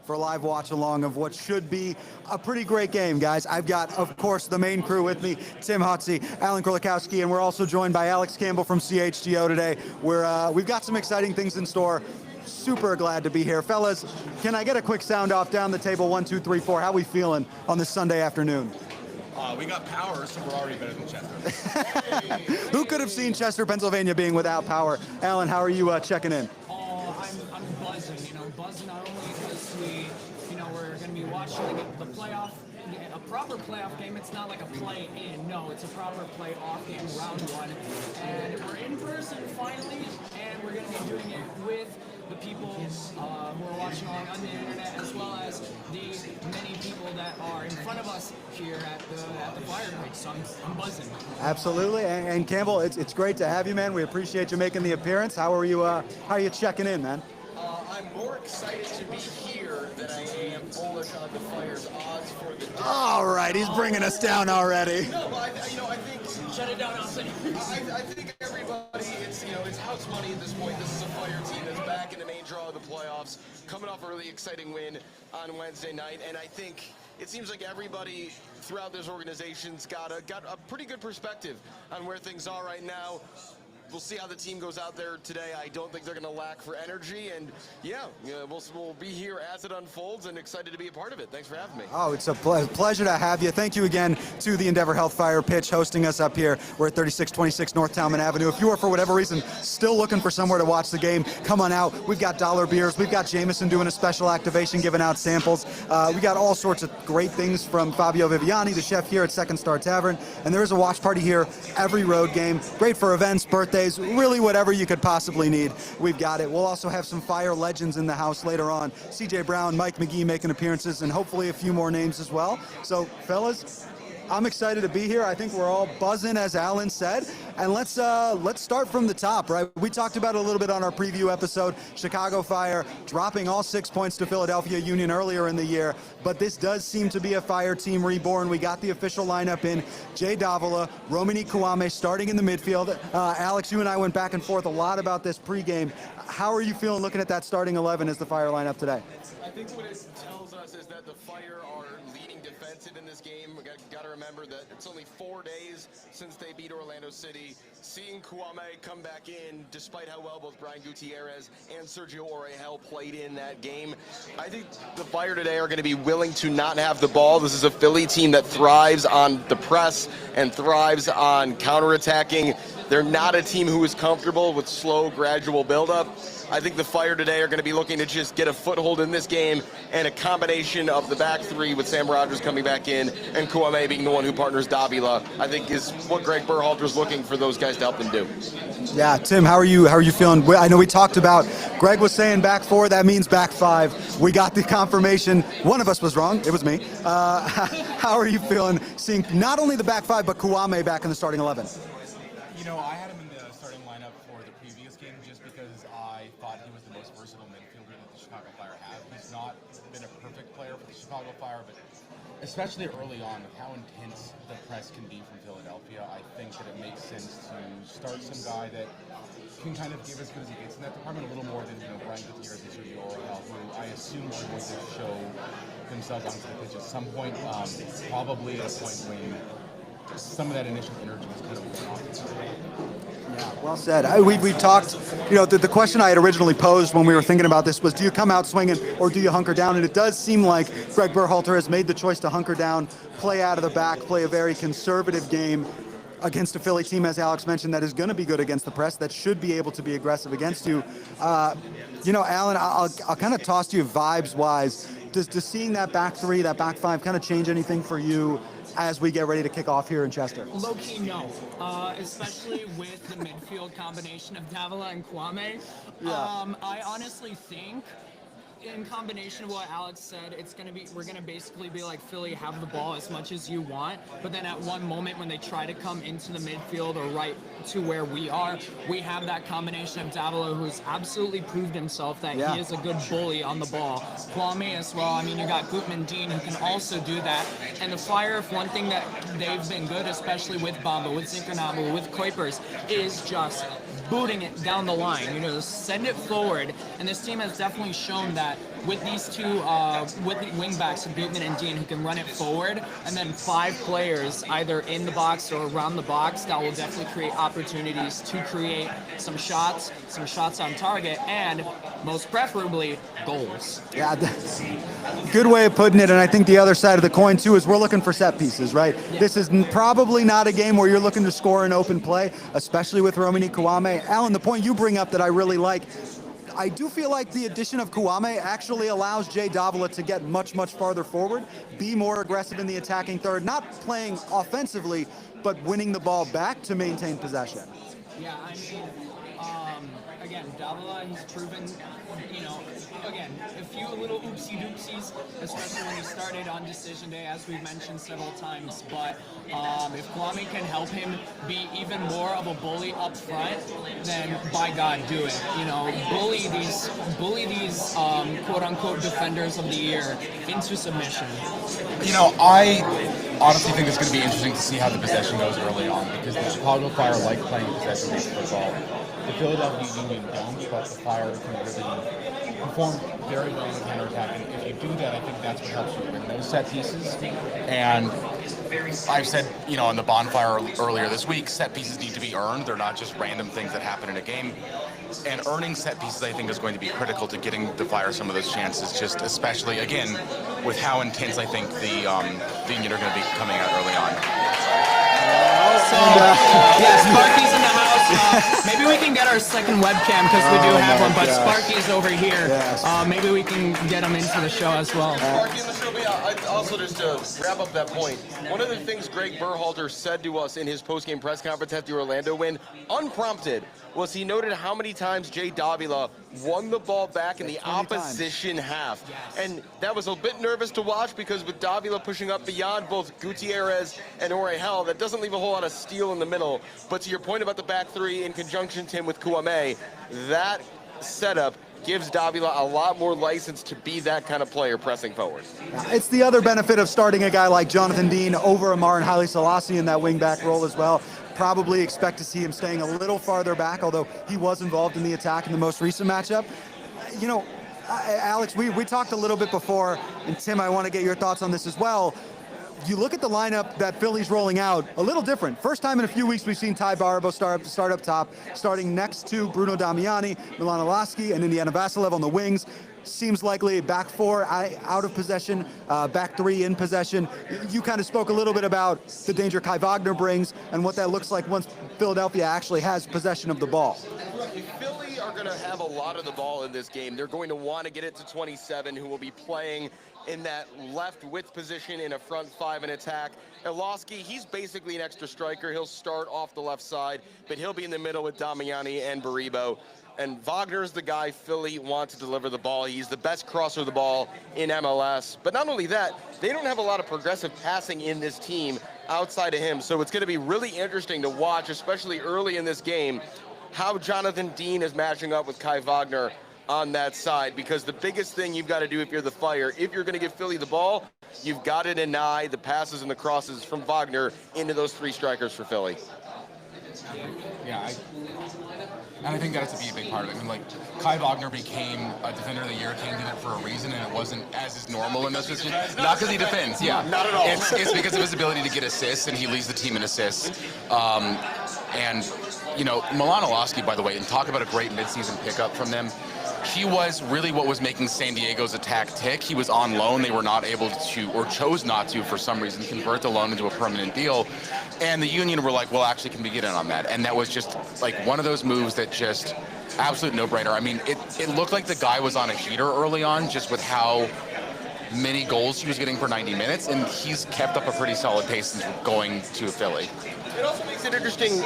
for a live watch along of what should be a pretty great game, guys. I've got, of course, the main crew with me, Tim Hotze, Alan Krolikowski, and we're also joined by Alex Campbell from CHGO today. We've got some exciting things in store. Super glad to be here. Fellas, can I get a quick sound off down the table, 1, 2, 3, 4? How we feeling on this Sunday afternoon? We got power, so we're already better than Chester. Who could have seen Chester, Pennsylvania being without power? Alan, how are you checking in? I'm buzzing, buzzing not only because we're going to be watching the playoff, a proper playoff game. It's not like a play-in, no, it's a proper playoff game, round one. And we're in person finally, and we're going to be doing it with the people who are watching along on the internet, as well as the many people that are in front of us here at the fire pit. So I'm buzzing. Absolutely, and Campbell, it's great to have you, man. We appreciate you making the appearance. How are you checking in, man? I'm more excited to be here than I am bullish on the Fire's odds for the day. All right, he's bringing us down already. No, I think Shut it down, Austin. I think everybody, it's house money at this point. This is a Fire team that's back in the main draw of the playoffs, coming off a really exciting win on Wednesday night, and I think it seems like everybody throughout this organization's got a pretty good perspective on where things are right now. We'll see how the team goes out there today. I don't think they're going to lack for energy, and we'll be here as it unfolds, and excited to be a part of it. Thanks for having me. Oh, it's a pleasure to have you. Thank you again to the Endeavor Health Fire Pitch hosting us up here. We're at 3626 North Talman Avenue. If you are, for whatever reason, still looking for somewhere to watch the game, come on out. We've got dollar beers. We've got Jameson doing a special activation, giving out samples. We got all sorts of great things from Fabio Viviani, the chef here at Second Star Tavern, and there is a watch party here every road game. Great for events, birthdays, really whatever you could possibly need. We've got it. We'll also have some Fire legends in the house later on. CJ Brown, Mike McGee making appearances, and hopefully a few more names as well. So, fellas, I'm excited to be here. I think we're all buzzing, as Alan said. And let's start from the top, right? We talked about it a little bit on our preview episode. Chicago Fire dropping all 6 points to Philadelphia Union earlier in the year. But this does seem to be a Fire team reborn. We got the official lineup in. Jay Davila, Romani Kwame starting in the midfield. Alex, you and I went back and forth a lot about this pregame. How are you feeling looking at that starting 11 as the Fire lineup today? I think what it tells us is that the Fire are leading defensive in this game. We got to remember that it's only 4 days since they beat Orlando City. Seeing Kwame come back in, despite how well both Brian Gutierrez and Sergio Orejel played in that game, I think the Fire today are going to be willing to not have the ball. This is a Philly team that thrives on the press and thrives on counterattacking. They're not a team who is comfortable with slow, gradual buildup. I think the Fire today are going to be looking to just get a foothold in this game, and a combination of the back three with Sam Rogers coming back in and Kwame being the one who partners Davila, I think is what Greg Berhalter's looking for those guys to help them do. Yeah, Tim, how are you feeling? I know we talked about, Greg was saying back four, that means back five. We got the confirmation. One of us was wrong. It was me. How are you feeling seeing not only the back five, but Kwame back in the starting 11? I had him in the starting lineup for the previous game just because I thought he was the most versatile midfielder that the Chicago Fire have. He's not been a perfect player for the Chicago Fire, but especially early on, with how intense the press can be from Philadelphia, I think that it makes sense to start some guy that can kind of give as good as he gets in that department, a little more than Brian Gutierrez and Sergio Orejel, who I assume are going to show themselves onto the pitch at some point, probably at a point when some of that initial energy was kind of going off. Yeah, well said. We've talked, the question I had originally posed when we were thinking about this was, do you come out swinging or do you hunker down? And it does seem like Greg Berhalter has made the choice to hunker down, play out of the back, play a very conservative game against a Philly team, as Alex mentioned, that is going to be good against the press, that should be able to be aggressive against you. Alan, I'll kind of toss to you vibes-wise. Does seeing that back three, that back five kind of change anything for you as we get ready to kick off here in Chester? Low-key, no. Especially with the midfield combination of Davila and Kwame. Yeah. I honestly think, in combination of what Alex said, we're gonna basically be like, Philly, have the ball as much as you want, but then at one moment when they try to come into the midfield or right to where we are, we have that combination of Davila, who's absolutely proved himself that he is a good bully on the ball. Kwame as well. I mean, you got Gutman Dean, who can also do that. And the Fire, if one thing that they've been good, especially with Bamba, with Zinkernagel, with Kuipers, is just booting it down the line, send it forward. And this team has definitely shown that with these two, with the wingbacks, Gutman and Dean, who can run it forward, and then 5 players either in the box or around the box, that will definitely create opportunities to create some shots on target, and most preferably, goals. Yeah, good way of putting it. And I think the other side of the coin too is we're looking for set pieces, right? Yeah. This is probably not a game where you're looking to score an open play, especially with Romani Kwame. Alan, the point you bring up that I really like, I do feel like the addition of Kwame actually allows Jay Davila to get much, much farther forward, be more aggressive in the attacking third, not playing offensively, but winning the ball back to maintain possession. Yeah, I mean, again, Davila, he's proven, again, a few little oopsie-doopsies, especially when he started on decision day, as we've mentioned several times. But if Kwame can help him be even more of a bully up front, then by God, do it. Bully these quote-unquote defenders of the year into submission. I honestly think it's going to be interesting to see how the possession goes early on, because the Chicago Fire like playing possession-based football. The Philadelphia Union don't, but the Fire can really perform very well in the counterattack. And if you do that, I think that's what helps you win those set pieces. And I've said, on the bonfire earlier this week, set pieces need to be earned. They're not just random things that happen in a game. And earning set pieces, I think, is going to be critical to getting the Fire some of those chances, just especially, again, with how intense I think the Union are going to be coming out early on. So, yeah, Sparky's in the house. Maybe we can get our second webcam, because we do have one, but Sparky's over here. Yes. Maybe we can get him into the show as well. Sparky in the show, also just to wrap up that point, one of the things Greg Berhalter said to us in his post-game press conference after the Orlando win, unprompted, was he noted how many times Jay Davila won the ball back in the opposition half. And that was a bit nervous to watch, because with Davila pushing up beyond both Gutierrez and Orihel, that doesn't leave a whole lot of steel in the middle. But to your point about the back three in conjunction, Tim, with Kwame, that setup gives Davila a lot more license to be that kind of player pressing forward. It's the other benefit of starting a guy like Jonathan Dean over Amar and Haile Selassie in that wing-back role as well. Probably expect to see him staying a little farther back, although he was involved in the attack in the most recent matchup. Alex, we talked a little bit before, and Tim, I want to get your thoughts on this as well. You look at the lineup that Philly's rolling out, a little different. First time in a few weeks we've seen Ty Barbo start up top, starting next to Bruno Damiani, Milan Olaski, and Indiana Vasilev on the wings. Seems likely back 4 out of possession, back 3 in possession. You kind of spoke a little bit about the danger Kai Wagner brings and what that looks like once Philadelphia actually has possession of the ball. Philly are going to have a lot of the ball in this game. They're going to want to get it to 27, who will be playing in that left width position in a front 5 in attack. Eloski, he's basically an extra striker. He'll start off the left side, but he'll be in the middle with Damiani and Baribo. And Wagner's the guy Philly wants to deliver the ball. He's the best crosser of the ball in MLS. But not only that, they don't have a lot of progressive passing in this team outside of him. So it's going to be really interesting to watch, especially early in this game, how Jonathan Dean is matching up with Kai Wagner on that side. Because the biggest thing you've got to do if you're the Fire, if you're going to give Philly the ball, you've got to deny the passes and the crosses from Wagner into those 3 strikers for Philly. Yeah, and I think that has to be a big part of it. I mean, like, Kai Wagner became a Defender of the Year candidate for a reason, and it wasn't as is normal in those positions. Not because he defends, yeah. Not at all. It's because of his ability to get assists, and he leads the team in assists. Milan Olaski, by the way, and talk about a great midseason pickup from them. He was really what was making San Diego's attack tick. He was on loan. They were not able to, or chose not to, for some reason, convert the loan into a permanent deal. And the Union were like, well, actually, can we get in on that? And that was just like one of those moves that just absolute no-brainer. I mean, it looked like the guy was on a heater early on, just with how many goals he was getting per 90 minutes, and he's kept up a pretty solid pace since going to Philly. It also makes it interesting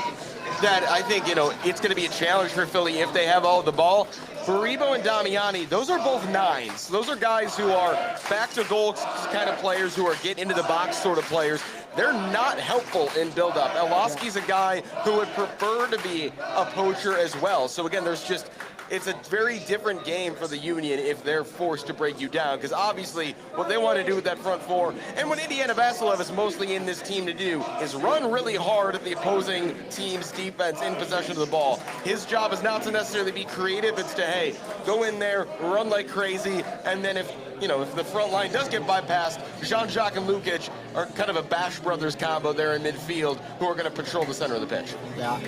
that I think, it's going to be a challenge for Philly if they have all of the ball. Baribo and Damiani, those are both 9s. Those are guys who are back-to-goal kind of players, who are get-into-the-box sort of players. They're not helpful in build-up. Eloski's a guy who would prefer to be a poacher as well. So, again, there's just it's a very different game for the Union if they're forced to break you down, because obviously what they want to do with that front four, and what Indiana Vassilev is mostly in this team to do, is run really hard at the opposing team's defense in possession of the ball. His job is not to necessarily be creative, it's to, hey, go in there, run like crazy, and then if the front line does get bypassed, Jean-Jacques and Lukic are kind of a Bash Brothers combo there in midfield who are going to patrol the center of the pitch. Yeah.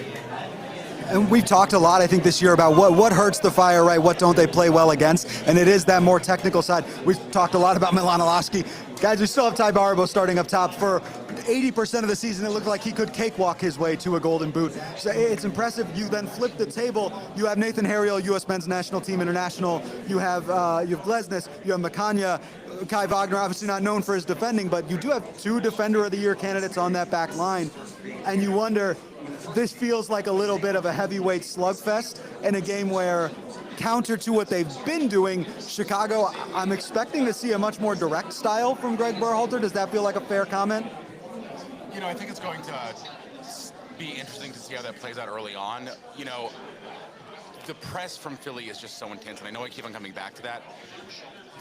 And we've talked a lot, I think, this year about what hurts the Fire, right? What don't they play well against? And it is that more technical side. We've talked a lot about Milanovsky. Guys, we still have Ty Barabo starting up top. For 80% of the season, it looked like he could cakewalk his way to a golden boot. So it's impressive. You then flip the table. You have Nathan Harriel, U.S. men's national team international. You have Glesnes. You have Makanya. Kai Wagner, obviously not known for his defending, but you do have 2 Defender of the Year candidates on that back line. And you wonder, this feels like a little bit of a heavyweight slugfest in a game where, counter to what they've been doing, Chicago, I'm expecting to see a much more direct style from Greg Berhalter. Does that feel like a fair comment? I think it's going to be interesting to see how that plays out early on. The press from Philly is just so intense, and I know I keep on coming back to that.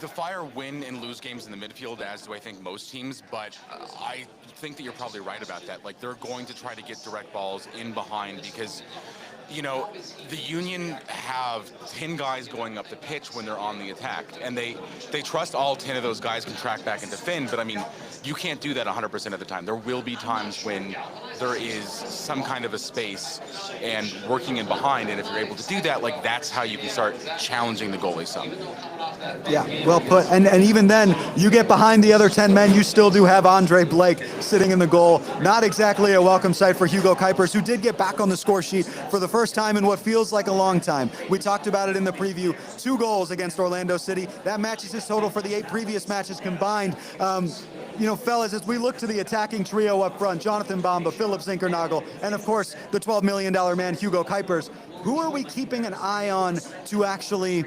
The Fire win and lose games in the midfield, as do I think most teams, but I think that you're probably right about that. Like, they're going to try to get direct balls in behind because, the Union have 10 guys going up the pitch when they're on the attack, and they trust all 10 of those guys can track back and defend, but I mean, you can't do that 100% of the time. There will be times when there is some kind of a space and working in behind, and if you're able to do that, like, that's how you can start challenging the goalie some. Yeah, well put. And even then, you get behind the other 10 men, you still do have Andre Blake sitting in the goal. Not exactly a welcome sight for Hugo Kuipers, who did get back on the score sheet for the first time in what feels like a long time. We talked about it in the preview. 2 goals against Orlando City. That matches his total for the 8 previous matches combined. Fellas, as we look to the attacking trio up front, Jonathan Bamba, Philip Zinkernagel, and of course, the $12 million man, Hugo Kuipers, who are we keeping an eye on to actually,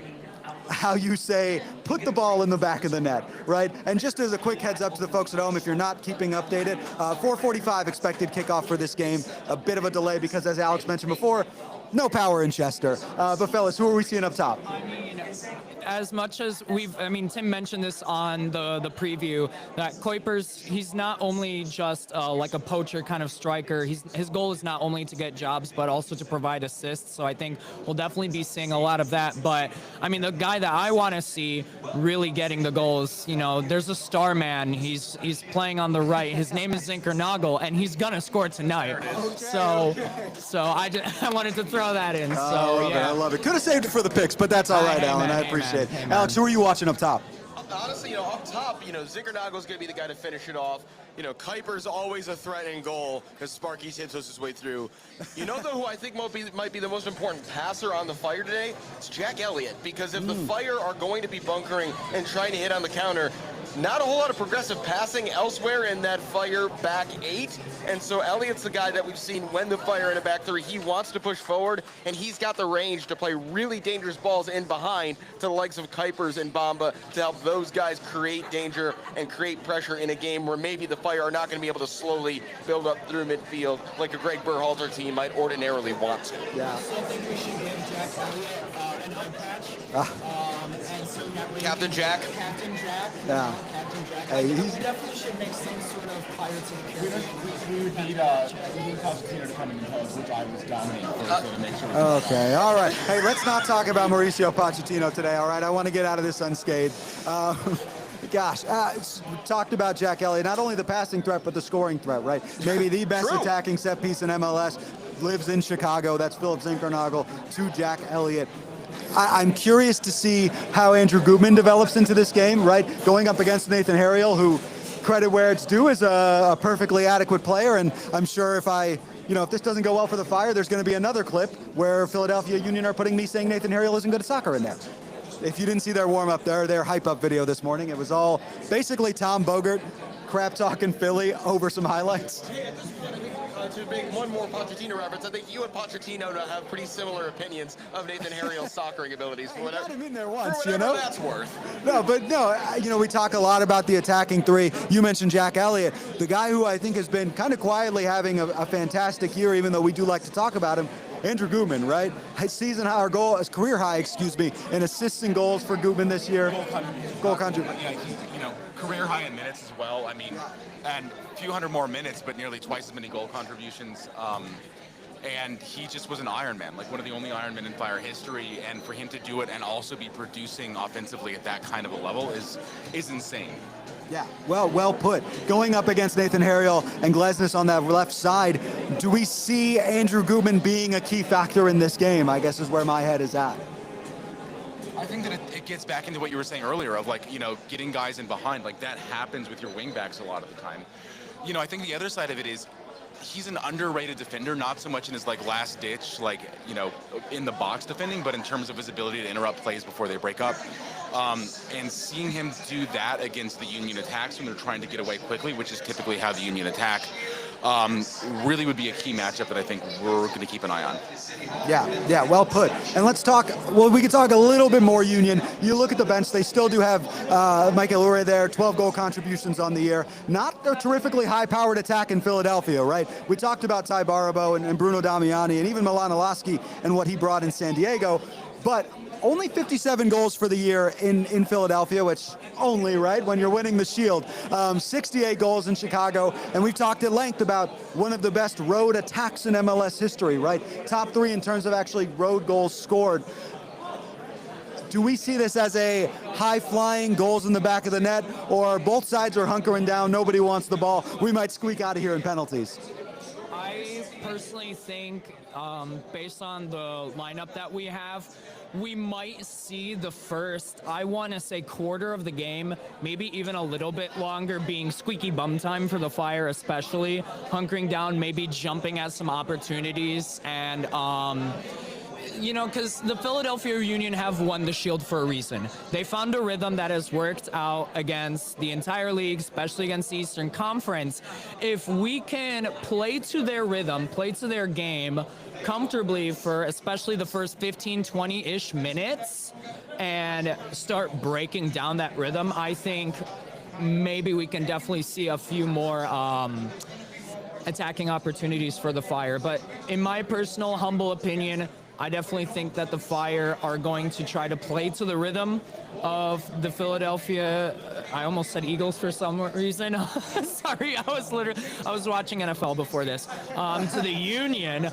how you say, put the ball in the back of the net, right? And just as a quick heads up to the folks at home, if you're not keeping updated, 4:45 expected kickoff for this game. A bit of a delay because, as Alex mentioned before, no power in Chester. But fellas, who are we seeing up top? I mean, as much as Tim mentioned this on the preview, that Kuipers, he's not only just like a poacher kind of striker. His goal is not only to get jobs, but also to provide assists. So I think we'll definitely be seeing a lot of that. But I mean, the guy that I want to see really getting the goals, there's a star man. He's playing on the right. His name is Zinkernagel, and he's gonna score tonight. So I wanted to throw that in. I love it. Could have saved it for the picks, but that's all right, Alan. I appreciate it. Alex, who are you watching up top? Honestly, up top, Zinkernagel's going to be the guy to finish it off. Kuiper's always a threat in goal because Sparky hits his way through. Though, who I think might be the most important passer on the Fire today? It's Jack Elliott, because if the Fire are going to be bunkering and trying to hit on the counter, not a whole lot of progressive passing elsewhere in that Fire back 8, and so Elliott's the guy that we've seen when the Fire in a back 3, he wants to push forward, and he's got the range to play really dangerous balls in behind to the likes of Kuipers and Bamba to help those guys create danger and create pressure in a game where maybe the Fire are not going to be able to slowly build up through midfield like a Greg Berhalter team might ordinarily want to. Yeah. I still think we should give Jack Elliott an eye patch. And so that way Captain Jack. Captain Jack. Yeah. Captain Jack. Hey, We he's- definitely should make some sort of Pirates of the Caribbean. We would need Constantino to come in and post, which I was dominating for, so to make sure. Okay, all right. Hey, let's not talk about Mauricio Pochettino today, all right? I want to get out of this unscathed. We talked about Jack Elliott, not only the passing threat, but the scoring threat, right? Maybe the best True. attacking set piece in MLS, lives in Chicago. That's Philip Zinkernagel to Jack Elliott. I'm curious to see how Andrew Gutman develops into this game, right? Going up against Nathan Harriel, who, credit where it's due, is a perfectly adequate player, and I'm sure if this doesn't go well for the Fire, there's going to be another clip where Philadelphia Union are putting me saying Nathan Harriel isn't good at soccer in there. If you didn't see their warm-up, their hype-up video this morning, it was all basically Tom Bogert crap-talking Philly over some highlights. To make one more Pochettino reference, I think you and Pochettino have pretty similar opinions of Nathan Harriel's soccering abilities. For You whatever, got him in there once, for whatever that's worth. We talk a lot about the attacking 3. You mentioned Jack Elliott, the guy who I think has been kind of quietly having a fantastic year, even though we do like to talk about him, Andrew Gutman, right? Season high, or goal, career high, excuse me, in assists and goals for Gutman this year. Goal contribution. Yeah, he's, career high in minutes as well. I mean, and a few hundred more minutes, but nearly twice as many goal contributions. And he just was an Iron Man, like one of the only Iron Men in Fire history. And for him to do it and also be producing offensively at that kind of a level is insane. Yeah, well put. Going up against Nathan Harriel and Glesnes on that left side, do we see Andrew Gutman being a key factor in this game, I guess is where my head is at. I think that it gets back into what you were saying earlier of getting guys in behind. Like that happens with your wingbacks a lot of the time. I think the other side of it is he's an underrated defender, not so much in his last ditch, in the box defending, but in terms of his ability to interrupt plays before they break up. And seeing him do that against the Union attacks when they're trying to get away quickly, which is typically how the Union attack, really would be a key matchup that I think we're going to keep an eye on. Yeah, well put. And let's talk, we can talk a little bit more Union. You look at the bench, they still do have Michael Ure there, 12 goal contributions on the year. Not a terrifically high-powered attack in Philadelphia, right? We talked about Ty Barabo and Bruno Damiani and even Milan Olaski and what he brought in San Diego, but only 57 goals for the year in Philadelphia, which only, right, when you're winning the Shield. 68 goals in Chicago, and we've talked at length about one of the best road attacks in MLS history, right? Top 3 in terms of actually road goals scored. Do we see this as a high-flying goals in the back of the net, or both sides are hunkering down, nobody wants the ball, we might squeak out of here in penalties? I personally think, based on the lineup that we have, we might see the first, I want to say, quarter of the game, maybe even a little bit longer, being squeaky bum time for the Fire, especially hunkering down, maybe jumping at some opportunities, and because the Philadelphia Union have won the Shield for a reason. They found a rhythm that has worked out against the entire league, especially against the Eastern Conference. If we can play to their rhythm, play to their game comfortably for especially the first 15, 20-ish minutes and start breaking down that rhythm, I think maybe we can definitely see a few more attacking opportunities for the Fire. But in my personal humble opinion, I definitely think that the Fire are going to try to play to the rhythm of the Philadelphia, I almost said Eagles for some reason. Sorry, I was watching NFL before this. To the Union,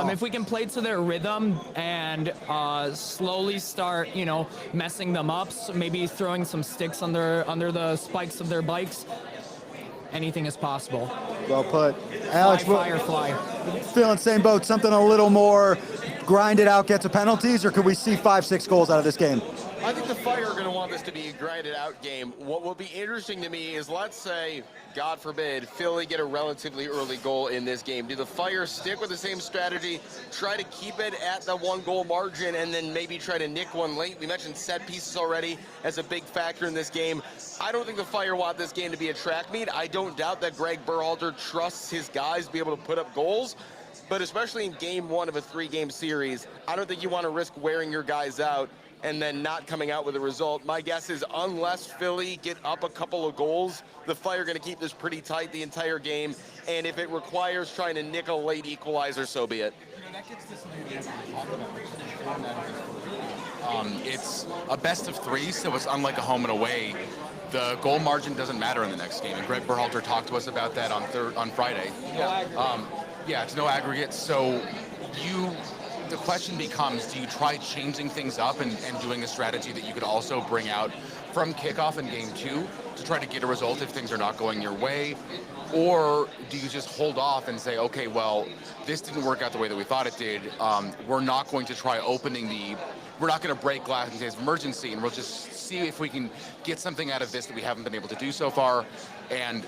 if we can play to their rhythm and slowly start, messing them up, so maybe throwing some sticks under the spikes of their bikes, anything is possible. Well put. Alex, fly. Feeling same boat, something a little more grind it out, get to penalties, or could we see 5-6 goals out of this game? I think the Fire are going to want this to be a grinded out game. What will be interesting to me is, let's say, God forbid, Philly get a relatively early goal in this game. Do the Fire stick with the same strategy, try to keep it at the 1-goal margin, and then maybe try to nick one late? We mentioned set pieces already as a big factor in this game. I don't think the Fire want this game to be a track meet. I don't doubt that Greg Berhalter trusts his guys to be able to put up goals. But especially in game 1 of a 3-game series, I don't think you want to risk wearing your guys out and then not coming out with a result. My guess is unless Philly get up a couple of goals, the Fire are going to keep this pretty tight the entire game. And if it requires trying to nick a late equalizer, so be it. That gets to something we haven't talked about. It's a best of 3, so it's unlike a home and away. The goal margin doesn't matter in the next game, and Greg Berhalter talked to us about that on Friday. Yeah, it's no aggregate. So the question becomes, do you try changing things up and doing a strategy that you could also bring out from kickoff in game 2 to try to get a result if things are not going your way? Or do you just hold off and say, okay, well, this didn't work out the way that we thought it did. We're not going to try we're not going to break glass in case of emergency, and we'll just see if we can get something out of this that we haven't been able to do so far, and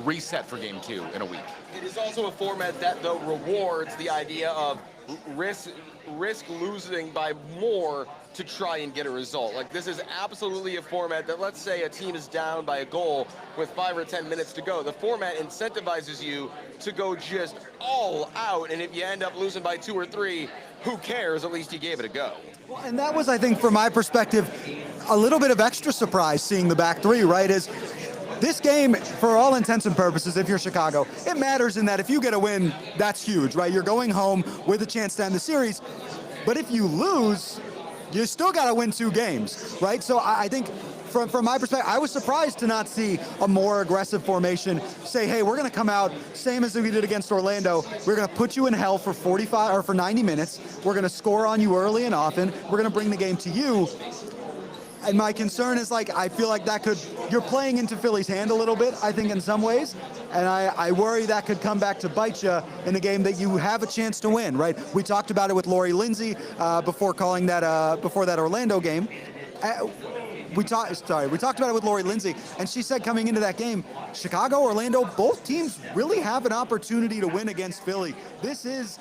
reset for game 2 in a week. It is also a format that, though, rewards the idea of risk losing by more to try and get a result. Like, this is absolutely a format that, let's say a team is down by a goal with 5 or 10 minutes to go. The format incentivizes you to go just all out, and if you end up losing by 2 or 3, who cares? At least you gave it a go. Well, and that was, I think, from my perspective, a little bit of extra surprise seeing the back 3, right? Is this game, for all intents and purposes, if you're Chicago, it matters in that if you get a win, that's huge, right? You're going home with a chance to end the series. But if you lose, you still got to win 2 games, right? So I think from my perspective, I was surprised to not see a more aggressive formation. Say, hey, we're going to come out same as we did against Orlando. We're going to put you in hell for 45 or for 90 minutes. We're going to score on you early and often. We're going to bring the game to you. And my concern is, like, I feel like that could, you're playing into Philly's hand a little bit, I think, in some ways. And I worry that could come back to bite you in a game that you have a chance to win, right? We talked about it with Lori Lindsay before that Orlando game. We talked about it with Lori Lindsay, and she said coming into that game, Chicago, Orlando, both teams really have an opportunity to win against Philly. This is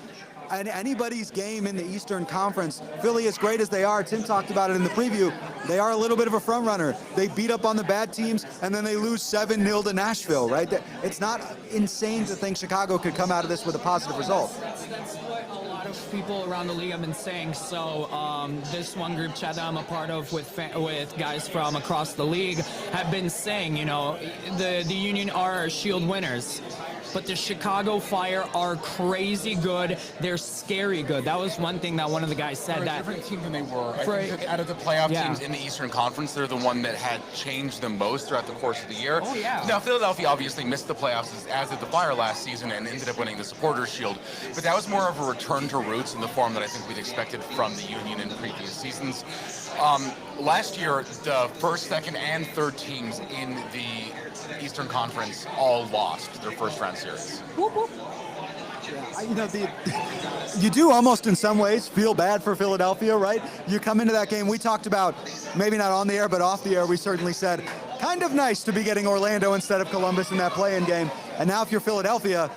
anybody's game in the Eastern Conference. Philly, as great as they are, Tim talked about it in the preview, they are a little bit of a front runner. They beat up on the bad teams, and then they lose 7-0 to Nashville, right? It's not insane to think Chicago could come out of this with a positive result. That's what a lot of people around the league have been saying. So this one group chat that I'm a part of with guys from across the league have been saying, you know, the Union are Shield winners. But the Chicago Fire are crazy good. They're scary good. That was one thing that one of the guys said. They're a that different team than they were. I think that out of the playoff Yeah. teams in the Eastern Conference, they're the one that had changed the most throughout the course of the year. Oh, yeah. Now, Philadelphia obviously missed the playoffs as did the Fire last season and ended up winning the Supporters' Shield. But that was more of a return to roots in the form that I think we'd expected from the Union in previous seasons. Last year, the first, second, and third teams in the Eastern Conference all lost their first-round series. You do almost in some ways feel bad for Philadelphia, right? You come into that game, we talked about, maybe not on the air, but off the air, we certainly said, kind of nice to be getting Orlando instead of Columbus in that play-in game. And now if you're Philadelphia,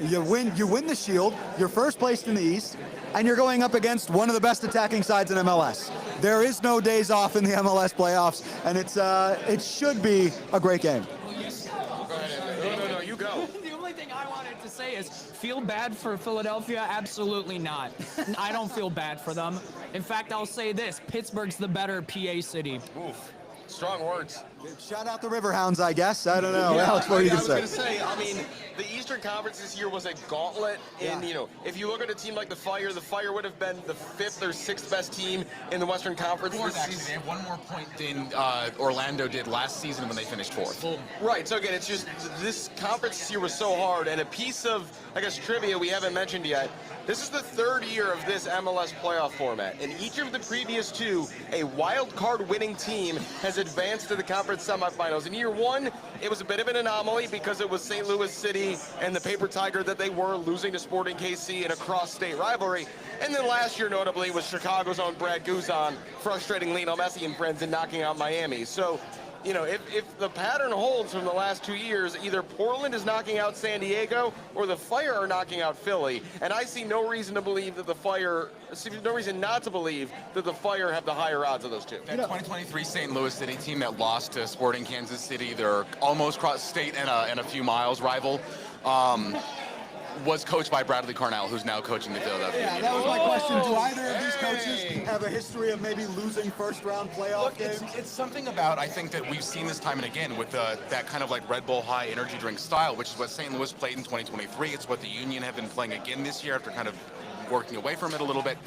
you win the Shield, you're first placed in the East, and you're going up against one of the best attacking sides in MLS. There is no days off in the MLS playoffs, and it should be a great game. No, you go. The only thing I wanted to say is, feel bad for Philadelphia? Absolutely not. I don't feel bad for them. In fact, I'll say this: Pittsburgh's the better PA city. Oof. Strong words. Shout out the Riverhounds, I guess. I don't know. Yeah, Alex, what are you I going was to say? going to say, I mean, the Eastern Conference this year was a gauntlet. And, you know, if you look at a team like the Fire would have been the 5th or 6th best team in the Western Conference this Actually, season. they have one more point than Orlando did last season when they finished 4th. Right, so again, it's just this conference this year was so hard, and a piece of, I guess, trivia we haven't mentioned yet, this is the 3rd year of this MLS playoff format. In each of the previous 2, a wild card winning team has advanced to the conference semifinals. In year 1, it was a bit of an anomaly because it was St. Louis City and the Paper Tiger that they were, losing to Sporting KC in a cross-state rivalry. And then last year, notably, was Chicago's own Brad Guzan frustrating Lionel Messi and friends and knocking out Miami. So, you know, if the pattern holds from the last 2 years, either Portland is knocking out San Diego or the Fire are knocking out Philly. And I see no reason to believe that no reason not to believe that the Fire have the higher odds of those two. That 2023 St. Louis City team that lost to Sporting Kansas City, their almost cross-state and a few miles rival, was coached by Bradley Carnell, who's now coaching the Philadelphia. Yeah, that was my question. Do either of these coaches have a history of maybe losing first-round playoff Look, games? it's something about, I think, that we've seen this time and again with that kind of like Red Bull high energy drink style, which is what St. Louis played in 2023. It's what the Union have been playing again this year after kind of working away from it a little bit.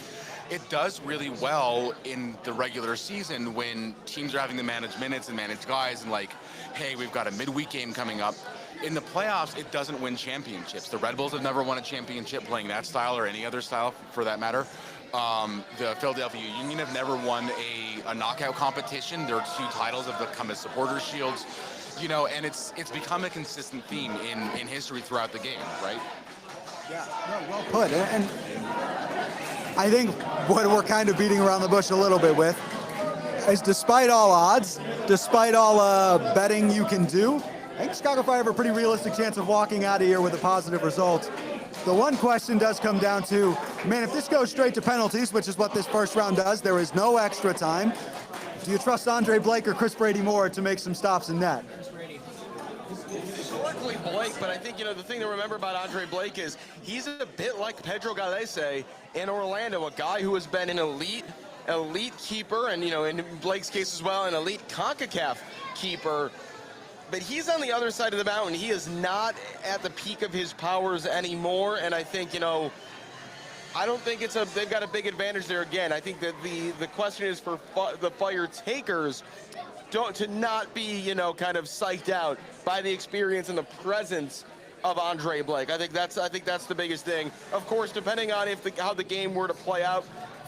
It does really well in the regular season when teams are having to manage minutes and manage guys and like, hey, we've got a midweek game coming up. In the playoffs, it doesn't win championships. The Red Bulls have never won a championship playing that style or any other style for that matter. The Philadelphia Union have never won a knockout competition. Their 2 titles have become as Supporters' Shields, you know, and it's become a consistent theme in history throughout the game, right? Yeah, no, well put. And I think what we're kind of beating around the bush a little bit with is, despite all odds, despite all betting you can do, I think Chicago Fire have a pretty realistic chance of walking out of here with a positive result. The one question does come down to, man, if this goes straight to penalties, which is what this first round does, there is no extra time. Do you trust Andre Blake or Chris Brady more to make some stops in net? Historically Blake, but I think, you know, the thing to remember about Andre Blake is he's a bit like Pedro Galese in Orlando, a guy who has been an elite keeper, and, you know, in Blake's case as well, an elite CONCACAF keeper. but he's on the other side of the mountain. He is not at the peak of his powers anymore, and I think, I don't think they've got a big advantage there again. I think that the question is for the Fire takers to not be, kind of psyched out by the experience and the presence of Andre Blake. I think that's the biggest thing. Of course, depending on how the game were to play out,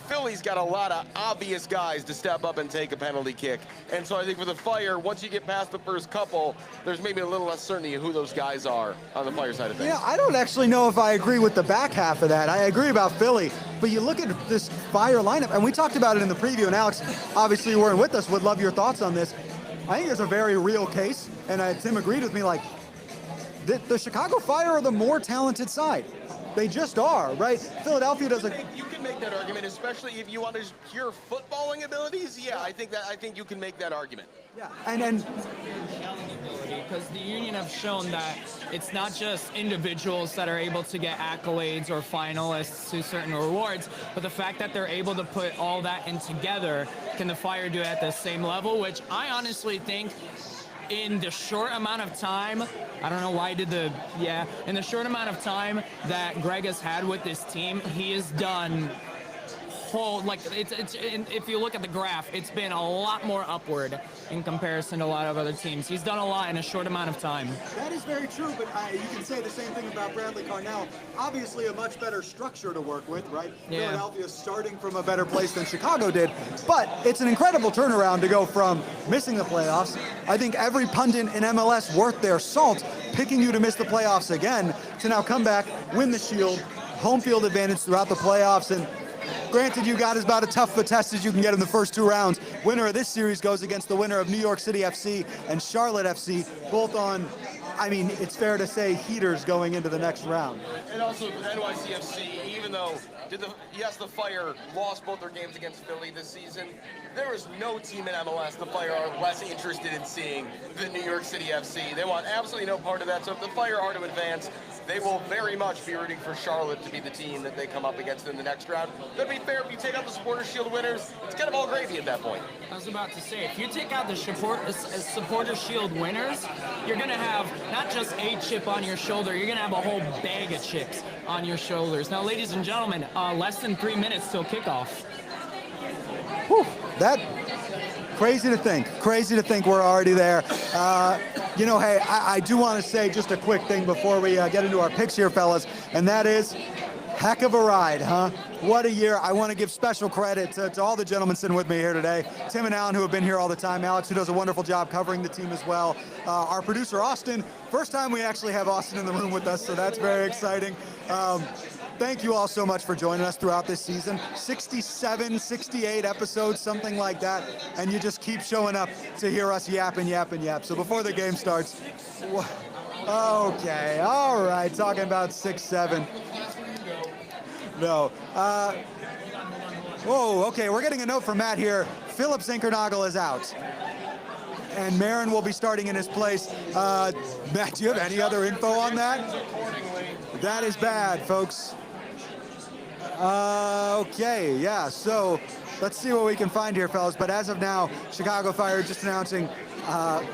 Philly's got a lot of obvious guys to step up and take a penalty kick. And so I think for the Fire, once you get past the first couple, there's maybe a little less certainty of who those guys are on the Fire side of things. Yeah, I don't actually know if I agree with the back half of that. I agree about Philly, but you look at this Fire lineup, and we talked about it in the preview, and Alex, obviously you weren't with us, would love your thoughts on this. I think there's a very real case, and Tim agreed with me, like, the Chicago Fire are the more talented side. They just are, right? Philadelphia does You can make that argument, especially if you want to pure footballing abilities. Yeah, I think you can make that argument. Yeah, and because the Union have shown that it's not just individuals that are able to get accolades or finalists to certain rewards, but the fact that they're able to put all that in together, can the Fire do it at the same level, which I honestly think in the short amount of time, I don't know why I did in the short amount of time that Greg has had with this team, he has done if you look at the graph, it's been a lot more upward in comparison to a lot of other teams. He's done a lot in a short amount of time. That is very true, but you can say the same thing about Bradley Carnell. Obviously a much better structure to work with, right? Yeah. Philadelphia starting from a better place than Chicago did, but it's an incredible turnaround to go from missing the playoffs. I think every pundit in MLS worth their salt picking you to miss the playoffs again, to now come back, win the Shield, home field advantage throughout the playoffs, and granted, you got as about a tough a test as you can get in the first 2 rounds. Winner of this series goes against the winner of New York City FC and Charlotte FC, both on, it's fair to say, heaters going into the next round. And also NYCFC, even though the Fire lost both their games against Philly this season, there is no team in MLS the Fire are less interested in seeing than New York City FC. They want absolutely no part of that. So if the Fire are to advance, they will very much be rooting for Charlotte to be the team that they come up against in the next round. That'd be fair if you take out the Supporters Shield winners. It's kind of all gravy at that point. I was about to say, if you take out the Supporters Shield winners, you're going to have not just a chip on your shoulder, you're going to have a whole bag of chips on your shoulders. Now, ladies and gentlemen, less than 3 minutes till kickoff. Whew, that crazy to think we're already there. Hey, I do want to say just a quick thing before we get into our picks here, fellas, and that is, heck of a ride, huh? What a year. I want to give special credit to all the gentlemen sitting with me here today. Tim and Alan, who have been here all the time. Alex, who does a wonderful job covering the team as well. Our producer, Austin. First time we actually have Austin in the room with us, so that's very exciting. Thank you all so much for joining us throughout this season. 67, 68 episodes, something like that. And you just keep showing up to hear us yap and yap and yap. So before the game starts, okay, all right, talking about 6-7. No. Whoa, okay, we're getting a note from Matt here. Philip Zinkernagel is out. And Marin will be starting in his place. Matt, do you have any other info on that? That is bad, folks. Okay, yeah, so let's see what we can find here, fellas. But as of now, Chicago Fire just announcing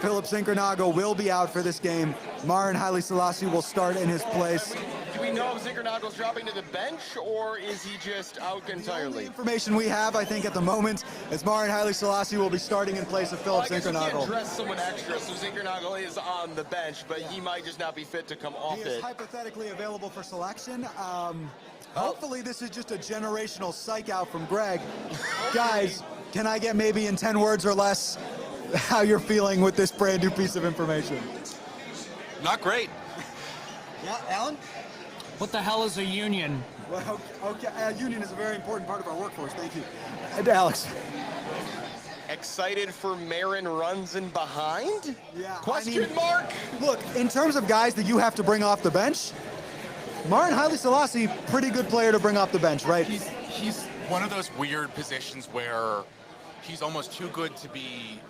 Philip Zinkernagel will be out for this game. Marin Haile Selassie will start in his place. Do we know if Zinkernagel's dropping to the bench, or is he just out entirely? The information we have, I think, at the moment, is Marin Haile Selassie will be starting in place of Philip Zinkernagel. You can't dress someone extra, so Zinkernagel is on the bench, but he might just not be fit to come off it. He is hypothetically available for selection. Hopefully this is just a generational psych out from Greg. Guys, can I get maybe in 10 words or less how you're feeling with this brand new piece of information? Not great. Yeah, Alan? What the hell is a union? Well, okay, union is a very important part of our workforce. Thank you. And Alex. Excited for Marin runs in behind? Yeah. Question mark? Look, in terms of guys that you have to bring off the bench, Marin Haile Selassie, pretty good player to bring off the bench, right? He's one of those weird positions where he's almost too good to be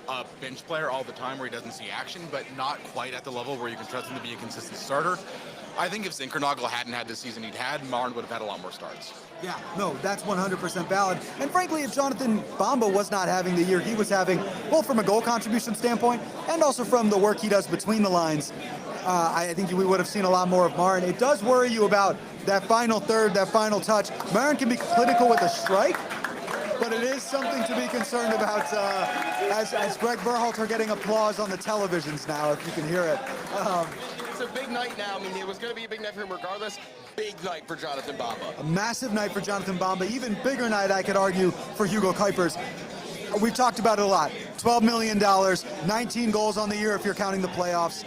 a bench player all the time where he doesn't see action, but not quite at the level where you can trust him to be a consistent starter. I think if Zinkernagel hadn't had the season he'd had, Marn would have had a lot more starts. Yeah, no, that's 100% valid. And frankly, if Jonathan Bamba was not having the year he was having, both from a goal contribution standpoint and also from the work he does between the lines, I think we would have seen a lot more of Marn. It does worry you about that final third, that final touch. Marn can be clinical with a strike, but it is something to be concerned about as Greg Berhalter getting applause on the televisions now, if you can hear it. It's a big night now. I mean, it was going to be a big night for him regardless. Big night for Jonathan Bamba. A massive night for Jonathan Bamba, even bigger night, I could argue, for Hugo Kuipers. We've talked about it a lot. $12 million, 19 goals on the year if you're counting the playoffs.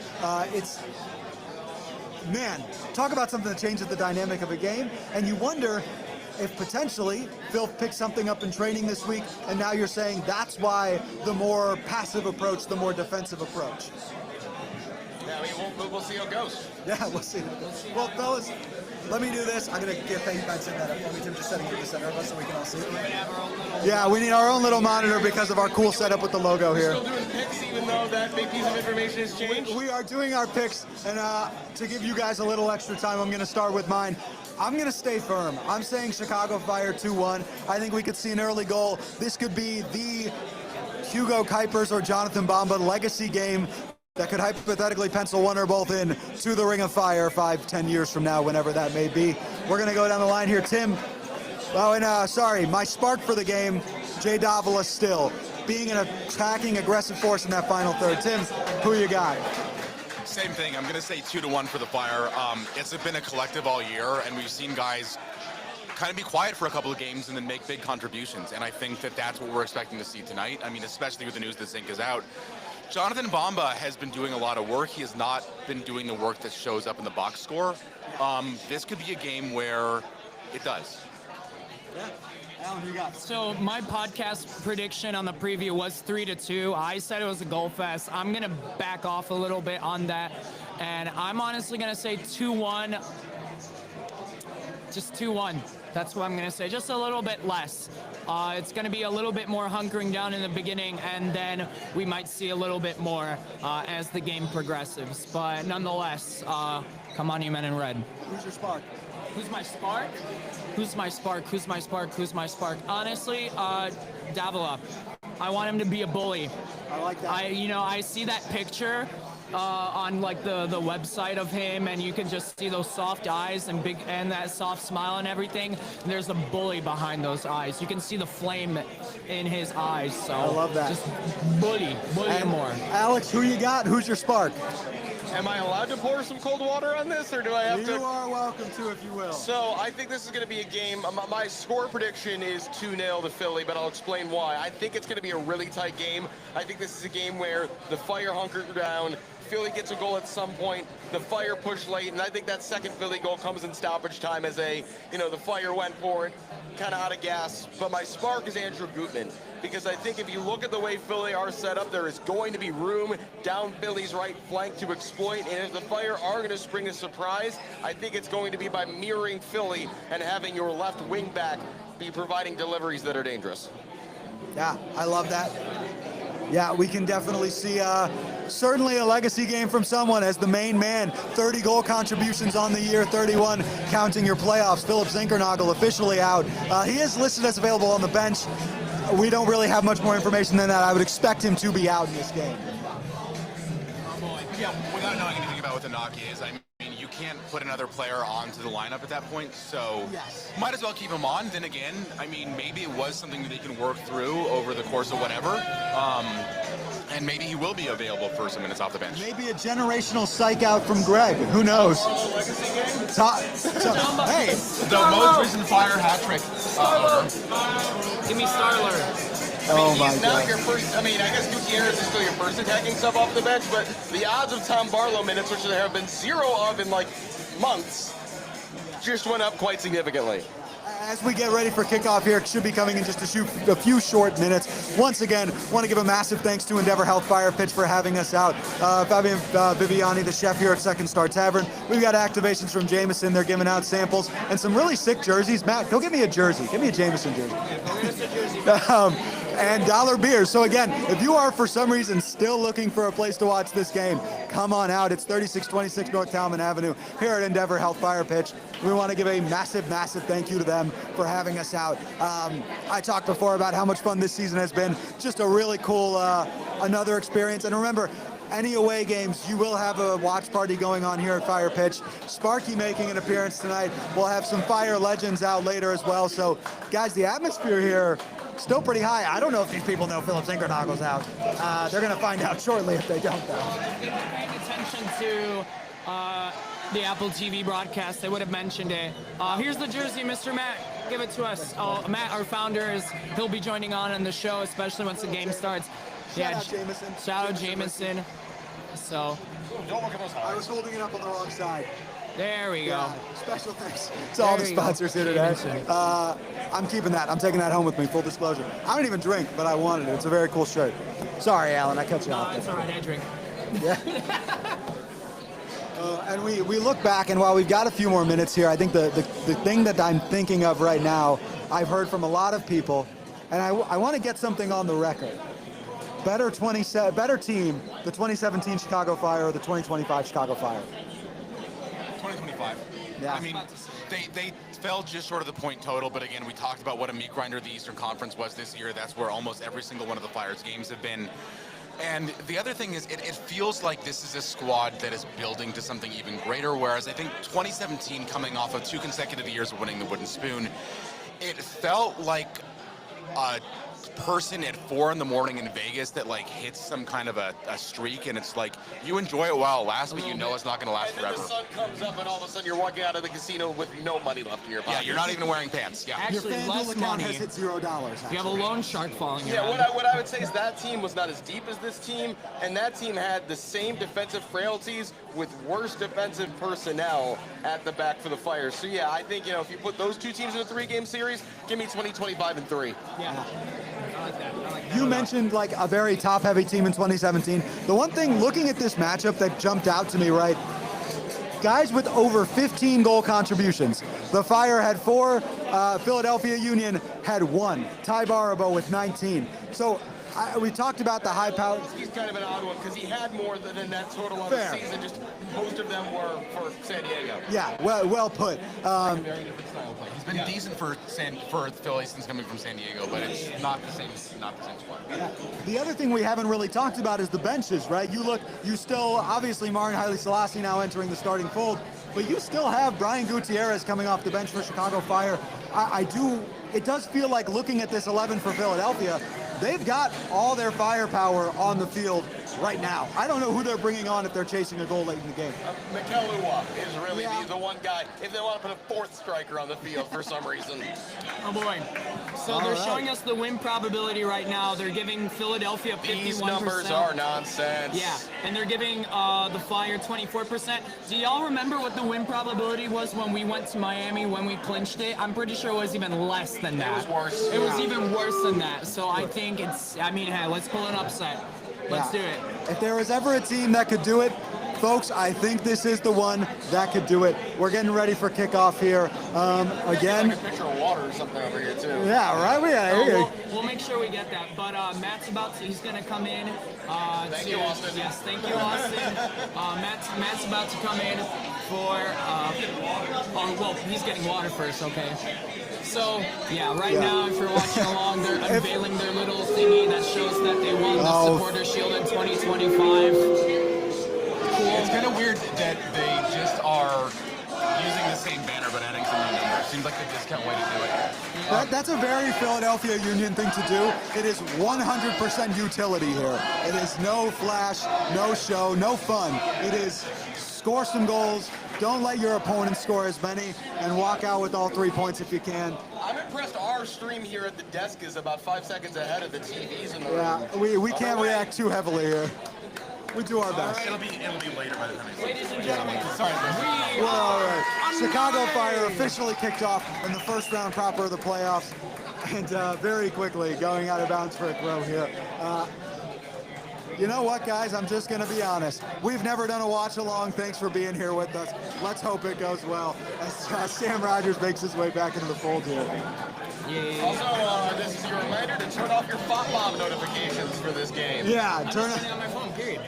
Man, talk about something that changes the dynamic of a game, and you wonder if potentially Phil picked something up in training this week, and now you're saying that's why the more passive approach, the more defensive approach. Yeah, I mean, we'll see how it goes. Yeah, we'll see. Well, fellas, let me do this. I'm going to get Peyton back set that up for me. Tim just setting it in the center of us so we can all see it. Yeah, we need our own little monitor because of our cool setup with the logo here. Still doing picks even though that big piece of information has changed? We are doing our picks, and to give you guys a little extra time, I'm going to start with mine. I'm going to stay firm. I'm saying Chicago Fire 2-1. I think we could see an early goal. This could be the Hugo Kuipers or Jonathan Bamba legacy game that could hypothetically pencil one or both in to the Ring of Fire 5-10 years from now, whenever that may be. We're going to go down the line here. Tim, sorry, my spark for the game, Jay Davila still, being an attacking, aggressive force in that final third. Tim, who you got? Same thing. I'm going to say 2-1 for the Fire. It's been a collective all year, and we've seen guys kind of be quiet for a couple of games and then make big contributions, and I think that that's what we're expecting to see tonight. I mean, especially with the news that Zink is out. Jonathan Bamba has been doing a lot of work. He has not been doing the work that shows up in the box score. This could be a game where it does. Yeah. Alan, who you got? So my podcast prediction on the preview was 3-2. I said it was a goal fest. I'm going to back off a little bit on that, and I'm honestly going to say 2-1. Just 2-1. That's what I'm going to say. Just a little bit less. It's going to be a little bit more hunkering down in the beginning, and then we might see a little bit more as the game progresses. But nonetheless, come on, you men in red. Who's your spark? Who's my spark? Who's my spark? Who's my spark? Who's my spark? Honestly, Davila. I want him to be a bully. I like that. I see that picture on like the website of him, and you can just see those soft eyes and that soft smile and everything. And there's a bully behind those eyes. You can see the flame in his eyes. So I love that. Just bully him more. Alex, who you got? Who's your spark? Am I allowed to pour some cold water on this, or do I have to? You are welcome to, if you will. So I think this is going to be a game. My score prediction is 2-0 to Philly, but I'll explain why. I think it's going to be a really tight game. I think this is a game where the Fire hunker down. Philly gets a goal at some point, the Fire push late, and I think that second Philly goal comes in stoppage time as the Fire went for it, kind of out of gas. But my spark is Andrew Gutman, because I think if you look at the way Philly are set up, there is going to be room down Philly's right flank to exploit, and if the Fire are going to spring a surprise, I think it's going to be by mirroring Philly and having your left wing back be providing deliveries that are dangerous. Yeah, I love that. Yeah, we can definitely see certainly a legacy game from someone as the main man. 30 goal contributions on the year, 31 counting your playoffs. Philip Zinkernagel officially out. He is listed as available on the bench. We don't really have much more information than that. I would expect him to be out in this game. Yeah, without knowing anything about what the knock is, I mean, you can't put another player onto the lineup at that point, so Yes. might as well keep him on. Then again, I mean, maybe it was something that they can work through over the course of whatever, and maybe he will be available for some minutes off the bench. Maybe a generational psych out from Greg. Who knows? Hey, The most recent Fire hat trick. Give me Starler. oh my He's not God. your first, I guess Gutierrez is still your first attacking sub off the bench, but the odds of Tom Barlow minutes, which there have been zero of in like months, just went up quite significantly. As we get ready for kickoff here, it should be coming in just a few short minutes. Once again, want to give a massive thanks to Endeavor Health Fire Pitch for having us out. Fabian Viviani, the chef here at Second Star Tavern. We've got activations from Jameson. They're giving out samples and some really sick jerseys. Matt, go get me a jersey. Give me a Jameson jersey. and dollar beers. So again, if you are for some reason still looking for a place to watch this game, come on out. It's 3626 North Talman Avenue here at Endeavor Health Fire Pitch. We want to give a massive, massive thank you to them for having us out. I talked before about how much fun this season has been. Just a really cool, another experience. And remember, any away games, you will have a watch party going on here at Fire Pitch. Sparky making an appearance tonight. We'll have some Fire legends out later as well. So, guys, the atmosphere here still pretty high. I don't know if these people know Philip Zinkernagel's out. They're going to find out shortly if they don't, though. If they were paying attention to the Apple TV broadcast, they would have mentioned it. Here's the jersey, Mr. Matt. Give it to us. Matt, our founder, he'll be joining on in the show, especially once the game starts. Shout out Jameson. Shout out Jameson. So, Don't look at those I was holding it up on the wrong side. there we go. Special thanks to all the There you go. sponsors here today. I'm keeping that. I'm taking that home with me, full disclosure. I don't even drink, but I wanted it. It's a very cool shirt. Sorry, Alan, I cut you off. It's all right, I drink. And we look back, and while we've got a few more minutes here, I think the thing that I'm thinking of right now, I've heard from a lot of people, and I want to get something on the record. Better team, the 2017 Chicago Fire or the 2025 Chicago Fire? 2025. Yeah. I mean, they fell just short of the point total, but again, we talked about what a meat grinder the Eastern Conference was this year. That's where almost every single one of the Fire's games have been. And the other thing is, it feels like this is a squad that is building to something even greater, whereas I think 2017, coming off of 2 consecutive years of winning the Wooden Spoon, it felt like a person at 4 in the morning in Vegas that like hits some kind of a streak, and it's like you enjoy it while it lasts, but you know it's not going to last And then forever. the sun comes up and all of a sudden you're walking out of the casino with no money left in your pocket. Yeah, you're not even wearing pants. Yeah. Your Actually, FanDuel less account money. has hit $0. You have a loan shark following you. Yeah, around. what I would say is that team was not as deep as this team, and that team had the same defensive frailties with worse defensive personnel at the back for the Fire. So yeah, I think, if you put those two teams in a 3-game series, give me 2025 and 3. Yeah. I like that. You mentioned like a very top-heavy team in 2017. The one thing looking at this matchup that jumped out to me, right? Guys with over 15 goal contributions. The Fire had 4, Philadelphia Union had 1. Ty Barabo with 19. So we talked about the high power. He's kind of an odd one because he had more than that total on Fair. the season. Just most of them were for San Diego. Yeah, well put. Very different style of play. He's been decent for Philly since coming from San Diego, but it's not the same squad. The other thing we haven't really talked about is the benches, right? You still, obviously Marin Haile Selassie now entering the starting fold, but you still have Brian Gutierrez coming off the bench for Chicago Fire. It does feel like looking at this 11 for Philadelphia, they've got all their firepower on the field right now. I don't know who they're bringing on if they're chasing a goal late in the game. Mikel Lua is really the one guy, if they want to put a 4th striker on the field for some reason. Oh boy. So they're showing us the win probability right now. They're giving Philadelphia 51%. These numbers are nonsense. Yeah, and they're giving the Fire 24%. Do y'all remember what the win probability was when we went to Miami when we clinched it? I'm pretty sure it was even less than that. It was worse. It was even worse than that. So I think hey, let's pull an upset. Let's do it. If there was ever a team that could do it, folks, I think this is the one that could do it. We're getting ready for kickoff here. Again. Like a pitcher of water or something over here too. Yeah, right. We'll make sure we get that. But Matt's he's going to come in. Thank you, Austin. Yes, thank you, Austin. Matt's about to come in for, he's getting water first, okay. So, yeah, right now, if you're watching along, they're unveiling their little thingy that shows that they won the Supporter Shield in 2025. It's kind of weird that they just are using the same banner but adding some new numbers. Seems like the discount way to do it. That's a very Philadelphia Union thing to do. It is 100% utility here. It is no flash, no show, no fun. It is score some goals, don't let your opponent score as many, and walk out with all 3 points if you can. I'm impressed our stream here at the desk is about 5 seconds ahead of the TVs in the room. Yeah, we can't react too heavily here. We do our best. It'll be later by the time I Ladies and gentlemen, Sorry, we Well, all are right. Chicago Fire officially kicked off in the first round proper of the playoffs, and very quickly going out of bounds for a throw here. You know what, guys? I'm just going to be honest. We've never done a watch-along. Thanks for being here with us. Let's hope it goes well as Sam Rogers makes his way back into the fold here. Yeah. Also, this is your reminder to turn off your FOTMOB notifications for this game. Yeah, I'm turn just putting it on my phone, period.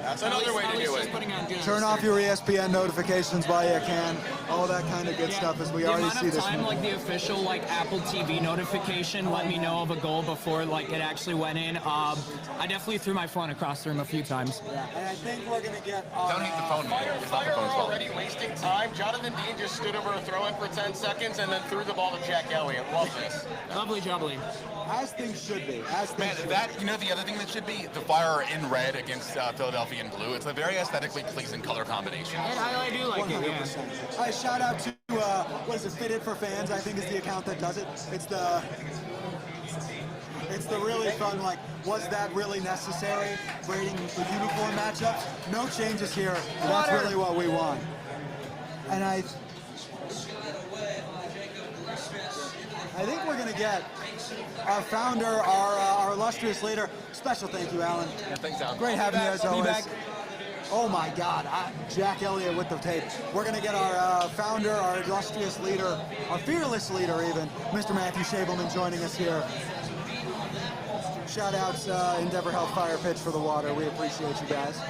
That's another way to do it. turn off your ESPN notifications while you can. All that kind of good stuff as we already see The this. amount of time, like the official like Apple TV notification let me know of a goal before like it actually went in. I definitely threw my phone across the room a few times. Yeah, and I think we're gonna get. Don't hate the phone, man. It's not the Fire phone's fault. already wasting time. Jonathan Dean just stood over a throw-in for 10 seconds and then threw the ball to Jack Elliott. Love this. Lovely jubbly. As things should be. As things Man, should that, you know, the other thing that should be the Fire in red against Philadelphia in blue. It's a very aesthetically pleasing color combination. And I do like it, yeah. 100%. Shout out to what is it? Fitted for Fans, I think is the account that does it. It's the really fun. Like, was that really necessary? Grading the uniform matchups. No changes here. That's really what we want. And I think we're gonna get our founder, our illustrious leader. Special thank you, Alan. Yeah, thanks, Alan. Great having you as Be always. back. Oh my God, Jack Elliott with the tape. We're gonna get our founder, our illustrious leader, our fearless leader even, Mr. Matthew Shableman joining us here. Shout outs Endeavor Health Fire Pitch for the water. We appreciate you guys.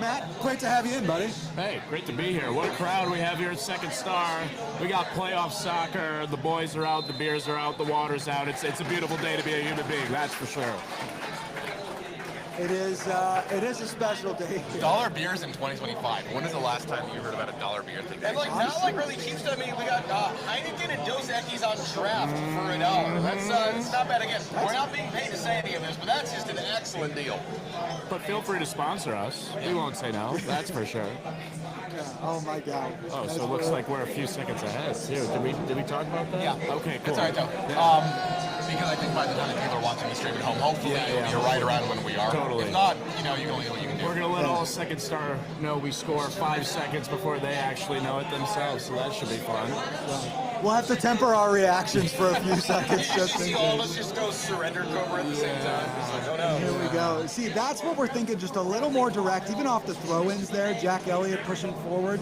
Matt, great to have you in, buddy. Hey, great to be here. What a crowd we have here at Second Star. We got playoff soccer. The boys are out, the beers are out, the water's out. It's a beautiful day to be a human being, that's for sure. It is a special day. Dollar beers in 2025. When is the last time you heard about a dollar beer thing? And like not like really cheap stuff. I mean, we got Heineken and Dos Equis on draft for $1. That's not bad. Again, we're not being paid to say any of this, but that's just an excellent deal. But feel free to sponsor us. We won't say no, that's for sure. Oh my God. Oh, so it looks like we're a few seconds ahead, too. Did we talk about that? Yeah. Okay, cool. It's all right, though. Because I think by the time that people are watching the stream at home, hopefully it'll be right around when we are. Totally. If not, you know, you can only do what you can do. We're going to let all Second Star know we score 5 seconds before they actually know it themselves, so that should be fun. We'll have to temper our reactions for a few seconds just in See all of case. us just go surrender Cobra at the same time. It's like, oh no. Here we go. See, that's what we're thinking, just a little more direct, even off the throw-ins there. Jack Elliott pushing forward.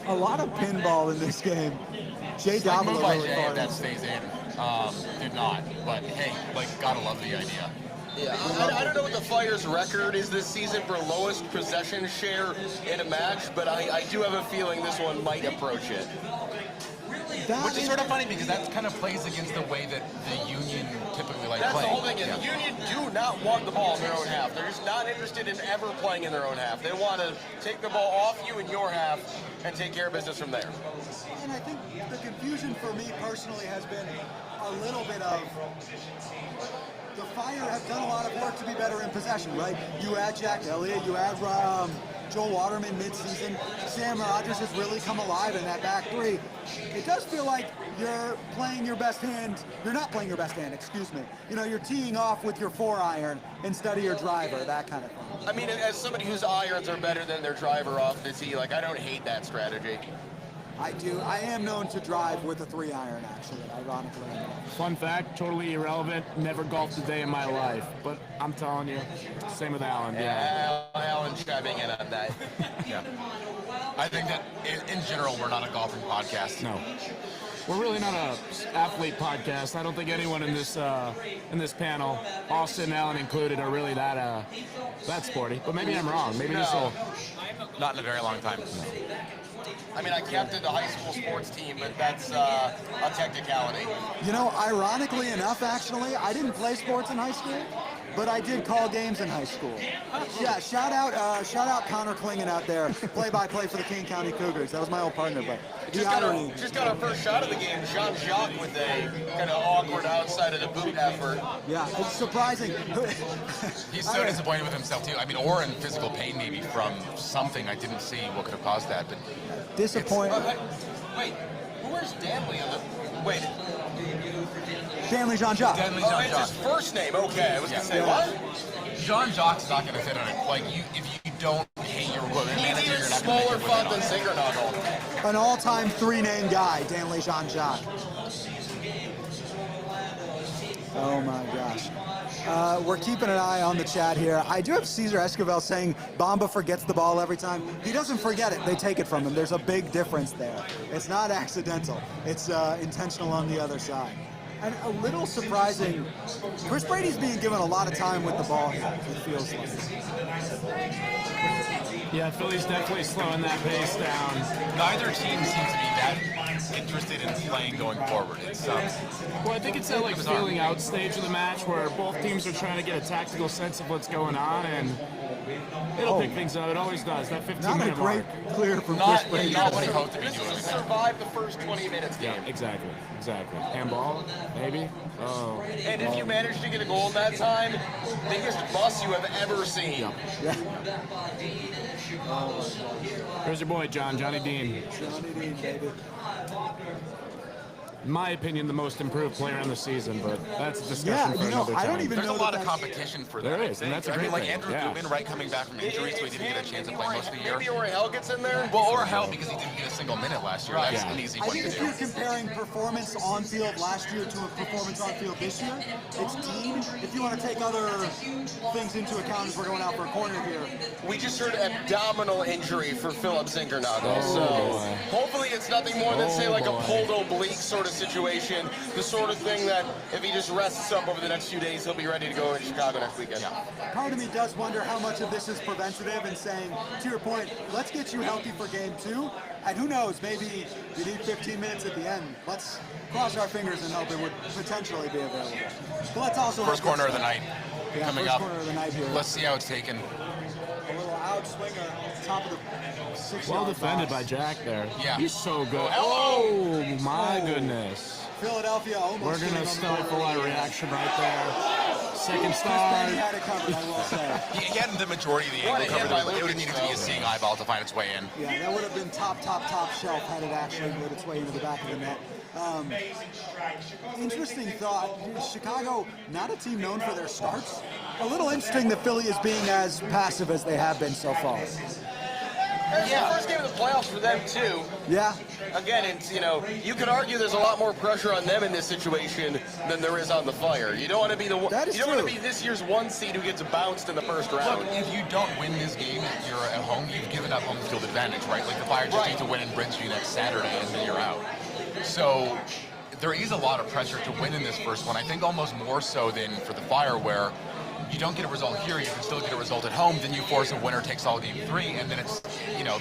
A lot of pinball in this game. Jay It's like Davila move by really Jay far. if that stays in. Did not. But hey, like, gotta love the idea. Yeah, I don't know what the Fire's record is this season for lowest possession share in a match, but I do have a feeling this one might approach it. Which is sort of funny because that kind of plays against the way that the Union typically like That's the playing. whole thing. Is the Union do not want the ball in their own half. They're just not interested in ever playing in their own half. They want to take the ball off you in your half and take care of business from there. And I think the confusion for me personally has been a little bit of the Fire have done a lot of work to be better in possession, right? You add Jack Elliott, you add Joel Waterman mid-season. Sam Rogers has really come alive in that back three. It does feel like you're playing your best hand. You're not playing your best hand, excuse me. You know, you're teeing off with your 4-iron instead of your driver, that kind of thing. I mean, as somebody whose irons are better than their driver off the tee, like, I don't hate that strategy. I do. I am known to drive with a 3-iron, actually, ironically enough. Fun fact, totally irrelevant, never golfed a day in my life. But I'm telling you, same with Alan. Alan chiming in on that. Yeah. I think that in general, we're not a golfing podcast. No. We're really not a athlete podcast. I don't think anyone in this panel, Austin, Alan included, are really that sporty. But maybe I'm wrong. Maybe this will. Not in a very long time. I mean, I captained the high school sports team, but that's a technicality. You know, ironically enough, actually, I didn't play sports in high school, but I did call games in high school. Yeah, shout out Connor Klingon out there, play-by-play for the King County Cougars. That was my old partner, but Just got our first shot of the game. Jean-Jacques with a kind of awkward outside of the boot effort. yeah, it's surprising. He's so disappointed with himself too. I mean, or in physical pain maybe from something. I didn't see what could have caused that, but Disappointed. Wait, where's Danley on the... Wait, Stanley Jean-Jacques. Stanley oh, it's Jean-Jacques. his first name. Okay, I was going to say, Yeah. what? Jean-Jacques is not going to fit on it. Like, if you don't hate your equipment manager, He's even you're not going to smaller make your font equipment than on it. Zingernagel. An all-time 3-name guy, Danley Jean-Jacques. Oh my gosh. We're keeping an eye on the chat here. I do have Cesar Esquivel saying Bamba forgets the ball every time. He doesn't forget it. They take it from him. There's a big difference there. It's not accidental. It's intentional on the other side. And a little surprising, Chris Brady's being given a lot of time with the ball here, it feels like. Yeah, Philly's definitely slowing that pace down. Neither team seems to be that interested in playing going forward. It's Well, I think it's that like feeling out stage of the match where both teams are trying to get a tactical sense of what's going on, and it'll pick things up. It always does. That Not a 15-minute great mark. clear from not, Chris Brady. not what he hoped to be This doing. is to survive the first 20 minutes game. Yeah, exactly. Handball, maybe. Oh, And if you manage to get a goal in that time, biggest bus you have ever seen. Yeah. there's your boy Johnny Dean. Johnny Dean, baby. In my opinion, the most improved player in the season, but that's a discussion Yeah, for you know, another I time. don't even There's a know lot of that's- competition for There that. is, and that's a I mean, great like thing, Andrew yeah. Gubin, right, coming back from injury, so he didn't get a chance to play most of the year. Maybe Orhel gets in there. Well, or hell, because he didn't get a single minute last year. That's Yeah. an easy I one think to if do. you're comparing performance on field last year to a performance on field this year, it's team. If you want to take other things into account as we're going out for a corner here, We just heard abdominal injury for Philip Zinkernagle. So boy. hopefully it's nothing more than, say, like boy. a pulled oblique sort of situation. The sort of thing that if he just rests up over the next few days, he'll be ready to go in Chicago next weekend. part of me does wonder how much of this is preventative and saying, to your point, let's get you healthy for game 2. And who knows, maybe you need 15 minutes at the end. Let's cross our fingers and hope it would potentially be available. But let's also First corner of the night Yeah, coming first up. corner of the night here. Let's see how it's taken. A little out swinger, top of the 6 Well yard defended by box. Jack there. Yeah. He's so good. Oh, my goodness. Philadelphia almost. We're going to getting on the stifle board. our reaction right there. Second Chris star. Brady had it covered, I will say. He had the majority of the What angle a hit covered. by It would have Lucas, needed to be a though. seeing eyeball to find its way in. Yeah, that would have been top shelf had it actually made its way into the back of the net. Interesting thought. Chicago, not a team known for their starts. A little interesting that Philly is being as passive as they have been so far. It's the first game of the playoffs for them, too. Yeah, Again, it's, you could argue there's a lot more pressure on them in this situation than there is on the Fire. You don't want to be the one. That is You don't want true. to be this year's 1 seed who gets bounced in the first round. Look, if you don't win this game, you're at home, you've given up home field advantage, right? Like the Fire just Right. need to win in Bridgeview next Saturday and then you're out. So there is a lot of pressure to win in this first one. I think almost more so than for the Fire, where you don't get a result here, you can still get a result at home, then you force a winner takes all game 3, and then it's,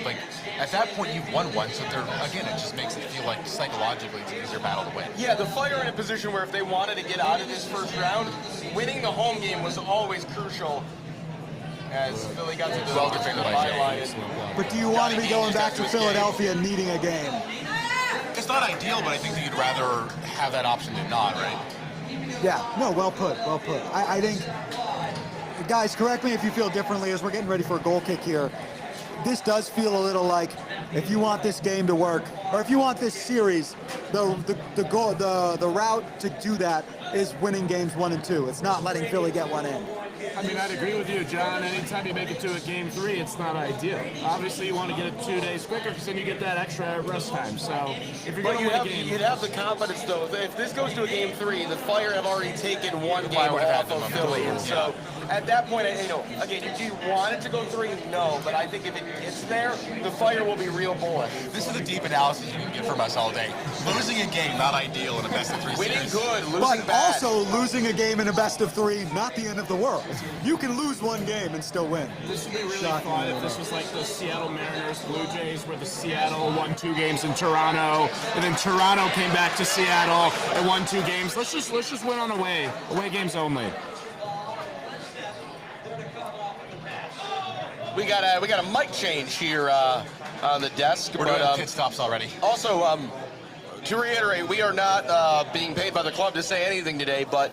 like at that point you've won one, so again, it just makes it feel like psychologically it's an easier battle to win. Yeah, the Fire are in a position where if they wanted to get out of this first round, winning the home game was always crucial. As Philly got to the Well defended by Jay. byline. but do you want to be going back to Philadelphia needing a game? It's not ideal, but I think that you'd rather have that option than not, right? Yeah, no, well put, well put. I think, guys, correct me if you feel differently as we're getting ready for a goal kick here. This does feel a little like if you want this game to work, or if you want this series, the route to do that is winning games 1 and 2. It's not letting Philly get one in. I mean, I'd agree with you, John. Anytime you make it to a game 3, it's not ideal. Obviously, you want to get it 2 days quicker because then you get that extra rest time. So if you're But going to win a game, you'd have the confidence, though. If this goes to a game 3, the Fire have already taken one game Fire would have off had of the Philly. momentum. And so at that point, again, do you want it to go 3? No. But I think if it gets there, the Fire will be real bullish. This is the deep analysis you can get from us all day. Losing a game, not ideal in a best of 3 Winning series. good, losing But bad. also losing a game in a best of 3, not the end of the world. You can lose one game and still win. this would be really Shocking. fun if this was like the Seattle Mariners Blue Jays, where the Seattle won 2 games in Toronto, and then Toronto came back to Seattle and won 2 games. Let's just win on away games only. We got a mic change here on the desk. We're but, doing pit stops already. Also, to reiterate, we are not being paid by the club to say anything today, but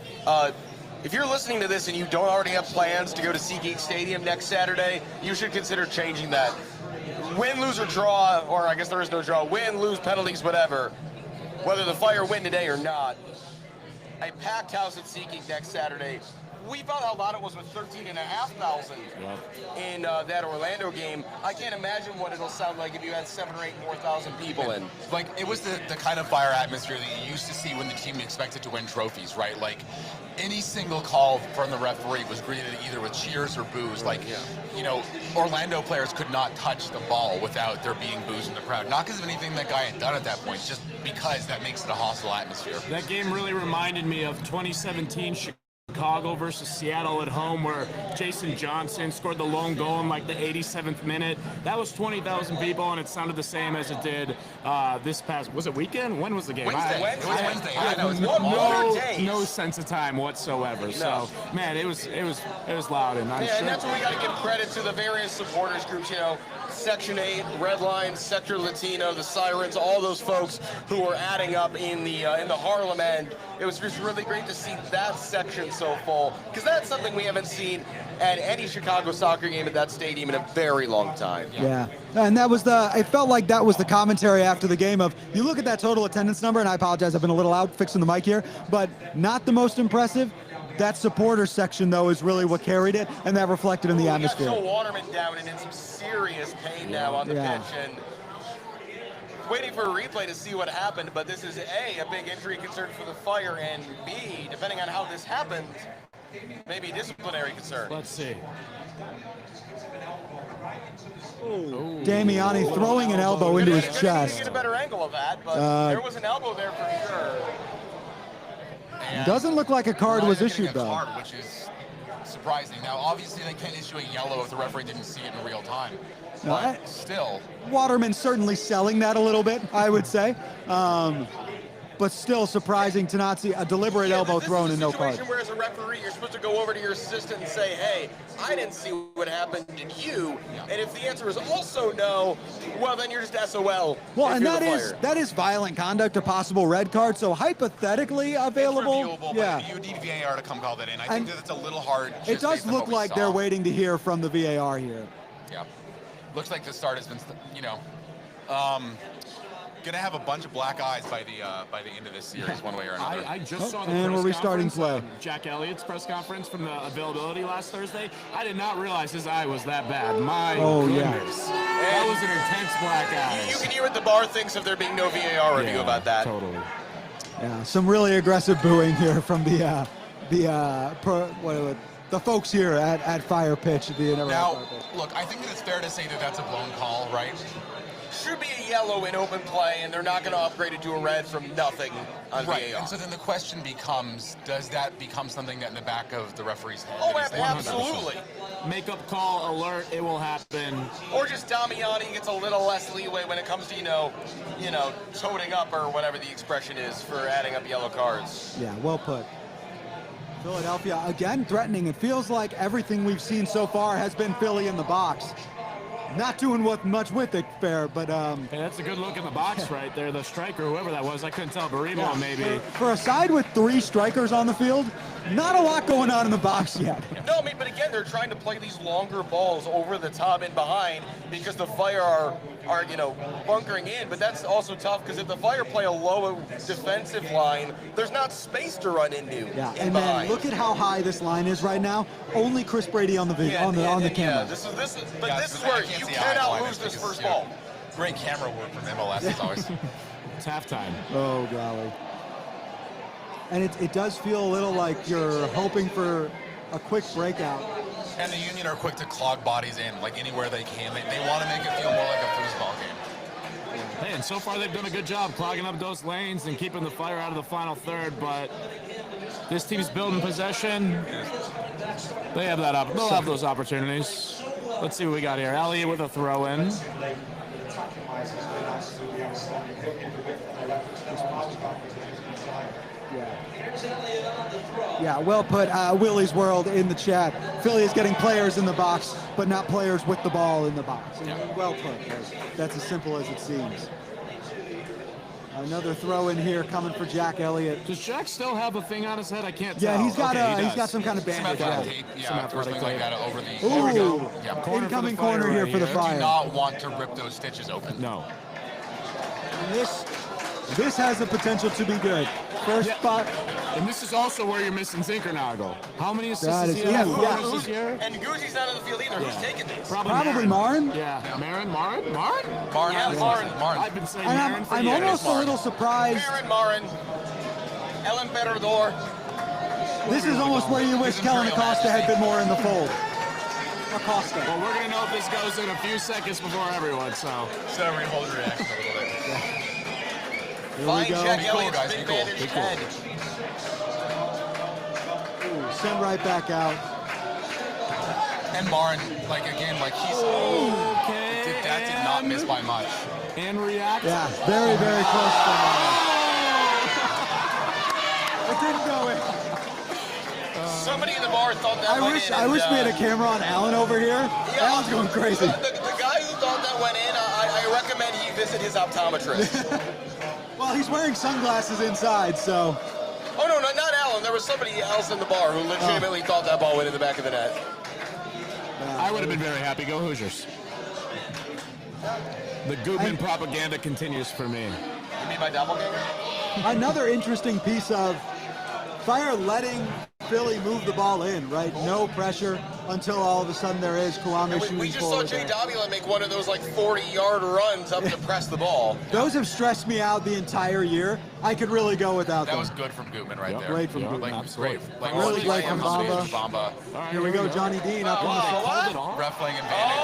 if you're listening to this and you don't already have plans to go to SeaGeek Stadium next Saturday, you should consider changing that. Win, lose, or draw, or I guess there is no draw, win, lose, penalties, whatever, whether the Fire win today or not, a packed house at SeaGeek next Saturday we found how loud it was with 13,500 in that Orlando game. I can't imagine what it'll sound like if you had 7 or 8 more thousand people in. Like, it was the kind of fire atmosphere that you used to see when the team expected to win trophies, right? Like, any single call from the referee was greeted either with cheers or boos. Like, you know, Orlando players could not touch the ball without there being boos in the crowd. Not because of anything that guy had done at that point, just because that makes it a hostile atmosphere. That game really reminded me of 2017 Chicago versus Seattle at home, where Jason Johnson scored the lone goal in like the 87th minute. That was 20,000 people, and it sounded the same as it did this past, was it weekend? When was the game? Wednesday. Wednesday. It was Wednesday. I know, it's One more days. No sense of time whatsoever. So, man, it was loud, and I'm Yeah, sure. and that's where we got to give credit to the various supporters groups, you know, Section 8, Red Line, Sector Latino, the Sirens, all those folks who were adding up in the Harlem end. It was just really great to see that section so full, because that's something we haven't seen at any Chicago soccer game at that stadium in a very long time. Yeah, and that was I felt like that was the commentary after the game of, you look at that total attendance number, and I apologize, I've been a little out fixing the mic here, but not the most impressive. That supporter section, though, is really what carried it, and that reflected in the atmosphere. We got Joe Waterman down and in some serious pain now on the pitch, and waiting for a replay to see what happened, but this is A, big injury concern for the Fire, and B, depending on how this happened, maybe a disciplinary concern. Let's see. Damiani throwing an elbow into his Couldn't chest. get a better angle of that, but there was an elbow there for sure. And Doesn't look like a card not was even getting issued, a though. card, which is surprising. Now, obviously, they can't issue a yellow if the referee didn't see it in real time. No, But still, Waterman certainly selling that a little bit, I would say. But still surprising to not see a deliberate elbow This thrown is and a no card. situation where, as a referee, you're supposed to go over to your assistant and say, hey, I didn't see what happened, did you? And if the answer is also no, well, then you're just SOL. Well, if and you're the that is violent conduct, a possible red card, so hypothetically available. it's reviewable, Yeah. but you need VAR to come call that in. I And think that it's a little hard. It just does based on look what we like saw. they're waiting to hear from the VAR here. Yeah. Looks like the start has been, you know, gonna have a bunch of black eyes by the end of this series, one way or another. I just saw the and press we're restarting conference, play. Jack Elliott's press conference from the availability last Thursday. I did not realize his eye was that bad. My goodness. That was an intense black eye. You can hear what the bar thinks of there being no VAR review about that. Totally. Yeah, some really aggressive booing here from the folks here at Fire Pitch. Now, look, I think that it's fair to say that that's a blown call, right? Should be a yellow in open play, and they're not going to upgrade it to a red from nothing on Right. VAR. And so then the question becomes, does that become something that in the back of the referee's head? Oh, that he's thinking about? absolutely. Makeup call alert. It will happen. Or just Damiani gets a little less leeway when it comes to, you know, toting up or whatever the expression is for adding up yellow cards. Yeah, well put. Philadelphia again threatening. It feels like everything we've seen so far has been Philly in the box. Not doing much with it, fair, but Hey, that's a good look in the box right there. The striker, whoever that was, I couldn't tell. Barimo, maybe. For a side with 3 strikers on the field, not a lot going on in the box yet. No, I mean, but again, they're trying to play these longer balls over the top and behind because the Fire are bunkering in. But that's also tough because if the Fire play a low defensive line, there's not space to run into. Yeah, in and then behind. look at how high this line is right now. Only Chris Brady on the on the camera. Yeah, this is where you cannot lose this first ball. Great camera work from MLS as always. It's halftime. Oh golly. And it does feel a little like you're hoping for a quick breakout. And the Union are quick to clog bodies in, like anywhere they can. They want to make it feel more like a foosball game. Hey, and so far they've done a good job clogging up those lanes and keeping the Fire out of the final third, but this team's building possession. They have that they'll have those opportunities. Let's see what we got here. Elliott with a throw-in. Yeah, well put. Willie's World in the chat. Philly is getting players in the box, but not players with the ball in the box. Well put. That's as simple as it seems. Another throw in here coming for Jack Elliott. Does Jack still have a thing on his head? I can't tell. Yeah, he's got Okay, he he's does. got some kind of Some bandage. athletic on. tape, Some yeah, or athletic something like tape. that over the. Ooh, Yeah. Corner for the incoming Fire corner here right for the here. Do Fire. not want to rip those stitches open. No. And this has the potential to be good. First spot. And this is also where you're missing Zinkernagel. How many assists That does is- he have? yeah, Four this year? And Guzzi's not on the field either. Who's taking these? Probably Marin. Yeah. Marin? Martin, Yeah, Martin. I've been saying And Marin for I'm years. almost a little surprised. Marin, El Emperador. This is almost where you wish Kellen Acosta had been more in the fold. Acosta. Well, we're going to know if this goes in a few seconds before everyone, so. So we hold the reaction a little bit. Here we Fine go. Jack Be cool, Elliott's guys, big be cool, bandaged be cool. head. Ooh, sent right back out. And Marin, like again, like he's Okay. that did not miss by much. And react. Yeah, very, very close to It didn't go in. Somebody in the bar thought that went in. I wish we had a camera on Alan over here. Alan's going crazy. The guy who thought that went in, I recommend he visit his optometrist. Well, he's wearing sunglasses inside, so. Oh, no, not Alan. There was somebody else in the bar who legitimately thought that ball went in the back of the net. I would have been very happy. Go Hoosiers. The Goodman propaganda continues for me. You mean my doppelganger? Another interesting piece of Fire letting Philly move the ball in, right? No pressure until all of a sudden there is Kwame shooting We just saw forward Jay there. Davila make one of those like 40-yard runs up to press the ball. Those have stressed me out the entire year. I could really go without That them. was good from Gutman right there. Great from Gutman, Like, absolutely. great. Like, Really great from Bamba. Bamba. All right, Here we go, Johnny Dean up in the Hold it on. Ref playing advantage.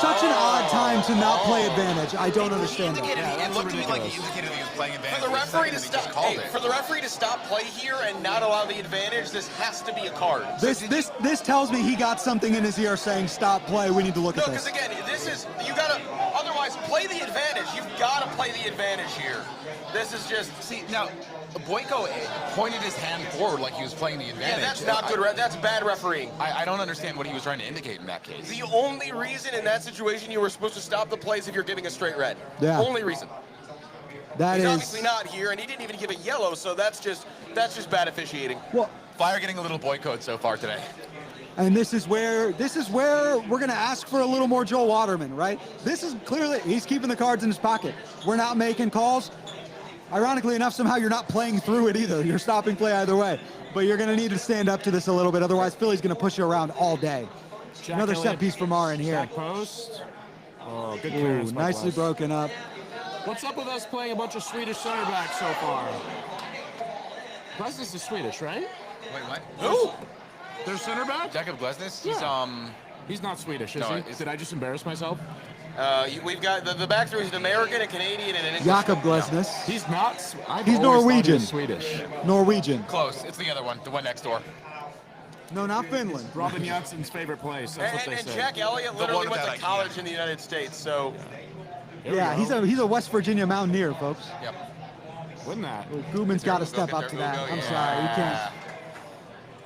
Such an odd time to not play advantage. I don't understand that. It looked to me like he indicated he was playing advantage. For the referee to He just stop, called it. for the referee to stop play here and not allow the advantage, this has to be a card. This tells me he got something in his ear saying, stop play, we need to look No, at because this. again, this is you gotta. Otherwise, play the advantage. You've got to play the advantage here. This is just. See, now, Boyko pointed his hand forward like he was playing the advantage. Yeah, that's not good. That's bad refereeing. I don't understand what he was trying to indicate in that case. The only reason in that situation you were supposed to stop the plays if you're giving a straight red. Yeah. Only reason. That He's is. obviously not here, and he didn't even give a yellow, so that's just bad officiating. Well, Fire getting a little boycott so far today. and this is where we're going to ask for a little more Joel Waterman, right? This is clearly, he's keeping the cards in his pocket. We're not making calls. Ironically enough, somehow you're not playing through it either. You're stopping play either way. But you're going to need to stand up to this a little bit. Otherwise, Philly's going to push you around all day. Jack Another set Elliott, piece from Marin here. back post. Oh, good Ooh, clearance. by nicely Bless. broken up. What's up with us playing a bunch of Swedish center backs so far? Glesnes is Swedish, right? Wait, what? Who? Their center back? Jacob Glesnes? Yeah. He's not Swedish, is No, he? it's- Did I just embarrass myself? We've got the back three is an American, a Canadian, and an English. Jakob Glesnes, He's not. I've He's always thought he Norwegian. was Swedish. Norwegian. Close. It's the other one, the one next door. No, not Finland. Robin Janssen's favorite place. That's what they And say. Jack Elliott The literally one went to that I- college in the United States, so Here we Yeah, go. he's a West Virginia Mountaineer, folks. Yep. Wouldn't that? Gutman's got to Ugo, step get up there, to that. Ugo, I'm yeah. sorry, he can't.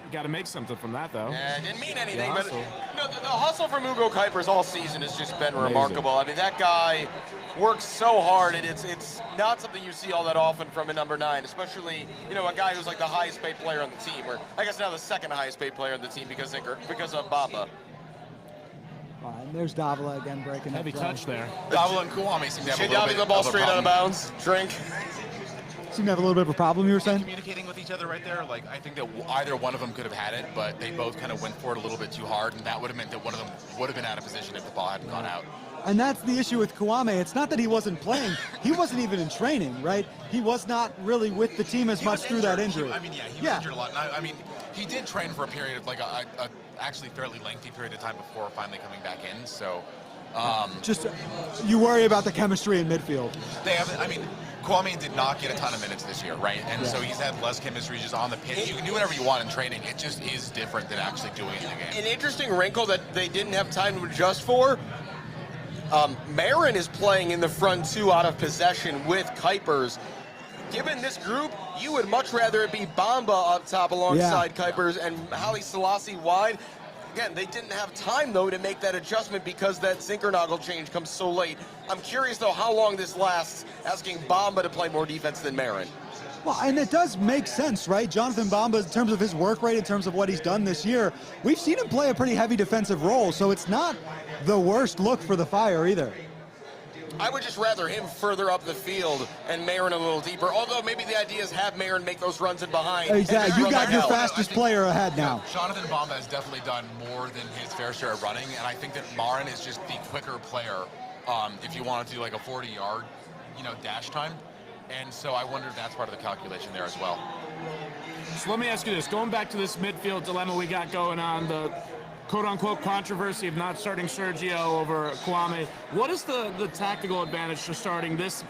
You got to make something from that, though. didn't mean anything. The But hustle. no, the hustle from Ugo Kuipers all season has just been remarkable. I mean, that guy works so hard, and it's not something you see all that often from a number 9, especially a guy who's like the highest paid player on the team, or I guess now the second highest paid player on the team because of Bamba. All right, and there's Davila again breaking Heavy up. touch there. Davila and Kwame seem to have a Jay little Davila bit the ball of a straight out of problem bounds. Drink. Seem to have a little bit of a problem, you were saying? communicating with each other right there. Like, I think that either one of them could have had it, but they both kind of went for it a little bit too hard, and that would have meant that one of them would have been out of position if the ball hadn't gone out. And that's the issue with Kwame. It's not that he wasn't playing. He wasn't even in training, right? He was not really with the team as much through that injury. He was injured a lot. And I mean, he did train for a period of like a actually fairly lengthy period of time before finally coming back in. So Just, you worry about the chemistry in midfield. they haven't. I mean, Kwame did not get a ton of minutes this year, right? And so he's had less chemistry just on the pitch. You can do whatever you want in training. It just is different than actually doing it in the game. An interesting wrinkle that they didn't have time to adjust for. Marin is playing in the front two out of possession with Kuipers. Given this group, you would much rather it be Bamba up top alongside Kuipers and Haile Selassie wide. Again, they didn't have time, though, to make that adjustment because that Zinkernagel change comes so late. I'm curious, though, how long this lasts, asking Bamba to play more defense than Marin. Well, and it does make sense, right? Jonathan Bamba, in terms of his work rate, in terms of what he's done this year, we've seen him play a pretty heavy defensive role, so it's not the worst look for the Fire either. I would just rather him further up the field and Marin a little deeper. Although maybe the idea is have Marin make those runs in behind. Exactly. and You run got back your out. fastest player ahead now. Jonathan Bamba has definitely done more than his fair share of running, and I think that Marin is just the quicker player if you want to do like a 40-yard, dash time. And so I wonder if that's part of the calculation there as well. So let me ask you this. Going back to this midfield dilemma we got going on, the quote-unquote controversy of not starting Sergio over Kwame, what is the tactical advantage to starting this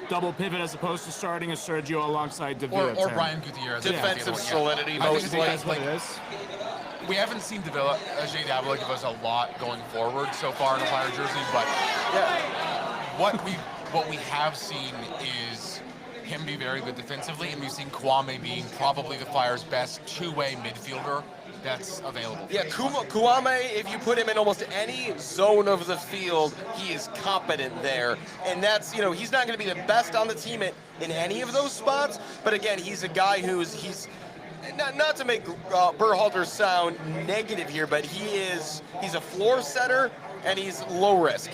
double pivot as opposed to starting a Sergio alongside Davila? Or Brian Gutierrez. Defensive solidity, I think most it's likely. That's what it is. We haven't seen Jay Davila give us a lot going forward so far in a Fire jersey, but what we have seen is him be very good defensively, and we've seen Kwame being probably the Fire's best two-way midfielder that's available. Yeah, Kwame, if you put him in almost any zone of the field, he is competent there. And that's, he's not going to be the best on the team in any of those spots, but again, he's a guy he's not to make Berhalter sound negative here, but he's a floor setter and he's low risk.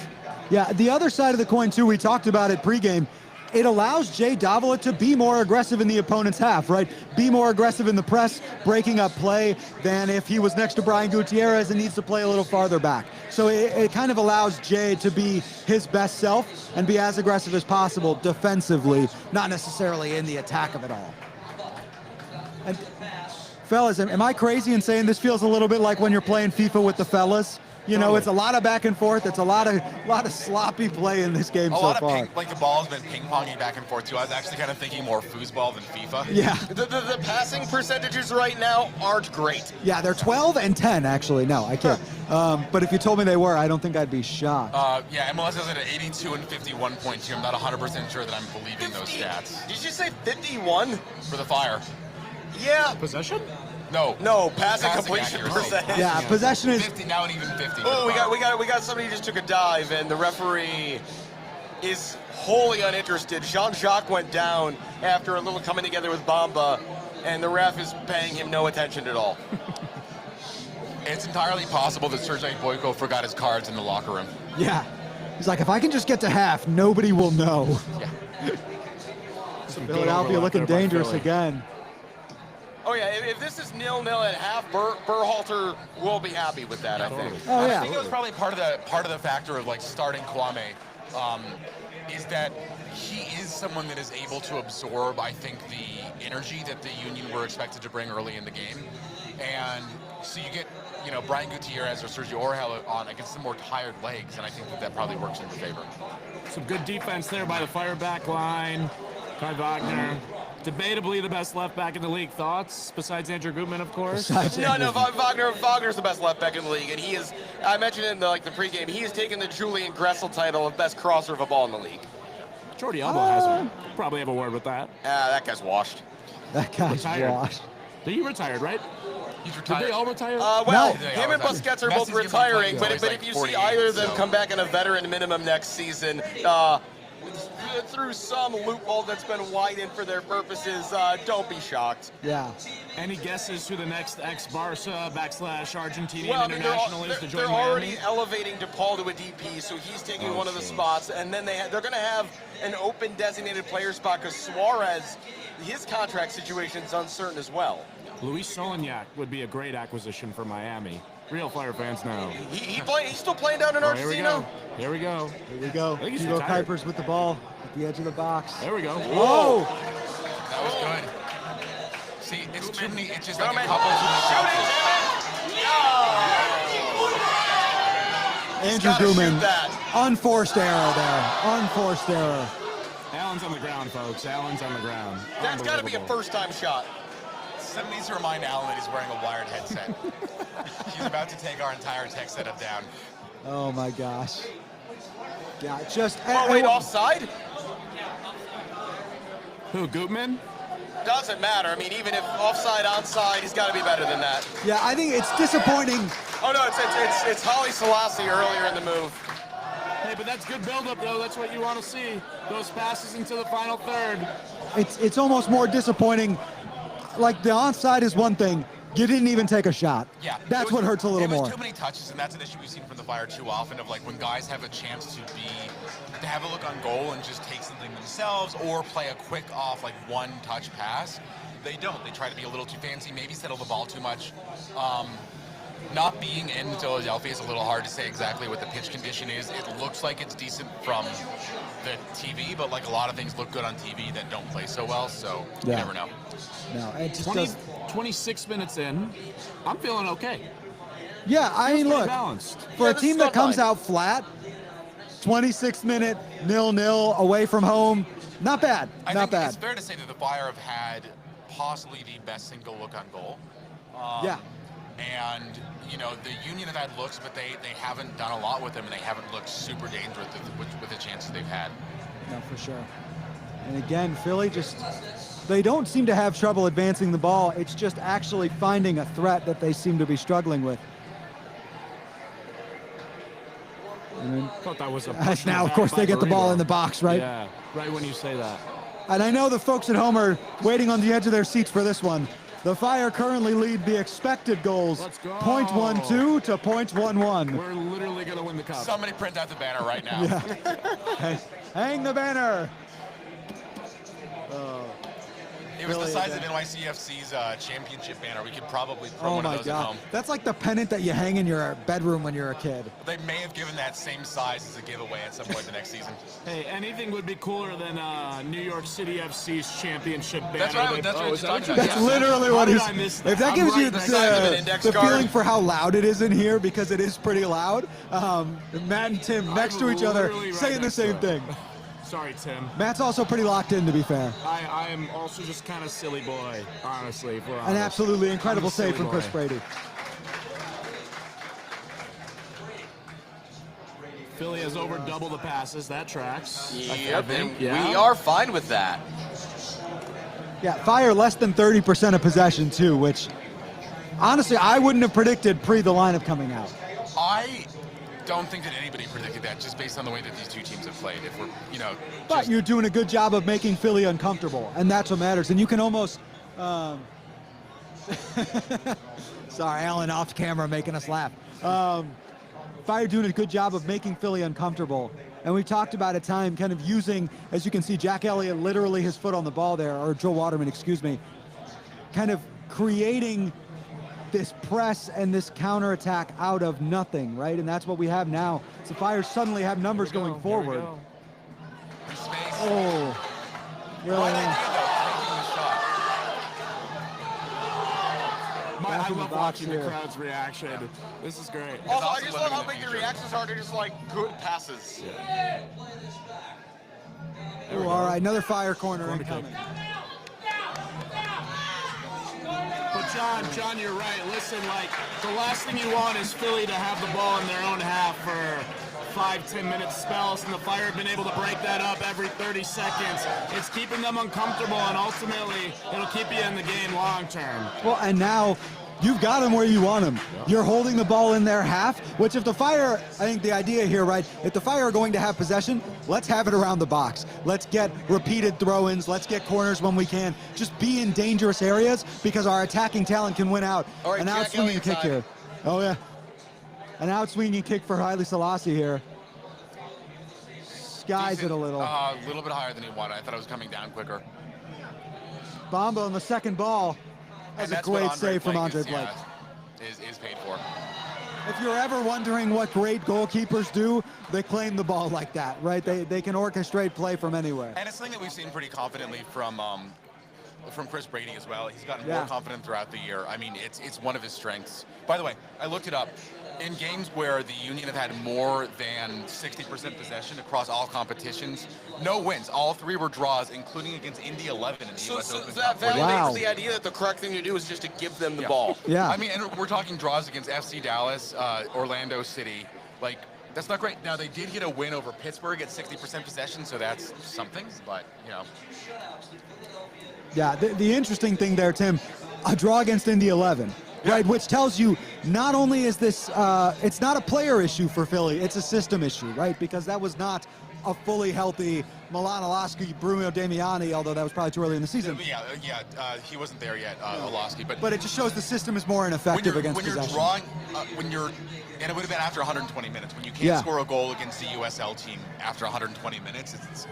Yeah, the other side of the coin too, we talked about it pregame. It allows Jay Davila to be more aggressive in the opponent's half, right? Be more aggressive in the press, breaking up play than if he was next to Brian Gutierrez and needs to play a little farther back. So it kind of allows Jay to be his best self and be as aggressive as possible defensively, not necessarily in the attack of it all. And fellas, am I crazy in saying this feels a little bit like when you're playing FIFA with the fellas? It's a lot of back and forth. It's a lot of sloppy play in this game so far. The ball has been ping-ponging back and forth too. I was actually kind of thinking more foosball than FIFA. Yeah. The passing percentages right now aren't great. Yeah, they're 12 and 10 actually. No, I can't. But if you told me they were, I don't think I'd be shocked. MLS has it at 82 and 51.2. I'm not 100% sure that I'm believing those stats. Did you say 51? For the Fire. Yeah. Possession? No, passing completion accuracy. percentage. Yeah, possession is 50 now and even 50. Oh, we got somebody who just took a dive, and the referee is wholly uninterested. Jean-Jacques went down after a little coming together with Bamba, and the ref is paying him no attention at all. It's entirely possible that Sergei Boyko forgot his cards in the locker room. Yeah. He's like, if I can just get to half, nobody will know. Yeah. Philadelphia looking dangerous again. Oh yeah, if this is 0-0 at half, Berhalter will be happy with that, I think. Oh I yeah. think it was probably part of the factor of like starting Kwame, is that he is someone that is able to absorb, I think, the energy that the Union were expected to bring early in the game, and so you get Brian Gutierrez or Sergio Orhel on against some more tired legs, and I think that probably works in their favor. Some good defense there by the Fire back line. Kai Wagner, debatably the best left back in the league. Thoughts besides Andrew Gutman, of course? No, Wagner's the best left back in the league, and he is. I mentioned in the pregame, he has taken the Julian Gressel title of best crosser of a ball in the league. Jordi Alba has one. Probably have a word with that. That guy's washed. That guy's Retired. washed. He retired, right? He's Did retired. they all retire? No. Him and Busquets are both Messi's gonna be retiring, playing but till he's if like you see 48, either of them so. come back on a veteran minimum next season, through some loophole that's been widened for their purposes, don't be shocked. Yeah. Any guesses who the next ex-Barca / Argentinian Well, I mean, international is to join they're Miami? already elevating DePaul to a DP, so he's taking one of the spots, and then they're going to have an open designated player spot because Suarez, his contract situation is uncertain as well. Luis Solignac would be a great acquisition for Miami. Real Fire fans know. He's still playing down in Oh, here we Argentina. go. Here we go. Here we go. I think he's Hugo retired. Kuipers with the ball at the edge of the box. There we go. Whoa! That was good. See, it's too many. It's just like Gutman. a couple too many chances. Andrew gotta shoot Gutman. that. Unforced error there. Unforced error. Allen's on the ground, folks. Allen's on the ground. That's got to be a Unbelievable. first-time shot. Someone needs to remind Alan that he's wearing a wired headset. He's about to take our entire tech setup down. Oh my gosh. Yeah, just. Oh, wait, offside? Who, Gutman? Doesn't matter. I mean, even if offside, onside, he's got to be better than that. Yeah, I think it's disappointing. Oh, no, it's Holly Selassie earlier in the move. Hey, but that's good build-up, though. That's what you want to see. Those passes into the final third. It's almost more disappointing. Like the onside is one thing, You didn't even take a shot. Yeah, That's what hurts a little it was more. too many touches, and that's an issue we've seen from the Fire too often. Of like when guys have a chance to have a look on goal and just take something themselves, or play a quick off like one touch pass. They don't. They try to be a little too fancy, maybe settle the ball too much. Not being in Philadelphia is a little hard to say exactly what the pitch condition is. It looks like it's decent from the TV, but like a lot of things look good on TV that don't play so well, so you never know. No, it just 26 minutes in, I'm feeling okay. Yeah, I mean, Pretty look, balanced. for a this team is that not comes fine. out flat, 26-minute 0-0 away from home, not bad. I Not think bad. it's fair to say that the Fire have had possibly the best single look on goal. Yeah. And, you know, the Union have had looks, but they haven't done a lot with them, and they haven't looked super dangerous with the chances they've had. No, for sure. And again, Philly they don't seem to have trouble advancing the ball. It's just actually finding a threat that they seem to be struggling with. I thought that was a As now, of course, they get the ball in the box, right? Yeah, right when you say that. And I know the folks at home are waiting on the edge of their seats for this one. The Fire currently lead the expected goals. Let's go. 0.12 to 0.11. We're literally going to win the cup. Somebody print out the banner right now. Yeah. Hang the banner. It was the Really size again. of NYCFC's championship banner. We could probably throw Oh one of my those at God. home. That's like the pennant that you hang in your bedroom when you're a kid. They may have given that same size as a giveaway at some point the next season. Hey, anything would be cooler than New York City FC's championship banner. That's right, that's what is he's that talking you about. That's said? literally How what did he's. I miss that? If that I'm gives right you next to him. an index the card. feeling for how loud it is in here, because it is pretty loud. Matt and Tim next to each other literally right saying the next to same him. thing. Sorry, Tim. Matt's also pretty locked in, to be fair. I am also just kind of silly boy, honestly. If we're An honest. absolutely incredible I'm a silly save from Chris boy. Brady. Philly has over double the passes. That tracks. Yep, and Yeah. we are fine with that. Yeah, Fire less than 30% of possession too, which honestly I wouldn't have predicted pre the lineup coming out. I don't think that anybody predicted that, just based on the way that these two teams have played. If we're, you know, But just, you're doing a good job of making Philly uncomfortable, and that's what matters. And you can almost, sorry, Alan off camera making us laugh. Fire doing a good job of making Philly uncomfortable. And we talked about a time kind of using, as you can see, Jack Elliott literally his foot on the ball there, or Joe Waterman, excuse me, kind of creating this press and this counterattack out of nothing, right? And that's what we have now. So Fire suddenly have numbers going forward. space. Oh, really? Right idea, though, taking the shot. I Back in the love box watching here. the crowd's reaction. This is great. Also, I awesome just living love how in the big the future. reactions are. They're just like good passes. Ooh, all right, another Fire corner incoming. But John, you're right. Listen, like, the last thing you want is Philly to have the ball in their own half for 5-10 minute spells, and the Fire have been able to break that up every 30 seconds. It's keeping them uncomfortable, and ultimately, it'll keep you in the game long term. Well, and now you've got them where you want them. You're holding the ball in their half, which if the Fire, I think the idea here, right, if the Fire are going to have possession, let's have it around the box. Let's get repeated throw-ins. Let's get corners when we can. Just be in dangerous areas because our attacking talent can win out. All right, An Jack out-swinging Elliott kick time. here. Oh, yeah. An out-swinging kick for Haile Selassie here. Skies it a little. Little bit higher than he wanted. I thought it was coming down quicker. Bamba on the second ball. That's And a that's what great Andre save from Blake Andre is, Blake. yeah, is paid for. If you're ever wondering what great goalkeepers do, they claim the ball like that, right? They can orchestrate play from anywhere. And it's something that we've seen pretty confidently from Chris Brady as well. He's gotten Yeah. more confident throughout the year. I mean, it's one of his strengths. By the way, I looked it up. In games where the Union have had more than 60% possession across all competitions, no wins. All three were draws, including against Indy 11 in the So, U.S. Open that Cup. where they- validates Wow. the idea that the correct thing to do is just to give them the Yeah. ball. Yeah. I mean, and we're talking draws against FC Dallas, Orlando City. Like, that's not great. Now, they did get a win over Pittsburgh at 60% possession, so that's something. But, you know, Yeah, the interesting thing there, Tim, a draw against Indy 11, right? Which tells you not only is this, it's not a player issue for Philly, it's a system issue, right? Because that was not a fully healthy Milan Olaski, Bruno Damiani, although that was probably too early in the season. He wasn't there yet, Olaski. But it just shows the system is more ineffective against when you're possession. drawing, and it would have been after 120 minutes. When you can't score a goal against the USL team after 120 minutes, it's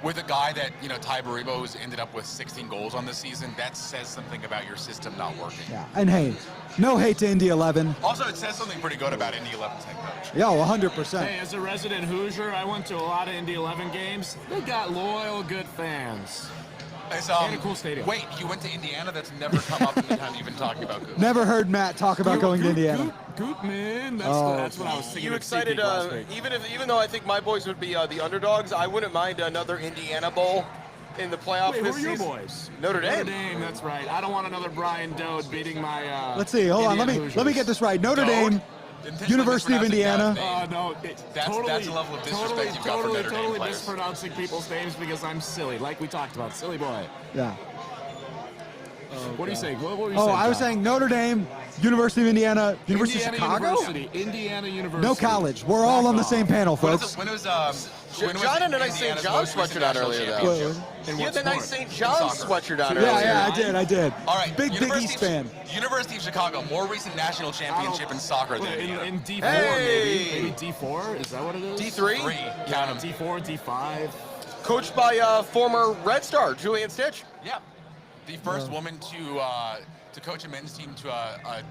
with a guy that, Ty Baribo, who's ended up with 16 goals on this season, that says something about your system not working. Yeah, and hey, no hate to Indy 11. Also, it says something pretty good about Indy 11's head coach. Yo, 100%. Hey, as a resident Hoosier, I went to a lot of Indy 11 games. They got loyal, good fans. It's, And a cool stadium. Wait, you went to Indiana? That's never come up in the time you've been talking about Goop. Never heard Matt talk about going to Indiana. Goop, man. That's what I was thinking. You of excited? SeatGeek last week. Even though I think my boys would be the underdogs, I wouldn't mind another Indiana Bowl in the playoff Wait, who this are your season. boys? Notre Dame. Notre Dame, that's right. I don't want another Brian Dode beating my. Let's see. Hold on. Indiana Let me get this right. Notre Dode? Dame, Intentionally University of mispronouncing Indiana. that name. No, That's a level of disrespect you've got for Notre Dame totally players. mispronouncing people's names because I'm silly, like we talked about. Silly boy. Yeah. What are you saying? What were you Oh, saying? I was John? saying Notre Dame, University of Indiana, University of Chicago. Indiana University. No college. We're all on the same panel, folks. When was John had a nice St. Indiana's John's most recent sweatshirt on national earlier, though. championship? In You what had the nice sport? St. John's Soccer. sweatshirt on Yeah, earlier. Yeah, I did. All right, Big East fan. University of Chicago, more recent national championship in soccer than Indiana. In D4, Hey! maybe D4. Is that what it is? D3, Count 'em. D4, D5. coached by former Red Star Julian Stitch. Yeah, the first woman to coach a men's team to a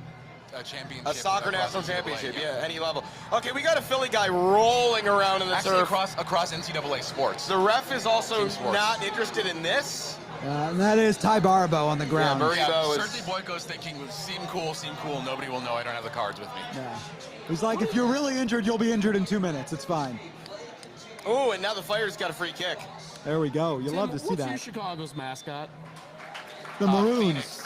championship. A soccer across national NCAA, championship, yeah, any level. Okay, we got a Philly guy rolling around in the Actually, turf. across NCAA sports. The ref is also Team sports. not interested in this. And that is Ty Baribo on the ground. Baribo. Yeah, is- Sergey Boyko's thinking, seem cool. Nobody will know I don't have the cards with me. Yeah. He's like, if you're really injured, you'll be injured in 2 minutes. It's fine. Oh, and now the Fire's got a free kick. There we go. You love to see What's your that. Chicago's mascot? The Maroons. Phoenix.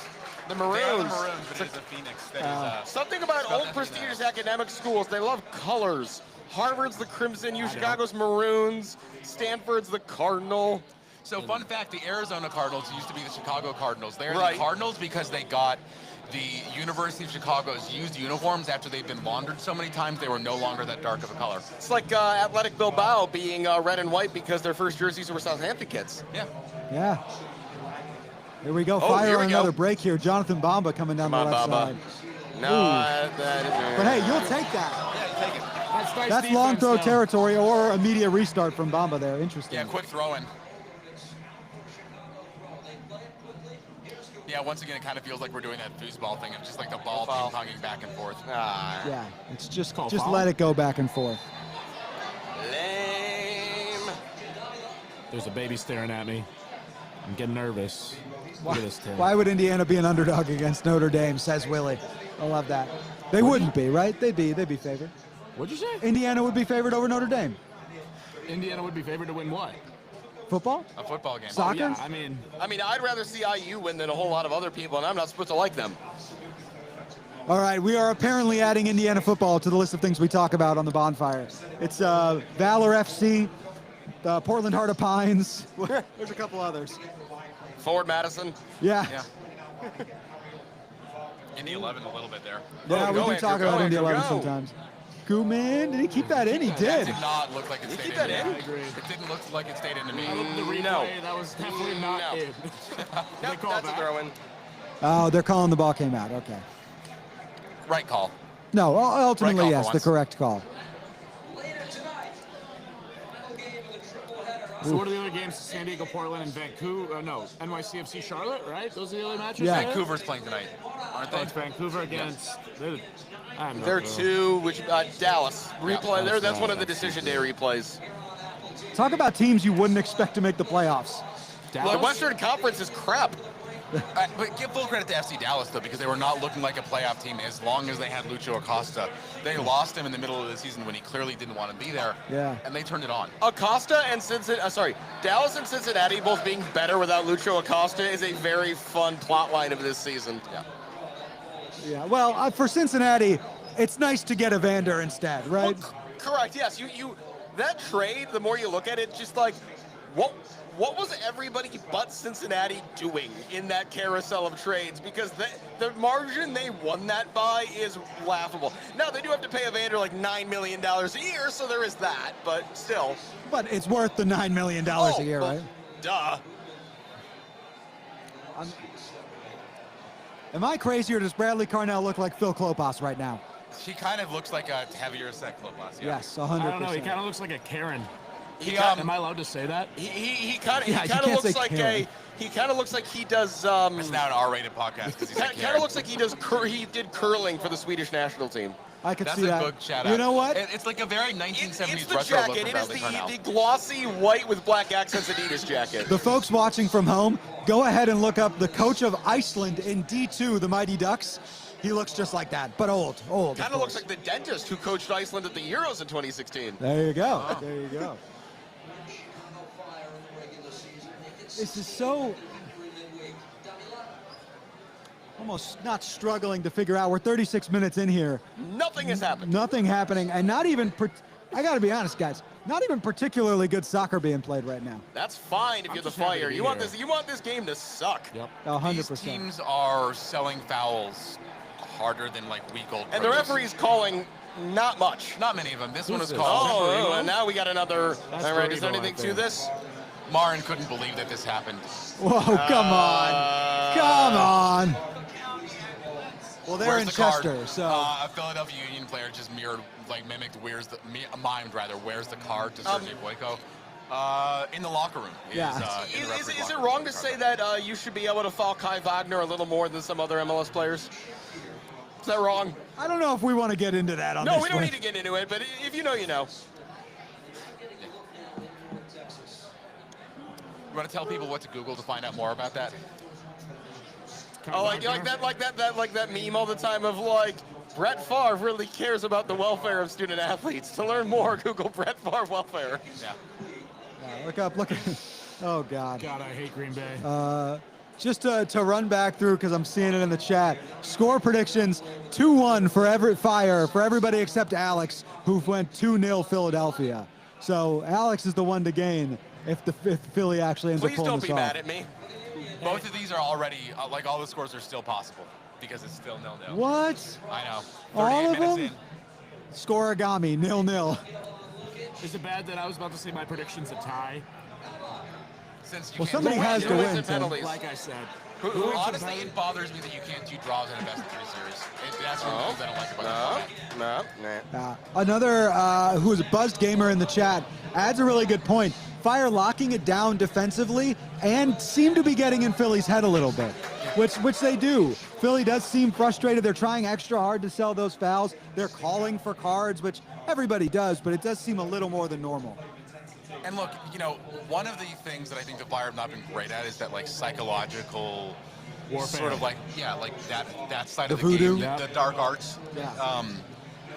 The They are the Maroons. Maroons, but it's a Phoenix. That is, Something about Got old that prestigious thing academic schools. They love colors. Harvard's the Crimson, Chicago's Maroons, Stanford's the Cardinal. So fun fact, the Arizona Cardinals used to be the Chicago Cardinals. They're Right. the Cardinals because they got the University of Chicago's used uniforms after they've been laundered so many times they were no longer that dark of a color. It's like Athletic Bilbao being red and white because their first jerseys were Southampton kids. Yeah. Yeah. Here we go. Oh, Fire here we on go. another break here. Jonathan Bamba coming down Come the on, left Bamba. side. No, But hey, you'll take that. Yeah, take it. That's nice That's long defense, throw though. territory or immediate restart from Bamba there. Interesting. Yeah, quick throw in. Yeah, once again, it kind of feels like we're doing that foosball thing of just like the ball Foul. ping-ponging back and forth. Yeah, it's just Call just foul? let it go back and forth. Lame. There's a baby staring at me. I'm getting nervous. Look at this, Tim. Why would Indiana be an underdog against Notre Dame, says Willie. I love that. They wouldn't be, right? They'd be favored. What'd you say? Indiana would be favored over Notre Dame. Indiana would be favored to win what? Football? A football game. Soccer? Yeah, I mean, I mean, I'd rather see IU win than a whole lot of other people, and I'm not supposed to like them. All right, we are apparently adding Indiana football to the list of things we talk about on the bonfire. It's Valor FC, Portland Heart of Pines. There's a couple others. Forward Madison. Yeah. Yeah. Indy 11 a little bit there. Yeah, Oh, we go, do Andrew, talk go, about Indy Andrew, 11 go. sometimes. Koeman, did he keep that in? He That did. did not look like it You stayed keep in. that to in? me. I agree. It didn't look like it stayed in to me. I looked at the replay. No. That was definitely not No. in. Nope, They call that's a back? throw-in. Oh, they're calling the ball came out. Okay. Right call. No, ultimately, Right call for yes, the once. correct call. So what are the other games? San Diego, Portland, and Vancouver? No, NYCFC, Charlotte, right? Those are the other matches? Yeah. Vancouver's playing tonight, aren't Oh, they? it's Vancouver against. I'm not They're sure. two, which Dallas replay. Yeah. That's one of the decision day replays. Talk about teams you wouldn't expect to make the playoffs. The Dallas? Western Conference is crap. But give full credit to FC Dallas, though, because they were not looking like a playoff team as long as they had Lucho Acosta. They lost him in the middle of the season when he clearly didn't want to be there. Yeah. And they turned it on. Acosta and Dallas and Cincinnati both being better without Lucho Acosta is a very fun plot line of this season. Yeah. Yeah, well, for Cincinnati, it's nice to get Evander instead, right? Well, correct. Yes, you that trade. The more you look at it, just like what was everybody but Cincinnati doing in that carousel of trades? Because the margin they won that by is laughable. Now, they do have to pay Evander like $9 million a year, so there is that, but still. But it's worth the $9 million a year, well, right? Duh. Am I crazy, or does Bradley Carnell look like Phil Klopas right now? He kind of looks like a heavier set Klopas. Yeah. Yes, 100%. I don't know. He kind of looks like a Karen. Am I allowed to say that? He kind of Yeah, you can't looks say like Karen. he kind of looks like he does It's now an R-rated podcast because he's like kind of looks like he did curling for the Swedish national team. I could That's see a that. good shout out. You know what? It's like a very 1970s It's the retro look jacket. from It is Bradley Carnell. the glossy white with black accents Adidas jacket. The folks watching from home, go ahead and look up the coach of Iceland in D2, the Mighty Ducks. He looks just like that, but old. Kind of looks like the dentist who coached Iceland at the Euros in 2016. There you go. There you go. This is so almost not struggling to figure out. We're 36 minutes in here. Nothing has happened. Nothing happening, and not even, I got to be honest, guys, not even particularly good soccer being played right now. That's fine if you're the just happy to Fire. be You want here. this. You want this game to suck. Yep. 100%. These teams are selling fouls harder than like week-old. And the produce. referee's calling not much. Not many of them. This one Who's is this? called. Oh, and now we got another. That's All right, is there Burrito anything right to there. this? Marin couldn't believe that this happened. Whoa, come on. Come on. Well, they're Where's in the card? Chester, so. A Philadelphia Union player just mimicked where's the card to Sergei Boyko. In the locker room. Yeah. In the referee's Is it locker wrong room. to say that you should be able to foul Kai Wagner a little more than some other MLS players? Is that wrong? I don't know if we want to get into that on No, this we don't one. need to get into it, but if you know, you know. You want to tell people what to Google to find out more about that? Oh, like that meme all the time of like Brett Favre really cares about the welfare of student athletes. To learn more, Google Brett Favre welfare. Yeah. Yeah, look at. Oh, God. God, I hate Green Bay. Just to run back through, because I'm seeing it in the chat. Score predictions, 2-1 for Fire, for everybody except Alex, who went 2-0 Philadelphia. So Alex is the one to gain if Philly actually ends up Please pulling don't this be off. mad at me. Both of these are already, like all the scores are still possible because it's still 0-0. What? I know. 38 All of minutes them? in. Scoregami, 0-0. Is it bad that I was about to say my prediction's a tie? Since you Well, can't somebody do has it, to Who wins win. in So. penalties? Like I said. honestly, it bothers me that you can't do draws in a best of 3 series. That's one of the things I don't like about the format. No. Another who is a buzzed gamer in the chat adds a really good point. Fire locking it down defensively and seem to be getting in Philly's head a little bit, which they do. Philly does seem frustrated. They're trying extra hard to sell those fouls. They're calling for cards, which everybody does, but it does seem a little more than normal. And look, one of the things that I think the Fire have not been great at is that like psychological Warfare. sort of like that side The of the voodoo? game, the dark arts. Yeah.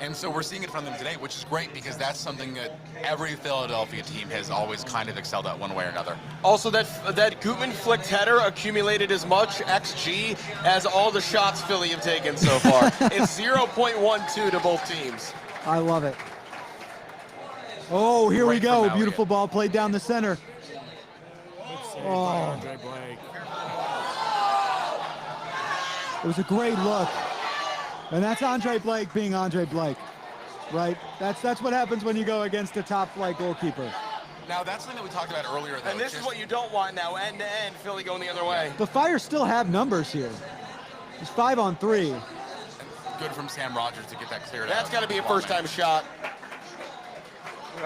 And so we're seeing it from them today, which is great because that's something that every Philadelphia team has always kind of excelled at one way or another. Also, that Gutman flicked header accumulated as much XG as all the shots Philly have taken so far. It's 0.12 to both teams. I love it. Oh, here we Right from go. Elliott. Beautiful ball played down the center. Saved by Oh. Andre Blake. It was a great look. And that's Andre Blake being Andre Blake, right? That's what happens when you go against a top flight goalkeeper. Now, that's something that we talked about earlier, though. And this is what you don't want now, end to end, Philly going the other way. The Fire still have numbers here. It's 5-on-3. Good from Sam Rogers to get that cleared out. That's got to be a first-time shot.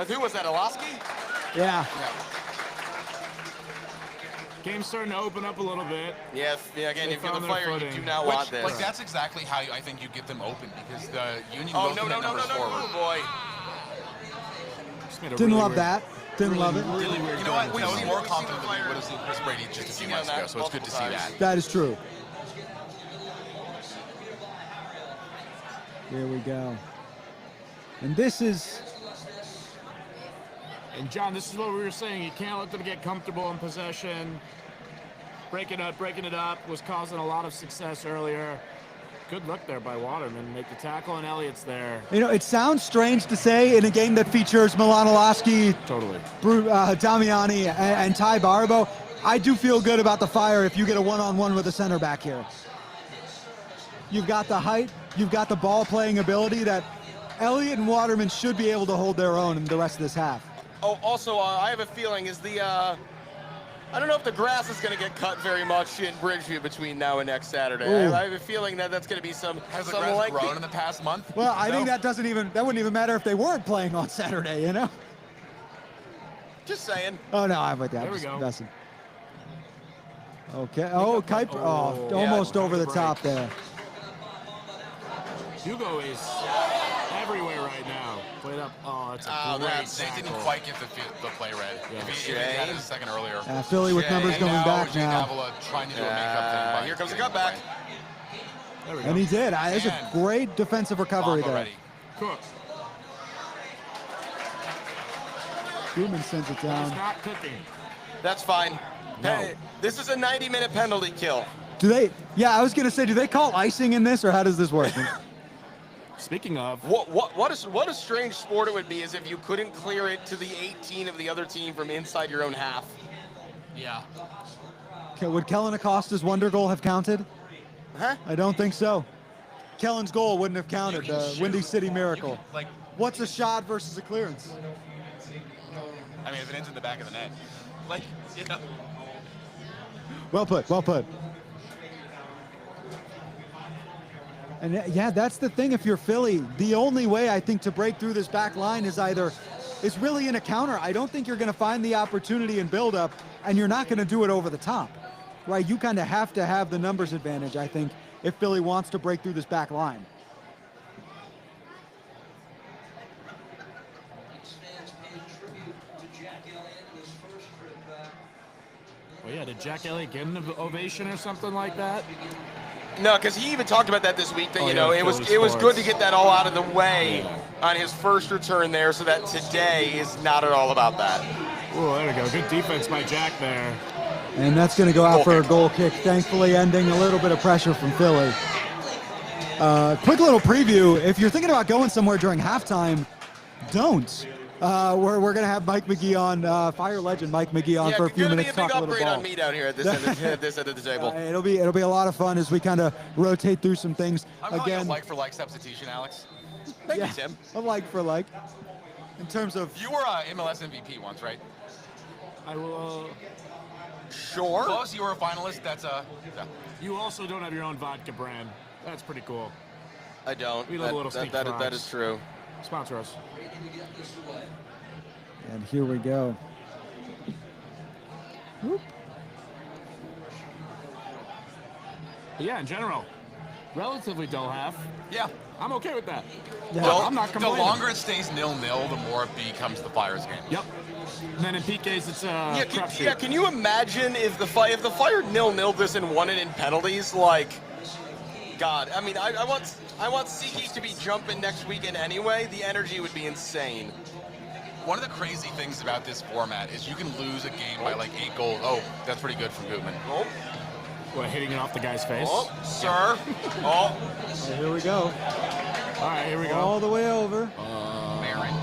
Who was that, Olaski? Yeah. Game's starting to open up a little bit. Yeah, again, They if you're the found their Fire, you footing. do not Which, want this. like, that's exactly how I think you get them open because the Union Oh, will no, commit no, no, no, numbers no, forward. boy. Just made a Didn't really love weird- that. Didn't love it. Really weird. You know what? goal. I was seen more it. We've confident seen than the we would have seen Chris Brady just a We've few seen months that ago, so it's good to see multiple that. That is true. Here we go. And this is, And John, this is what we were saying. You can't let them get comfortable in possession. Breaking it up was causing a lot of success earlier. Good look there by Waterman. Make the tackle, and Elliott's there. You know, it sounds strange to say in a game that features Milanolowski, Totally. Damiani, and Ty Barbo. I do feel good about the Fire if you get a one-on-one with a center back here. You've got the height, you've got the ball-playing ability that Elliott and Waterman should be able to hold their own in the rest of this half. Oh, also, I have a feeling is I don't know if the grass is going to get cut very much in Bridgeview between now and next Saturday. I have a feeling that that's going to be some Has the some grass lengthy. grown in the past month? Well, I think No? that wouldn't even matter if they weren't playing on Saturday, you know? Just saying. Oh, no, I'm with that. There I'm we just go. messing. Okay. Oh, Kuiper. Oh, almost yeah, over the break. top there. Hugo is everywhere right now. Played up. Oh, it's a great They didn't tackle. quite get the play read. Yeah. If he had it a second earlier. Philly with numbers And going now back Jake now. Avila trying to do a makeup thing. by Here comes the getting cutback. away. There we go. And he did. It's a And great defensive recovery Bomb there. already. Cook. Goodman sends it He's down. not cooking. That's fine. No. Hey, this is a 90-minute penalty kill. Do they? Yeah, I was gonna say, do they call icing in this, or how does this work? Speaking of, What a strange sport it would be is if you couldn't clear it to the 18 of the other team from inside your own half. Yeah. Okay, would Kellen Acosta's wonder goal have counted? Huh? I don't think so. Kellen's goal wouldn't have counted. You can The shoot. Windy City Miracle. You can, like, What's a shot versus a clearance? I mean, if it ends in the back of the net. Like, you know. Well put, well put. And yeah, that's the thing. If you're Philly, the only way I think to break through this back line is really in a counter. I don't think you're going to find the opportunity in build-up, and you're not going to do it over the top, right? You kind of have to have the numbers advantage, I think, if Philly wants to break through this back line. well, yeah, did Jack Elliott get an ovation or something like that? No, because he even talked about that this week. That Oh, you know, yeah, it was Philly good sports. to get that all out of the way on his first return there, so that today is not at all about that. Oh, there we go. Good defense by Jack there. And that's going to go out for a goal kick, thankfully ending a little bit of pressure from Philly. Quick little preview. If you're thinking about going somewhere during halftime, don't. We're going to have Mike McGee on, Fire legend Mike McGee on for a few gonna minutes. be a big talk a little upgrade ball. on me down here at this end, this end of the table. It'll be a lot of fun as we kind of rotate through some things. I'm calling it Again, a like-for-like substitution, Alex. Thank yeah, you, Tim. a like for like. In terms of You were MLS MVP once, right? I will. Sure. Close, you were a finalist. That's You also don't have your own vodka brand. That's pretty cool. I don't. We love a little sneak that frogs. is true. Sponsor us. And here we go. Whoop. But yeah, in general, relatively dull half. yeah. I'm okay with that. Yeah. Well, I'm not The complaining. longer it stays 0-0, the more it becomes the Flyers game. Yep. And then in PKs, it's a Yeah, crapshoot. can you imagine if the Fire 0-0 this and won it in penalties? Like, God, I mean, I want SeaGeek to be jumping next weekend anyway. The energy would be insane. One of the crazy things about this format is you can lose a game by like 8 goals. Oh, that's pretty good from Gutman. Oh, What, hitting it off the guy's face? oh, sir. Oh, So here we go. All right, here we go. All the way over. Marin.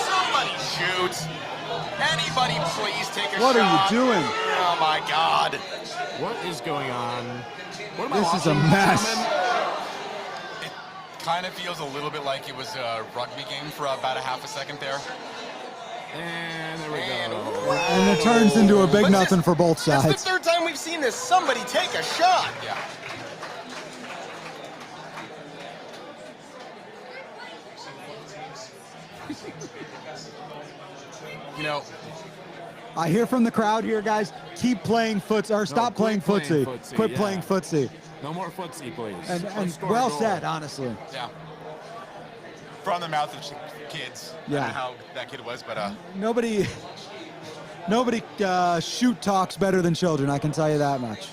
somebody shoot. Anybody please take a What shot. are you doing? Oh, my God. What is going on? What am I This is a watching, mess. gentlemen? It kind of feels a little bit like it was a rugby game for about a half a second there. And there we And- go. And it turns into a big What's nothing this? for both That's sides. the third time we've seen this. Somebody take a shot. Yeah. You know, I hear from the crowd here, guys, keep playing footsie, or stop playing quit footsie. playing footsie, Quit yeah. playing footsie. No more footsie, please. And Let's score a well goal. said, honestly. yeah. From the mouth of kids. I Yeah. don't know how that kid was, but Nobody shoot talks better than children, I can tell you that much.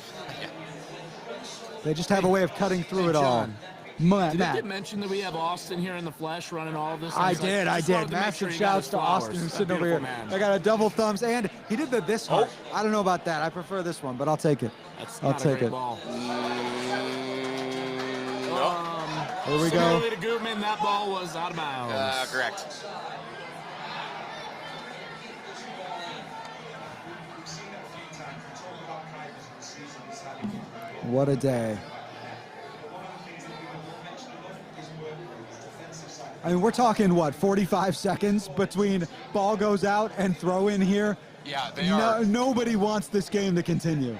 They just have a way of cutting through Hey, it all. John. Matt, Did it get mentioned that we have Austin here in the flesh running all of this? I was like, did. just wanted to make Massive sure he got shouts his to Austin flowers. who's That sitting over here. beautiful man. I got a double thumbs, and he did this heart. I don't know about that. I prefer this one, but I'll take it. That's I'll not a take great it. ball. Here we go. Similarly to Gutman, that ball was out of bounds. Correct. What a day. I mean, we're talking, what, 45 seconds between ball goes out and throw in here? Yeah, they are. Nobody wants this game to continue.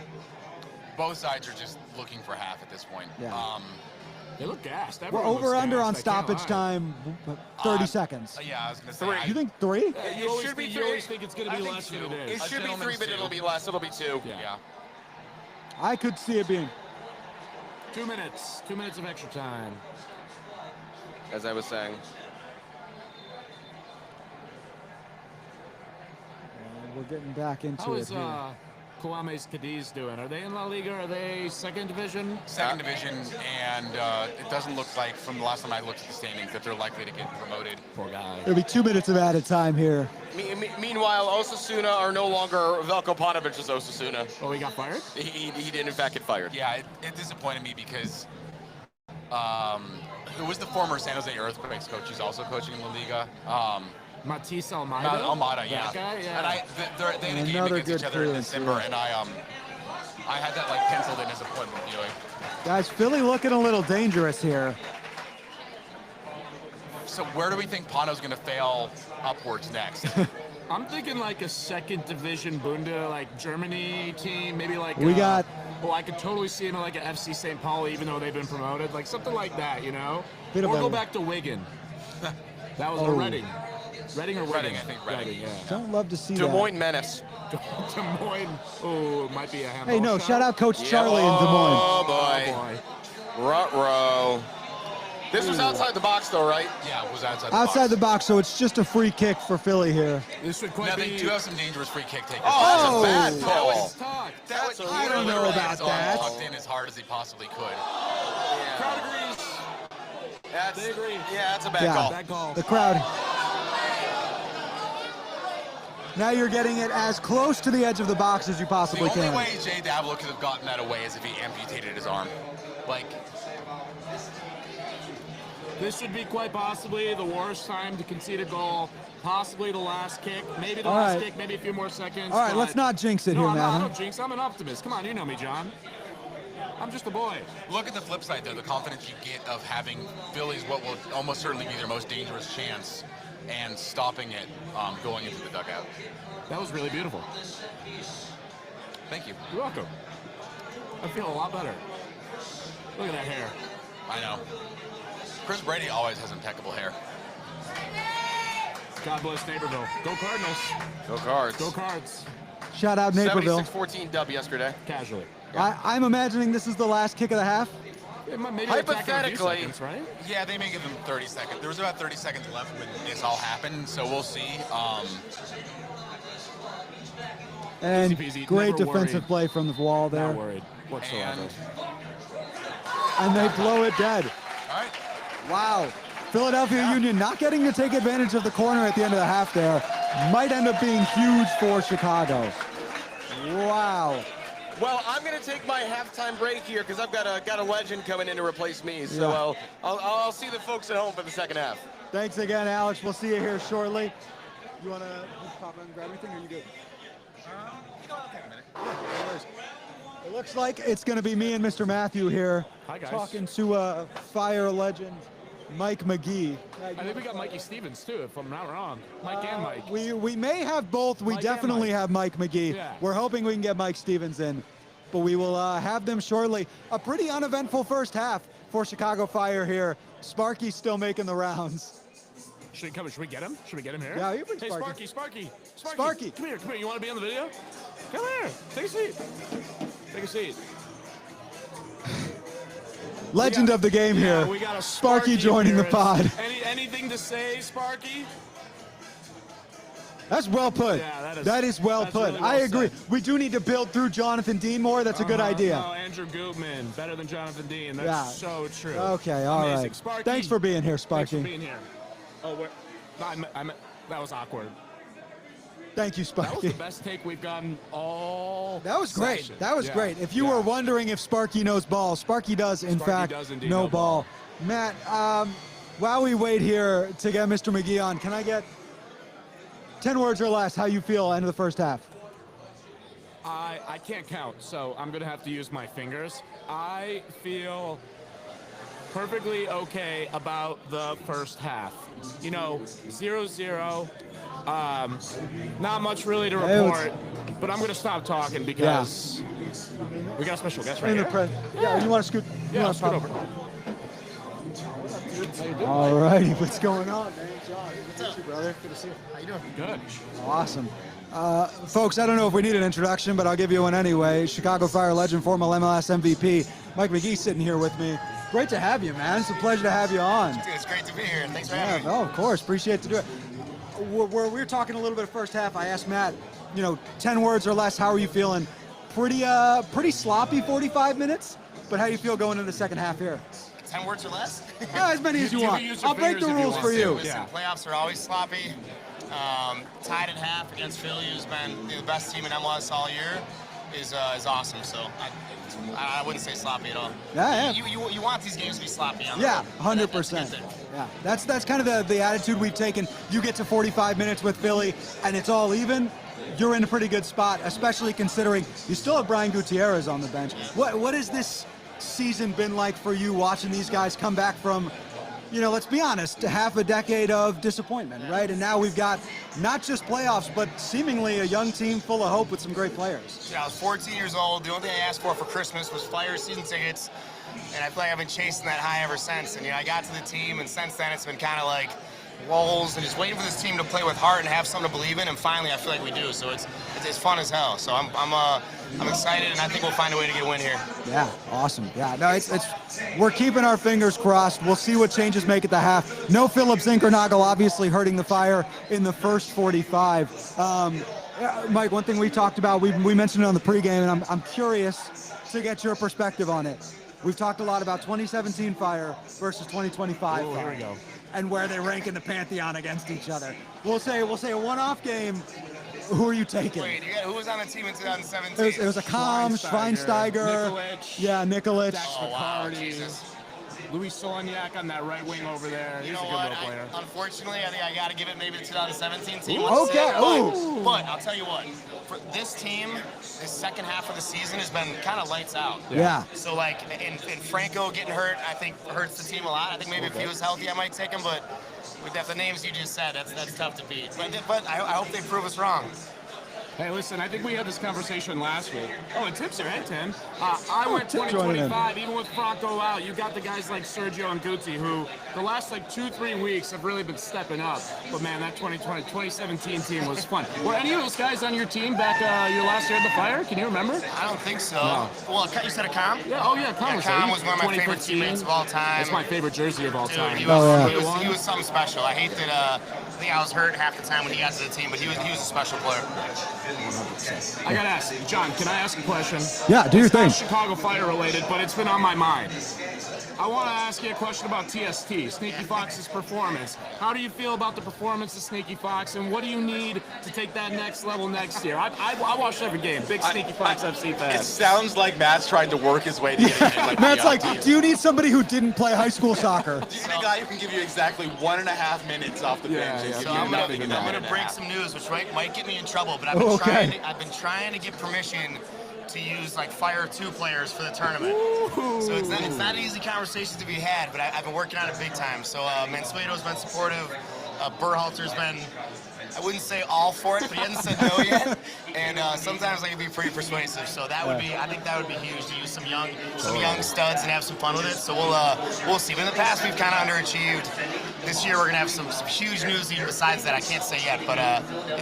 Both sides are just looking for half at this point. Yeah. They look gassed. We're Everyone over looks under gassed, on I can't stoppage lie. time, 30 seconds. Yeah, I was going to say. Three. You think 3? Yeah, It should be you three. always think it's going to I be think less two. than it It is. should be gentleman's 3, but two. it'll be less. It'll be 2. Yeah. I could see it being. 2 minutes. 2 minutes of extra time. As I was saying. We're getting back into How it is here. Kwame's Cadiz doing? Are they in La Liga? Are they second division? Second division, and it doesn't look like, from the last time I looked at the standings, that they're likely to get promoted. Poor guy. It'll be 2 minutes of added time here. Meanwhile, Osasuna are no longer Veljko Panovic's Osasuna. Oh, he got fired? He did in fact get fired. Yeah, it disappointed me because who was the former San Jose Earthquakes coach who's also coaching in La Liga? Matisse Almeida? Almada, yeah. That guy? Yeah. And they had a game Another against each good other in clearance, December, yeah. and I had that like penciled in as appointment viewing. Guys, Philly looking a little dangerous here. So where do we think Pano's going to fail upwards next? I'm thinking like a second division Bunda, like Germany team, maybe like We got- Well, I could totally see him in like an FC St. Pauli, even though they've been promoted, like something like that, you know? Bit of Or a- go back to Wigan. That was Oh. a Reading. Reading or Wigan? Reading, I think Reading. Yeah. Don't love to see Des Moines Menace. Des Moines. Oh, it might be a handball that. Hey, no, shot. shout out Coach Yeah, Charlie in Des Moines. Oh, Oh, boy. boy. Ruh-roh. This was outside the box, though, right? Yeah, it was outside Outside the box. box, so it's just a free kick for Philly here. This would quite Now, be... they do have some dangerous free kick takers. Oh, that's a bad That call. was- Talk. That's a I don't know really about bad call. that. Walked in as hard as he possibly could. Crowd agrees. That's, They agree. yeah, that's a bad Yeah. call. Bad call. The crowd. Now you're getting it as close to the edge of the box as you The possibly only can. way Jay Davila could have gotten that away is if he amputated his arm. Like, This would be quite possibly the worst time to concede a goal. Possibly the last kick. Maybe the All last right. kick, maybe a few more seconds. All right, but- let's not jinx it No, here, I'm not. I man. don't jinx. I'm an optimist. Come on, you know me, John. I'm just a boy. look at the flip side, though. The confidence you get of having Phillies what will almost certainly be their most dangerous chance and stopping it going into the dugout. That was really beautiful. Thank you. You're welcome. I feel a lot better. Look at that hair. I know. Chris Brady always has impeccable hair. God bless Naperville. Go Cardinals. Go Cards. Go Cards. Shout out Naperville. 76-14 dub yesterday. Casually. I'm imagining this is the last kick of the half. Yeah, maybe they're attacking a few Hypothetically- seconds, right? Yeah, they may give them 30 seconds. There was about 30 seconds left when this all happened, so we'll see. And Easy peasy, great never defensive worried. play from the wall there. Not worried whatsoever. And, And they blow it dead. all right. Wow. Philadelphia Union not getting to take advantage of the corner at the end of the half there. Might end up being huge for Chicago. Wow. Well, I'm going to take my halftime break here because I've got a legend coming in to replace me. So Yeah. I'll see the folks at home for the second half. Thanks again, Alex. We'll see you here shortly. You want to pop in and grab anything, or are you good? It looks like it's going to be me and Mr. Matthew here Hi, guys. talking to Fire legend Mike McGee. I think we got Mikey Stevens too, if I'm not wrong. Mike and Mike. We may have both. We Mike and definitely Mike. have Mike McGee. Yeah. We're hoping we can get Mike Stevens in, but we will have them shortly. A pretty uneventful first half for Chicago Fire here. Sparky's still making the rounds. Should we get him? Should we get him here? Yeah, you bring Hey, Sparky. Sparky. Sparky. Come here. You want to be on the video? Come here. Take a seat. Take a seat. Legend of the game Yeah, here. we got a Sparky joining the appearance. pod. Anything to say, Sparky? That's well put. Yeah, that is well that's put. really well I agree. said. We do need to build through Jonathan Dean more. That's a good idea. No, Andrew Gutman, better than Jonathan Dean. That's Yeah. so true. Okay, all Amazing. right. Sparky. Thanks for being here, Thanks for Sparky. being here. Oh, no, that was awkward. Thank you, That was Sparky. the best take we've gotten all. That was great. session. That was Yeah. great. If you were wondering if Sparky knows ball, Sparky does, in Sparky fact, does indeed know know ball. ball. Matt, while we wait here to get Mr. McGee on, can I get 10 words or less how you feel end of the first half? I can't count, so I'm gonna have to use my fingers. I feel perfectly okay about the first half. 0-0. Not much really to Hey, report, but I'm gonna stop talking because we got a special guest right In the here. yeah, you want to scoot? You Yeah, wanna scoot pop- over. All righty, what's going on, man? John, good to see you, brother. Good to see you. How you doing? Good. Awesome. Folks, I don't know if we need an introduction, but I'll give you one anyway. Chicago Fire legend, former MLS MVP, Mike McGee sitting here with me. Great to have you, man. It's a pleasure to have you on. Dude, it's great to be here. Thanks for Yeah, having me. no, of course. Appreciate to do it. We're talking a little bit of first half. I asked Matt, 10 words or less, how are you feeling? Pretty sloppy 45 minutes, but how do you feel going into the second half here? 10 words or less? As many as you You can want. use your I'll break the fingers if you rules want for to. you. Listen, Yeah. playoffs are always sloppy. Tied at half against Philly, who's been the best team in MLS all year, is awesome. So I wouldn't say sloppy at all. Yeah. You want these games to be sloppy. On the Yeah, road. 100%. That's a good thing. Yeah, that's kind of the attitude we've taken. You get to 45 minutes with Philly, and it's all even. You're in a pretty good spot, especially considering you still have Brian Gutierrez on the bench. What has this season been like for you watching these guys come back from, let's be honest, half a decade of disappointment, right? And now we've got not just playoffs, but seemingly a young team full of hope with some great players. Yeah, I was 14 years old. The only thing I asked for Christmas was Flyers season tickets, and I feel like I've been chasing that high ever since. And I got to the team, and since then it's been kind of like lulls and just waiting for this team to play with heart and have something to believe in. And finally, I feel like we do. So it's fun as hell. So I'm excited, and I think we'll find a way to get a win here. Yeah, awesome. Yeah, no, it's we're keeping our fingers crossed. We'll see what changes make at the half. No Philip Zinkernagel obviously hurting the Fire in the first 45. Mike, one thing we talked about, we mentioned it on the pregame, and I'm curious to get your perspective on it. We've talked a lot about 2017 Fire versus 2025 Fire. Here we go. And where they rank in the pantheon against each other. We'll say a one-off game. Who are you taking? Wait, who was on the team in 2017? It was a Calm, Schweinsteiger, Nikolic, yeah, Nikolic. Dax Oh, wow, McCarty, Jesus. Louis Soloniak on that right wing over there. He's You a know good what? little player. Unfortunately, I think I got to give it maybe the 2017 team. Ooh, Let's okay, say, ooh. But I'll tell you what, for this team, the second half of the season has been kind of lights out. Yeah. So and Franco getting hurt, I think hurts the team a lot. I think maybe if he was healthy, I might take him. But with the names you just said, that's tough to beat. But I hope they prove us wrong. Hey, listen, I think we had this conversation last week. Oh, and Tip's here, and Tim. I went Tip joining in. 2025, even with Franco out. You got the guys like Sergio and Guti, who the last 2-3 weeks have really been stepping up. But man, that 2017 team was fun. Were any of those guys on your team back your last year at the Fire? Can you remember? I don't think so. No. Well, you said a Calm? Yeah, oh yeah, Con Yeah, was Calm there. was one of my favorite 2015. teammates of all time. That's my favorite jersey of all Dude, time. he was, Oh, yeah. he was something special. I hate that I think I was hurt half the time when he got to the team, but he was a special player. I gotta ask, John, can I ask a question? Yeah, do your It's not thing. Chicago Fire related, but it's been on my mind. I want to ask you a question about TST, Sneaky Fox's performance. How do you feel about the performance of Sneaky Fox, and what do you need to take that next level next year? I watched every game. Big Sneaky Fox FC It fan. sounds like Matt's tried to work his way to get in. Matt's like, do you need somebody who didn't play high school soccer? Do you need a guy who can give you exactly 1.5 minutes off the Yeah, bench? and yeah. give So you I'm nothing in that gonna 1.5? break some news, which might get me in trouble, but Okay. I've been trying to get permission to use Fire 2 players for the tournament. So it's not an easy conversation to be had, but I've been working on it big time. So Mansueto's been supportive. Berhalter's been, I wouldn't say all for it, but he hasn't said no yet. And sometimes I can be pretty persuasive. So I think that would be huge to use some young studs and have some fun with it. So we'll see. But in the past we've kind of underachieved. This year we're gonna have some huge news even besides that. I can't say yet, but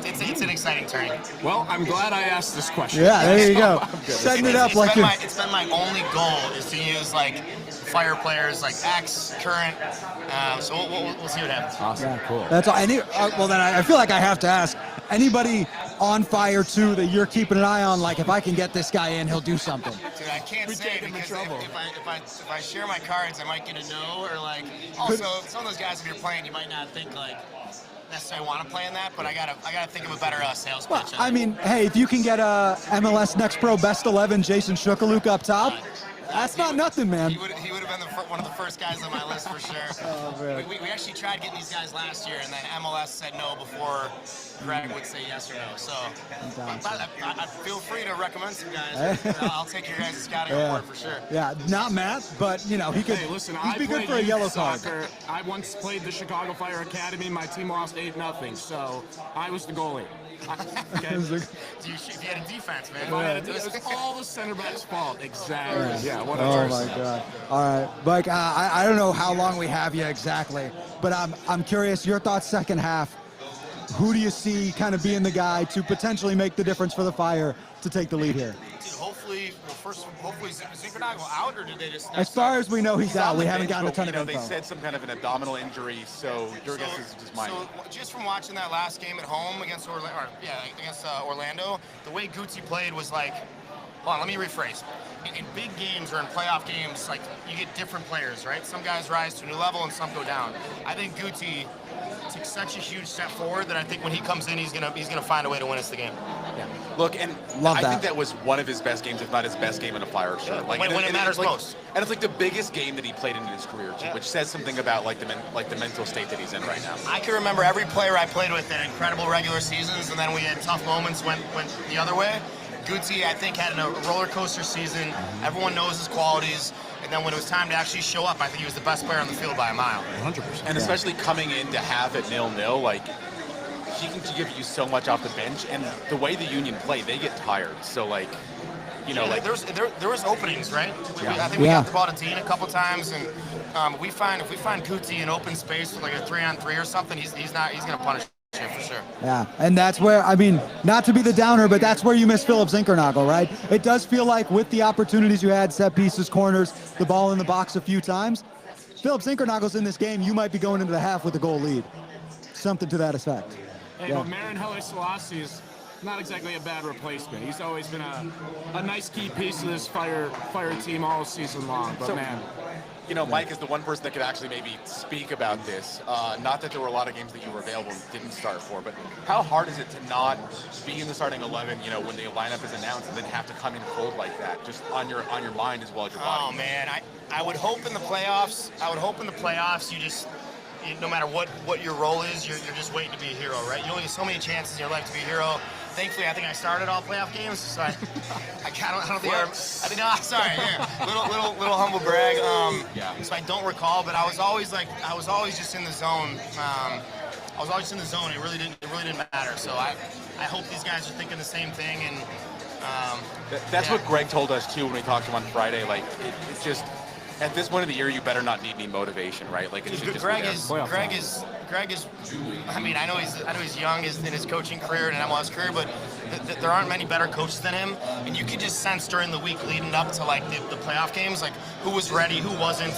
it's an exciting tourney. Well, I'm glad I asked this question. Yeah, there you go. Setting it up like you. It's been my only goal is to use Fire players ex, current. So we'll see what happens. Awesome, cool. That's all. Well, then I feel like I have to ask anybody on Fire 2 that you're keeping an eye on. If I can get this guy in, he'll do something. Dude, I can't We say take him in because trouble. if I share my cards, I might get a no, or also some of those guys if you're playing, you might not think necessarily want to play in that, but I gotta think of a better sales Well, pitch. I mean, hey, if you can get a MLS Next Pro Best 11 Jason Shukaluk up top, that's not nothing, man. He would have been one of the first guys on my list for sure. Oh, man. We actually tried getting these guys last year, and then MLS said no before Greg would say yes or no. So I feel free to recommend some guys. I'll take your guys' scouting report for sure. Yeah, not Matt, but you know he could. Hey, listen, he'd I be good played for a youth yellow soccer. card. I once played the Chicago Fire Academy. My team lost 8-0, so I was the goalie. Okay. If you had a defense, man. It was all the center back's fault. Exactly. Yeah. What a Oh person. my God! All right, Mike. I don't know how long we have you exactly, but I'm curious your thoughts. Second half, who do you see kind of being the guy to potentially make the difference for the Fire to take the lead here? Dude, hopefully is Zinkernagle out, or did they just? As far as we know, he's out. on We the haven't bench, gotten a but, ton you know, of info. They said some kind of an abdominal injury, so your guess is just mine. So just from watching that last game at home against Orlando, the way Gucci played was like, hold on, let me rephrase. In big games or in playoff games, like you get different players, right? Some guys rise to a new level and some go down. I think Gucci took such a huge step forward that I think when he comes in, he's gonna find a way to win us the game. Yeah. Look, and Love I that. think that was one of his best games, if not his best game in a Fire shirt. When it and matters it's like, most. And it's like the biggest game that he played in his career, too, Yeah. which says something about like the mental state that he's in right now. I can remember every player I played with in incredible regular seasons, and then we had tough moments went the other way. Gucci, I think, had a roller coaster season. Everyone knows his qualities. And then when it was time to actually show up, I think he was the best player on the field by a mile. 100%. And especially coming in to have it 0-0, like he can give you so much off the bench. And the way the Union play, they get tired. So like, you know, like there was openings, right? I think we got the ball to Dean a couple times, and if we find Gucci in open space with like a 3-on-3 or something, he's gonna punish him for sure. Yeah, and that's where, I mean, not to be the downer, but that's where you miss Philip Zinkernagle, right? It does feel like with the opportunities you had, set pieces, corners, the ball in the box a few times, Philip Zinkernagle's in this game, you might be going into the half with a goal lead. Something to that effect. Hey, Yeah. but Marin Hele Selassie is not exactly a bad replacement. He's always been a nice key piece of this fire team all season long. But So- man, you know, Mike is the one person that could actually maybe speak about this. Not that there were a lot of games that you were available and didn't start for, but how hard is it to not be in the starting 11, you know, when the lineup is announced and then have to come in cold like that, just on your mind as well as your body? Oh man, I would hope in the playoffs. No matter what your role is, you're just waiting to be a hero, right? You only get so many chances in your life to be a hero. Thankfully, I think I started all playoff games, so I don't think sorry, yeah, little humble brag. Yeah. So I don't recall, but I was always just in the zone. I was always in the zone. It really didn't matter. So I hope these guys are thinking the same thing. And That's what Greg told us too when we talked to him on Friday. Like, it's just at this point of the year, you better not need any motivation, right? Like, it should just Greg be there. is. I mean, I know he's young in his coaching career and MLS career, but there aren't many better coaches than him. And you can just sense during the week leading up to like the playoff games, like who was ready, who wasn't.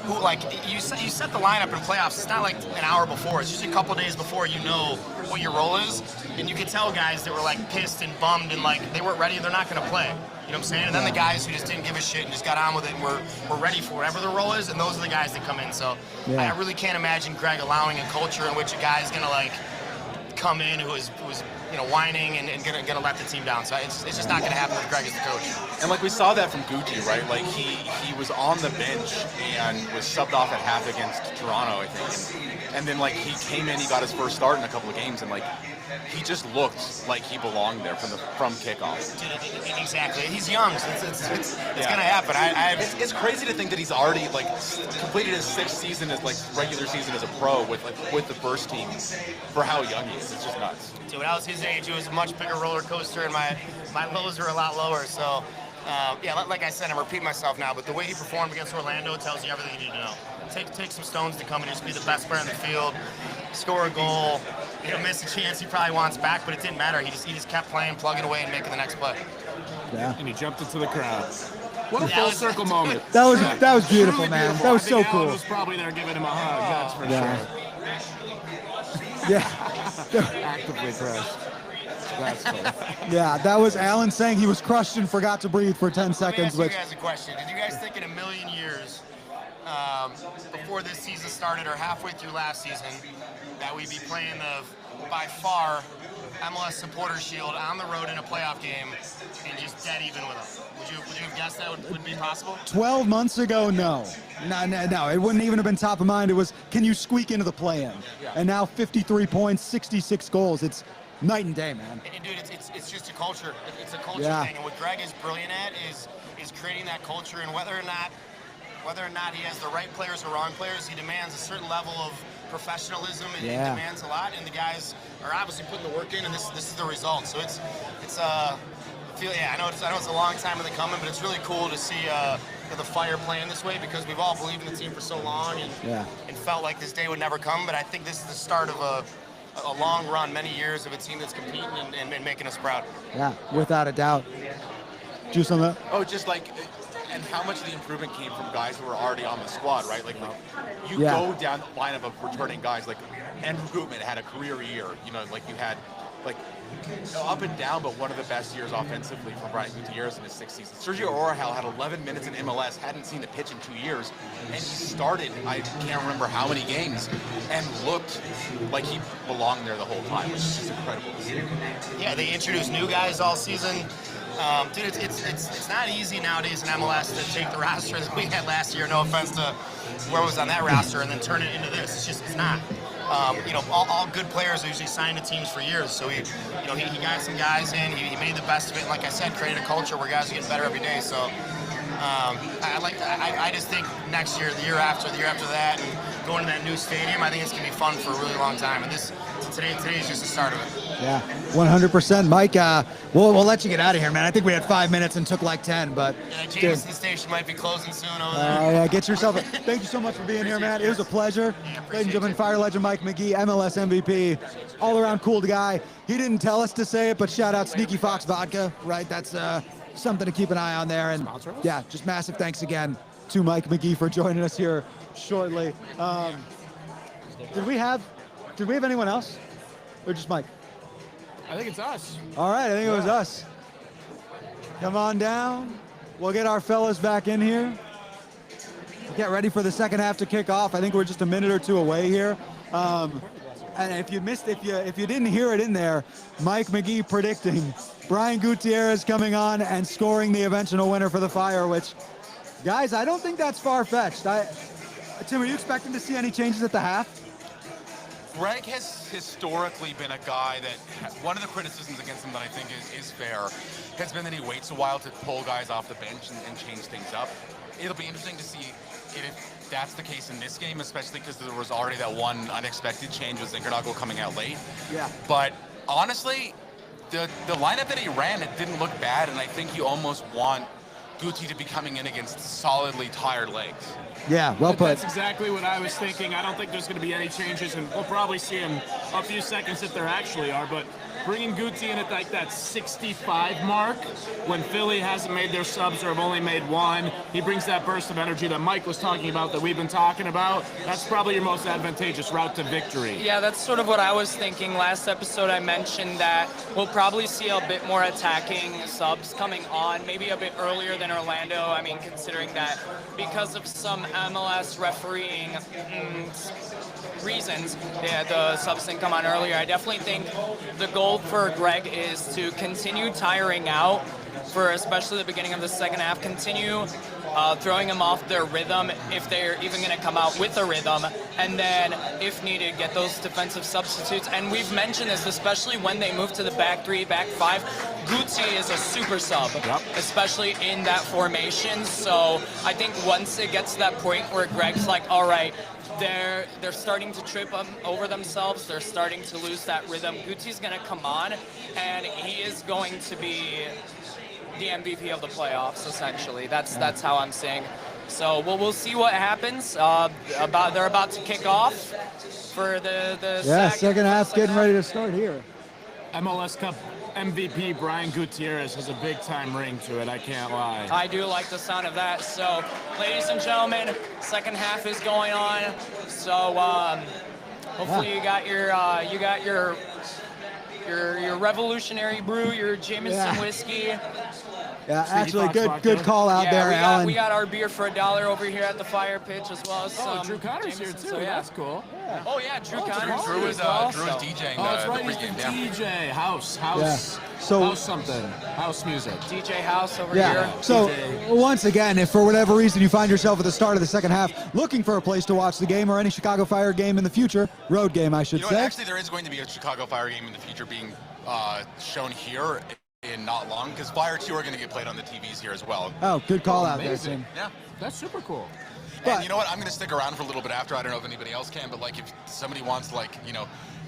Who like you set the lineup in playoffs. It's not like an hour before. It's just a couple days before you know what your role is, and you could tell guys that were like pissed and bummed and like they weren't ready. They're not going to play. You know what I'm saying? And then the guys who just didn't give a shit and just got on with it and were ready for whatever their role is, and those are the guys that come in. So Yeah. I really can't imagine Greg allowing a culture in which a guy's gonna like come in who is whining and gonna let the team down. So it's just not gonna happen with Greg as the coach. And like we saw that from Gucci, right? Like he was on the bench and was subbed off at half against Toronto, I think. And then like he came in, he got his first start in a couple of games, and like he just looked like he belonged there from kickoff. Dude, exactly. He's young, so it's Yeah. gonna happen. It's crazy to think that he's already like completed his 6th season as like regular season as a pro with the first team for how young he is. It's just nuts. Dude, when I was his age, it was a much bigger roller coaster, and my lows are a lot lower. So, like I said, I'm repeating myself now, but the way he performed against Orlando tells you everything you need to know. Take some stones to come and just be the best player in the field, score a goal. Miss a chance he probably wants back, but it didn't matter. He just kept playing, plugging away, and making the next play. Yeah. and he jumped into the crowd. What a That full was- circle moment. That was beautiful, Truly man. beautiful. That was I so think cool. Alan was probably there giving him a hug. That's for Yeah. sure. Yeah. Actively crushed. That's cool. Yeah, that was Alan saying he was crushed and forgot to breathe for 10 Let me seconds, ask you which guys a question. Did you guys think in a million years before this season started or halfway through last season that we'd be playing the, by far, MLS Supporter Shield on the road in a playoff game and just dead even with them. Would you have guessed that would be possible? 12 months ago, no. No, it wouldn't even have been top of mind. It was, can you squeak into the play-in? Yeah. And now 53 points, 66 goals. It's night and day, man. And dude, it's just a culture. It's a culture Yeah. thing. And what Greg is brilliant at is creating that culture. And whether or not he has the right players or wrong players, he demands a certain level of professionalism and Yeah. demands a lot. And the guys are obviously putting the work in, and this is the result. So it's I know it's a long time in the coming, but it's really cool to see the Fire playing this way because we've all believed in the team for so long and felt like this day would never come. But I think this is the start of a long run, many years of a team that's competing and making us proud. Yeah, without a doubt. Juice on that? Oh, just like, and how much of the improvement came from guys who were already on the squad, right? Like you Yeah. go down the lineup of returning guys, like Andrew Gutman had a career year, you know, like you had, like, up and down, but one of the best years offensively for Brian Gutierrez in his 6th season. Sergio Orahel had 11 minutes in MLS, hadn't seen the pitch in 2 years, and he started, I can't remember how many games, and looked like he belonged there the whole time, which is just incredible to see. Yeah, they introduced new guys all season. Dude, it's not easy nowadays in MLS to take the roster that we had last year, no offense to where was on that roster, and then turn it into this. It's not. All good players are usually signed to teams for years. So he got some guys in. He made the best of it. And like I said, created a culture where guys are getting better every day. So I just think next year, the year after that, and going to that new stadium, I think it's gonna be fun for a really long time. And today is just the start of it. Yeah, 100%. Mike, we'll let you get out of here, man. I think we had 5 minutes and took like 10, but... Yeah, Jameson Station might be closing soon over there. Yeah, get yourself... Thank you so much for being here, man. It was a pleasure. Ladies and gentlemen, Fire legend Mike McGee, MLS MVP, all-around cool guy. He didn't tell us to say it, but shout out Sneaky Fox Vodka, right? That's something to keep an eye on there. And yeah, just massive thanks again to Mike McGee for joining us here shortly. Did we have anyone else? Or just Mike? I think it's us. All right, I think it was us. Come on down. We'll get our fellas back in here. Get ready for the second half to kick off. I think we're just a minute or two away here. And if you didn't hear it in there, Mike McGee predicting Brian Gutierrez coming on and scoring the eventual winner for the Fire, which, guys, I don't think that's far-fetched. Tim, are you expecting to see any changes at the half? Greg has historically been a guy that, one of the criticisms against him that I think is fair, has been that he waits a while to pull guys off the bench and change things up. It'll be interesting to see if that's the case in this game, especially because there was already that one unexpected change with Zinkernagel coming out late. Yeah. But honestly, the lineup that he ran, it didn't look bad, and I think you almost want Guti to be coming in against solidly tired legs. Yeah, well put. That's exactly what I was thinking. I don't think there's going to be any changes, and we'll probably see in a few seconds if there actually are. But bringing Guti in at like that 65 mark, when Philly hasn't made their subs or have only made one, he brings that burst of energy that Mike was talking about, that we've been talking about. That's probably your most advantageous route to victory. Yeah, that's sort of what I was thinking. Last episode I mentioned that we'll probably see a bit more attacking subs coming on, maybe a bit earlier than Orlando. I mean, considering that because of some MLS refereeing reasons, the subs didn't come on earlier. I definitely think the goal for Greg is to continue tiring out for especially the beginning of the second half, continue throwing them off their rhythm if they're even going to come out with a rhythm, and then if needed get those defensive substitutes. And we've mentioned this, especially when they move to the back three, back five, Guti is a super sub, especially in that formation. So I think once it gets to that point where Greg's like, all right, they're starting to trip over themselves, they're starting to lose that rhythm, Guti's going to come on, and he is going to be the MVP of the playoffs, essentially. That's how I'm saying. So we'll see what happens. They're about to kick off for the second half's getting ready to start here. MLS Cup MVP Brian Gutierrez has a big-time ring to it, I can't lie. I do like the sound of that. So, ladies and gentlemen, second half is going on. So, hopefully you got your revolutionary brew, your Jameson whiskey. Yeah, Sneaky actually, Fox vodka. good call out there, Alan. we got our beer for $1 over here at the fire pitch as well as Oh, some Drew Connor's here Jameson, too. so yeah. That's cool. Oh yeah, Drew Connor's Drew here is as well. Drew is so. DJing Oh, that's the right. He's the pregame. Yeah. DJ house. Yeah. So- house something. House music. DJ House over Yeah. here. So DJ. once again, if for whatever reason you find yourself at the start of the second half looking for a place to watch the game or any Chicago Fire game in the future, road game, I should You know what? say. Actually, there is going to be a Chicago Fire game in the future being shown here in not long, because Fire 2 are going to get played on the TVs here as well. Oh, good call out there, Amazing. Tim. Yeah. That's super cool. But- And you know what? I'm going to stick around for a little bit after. I don't know if anybody else can, but like if somebody wants to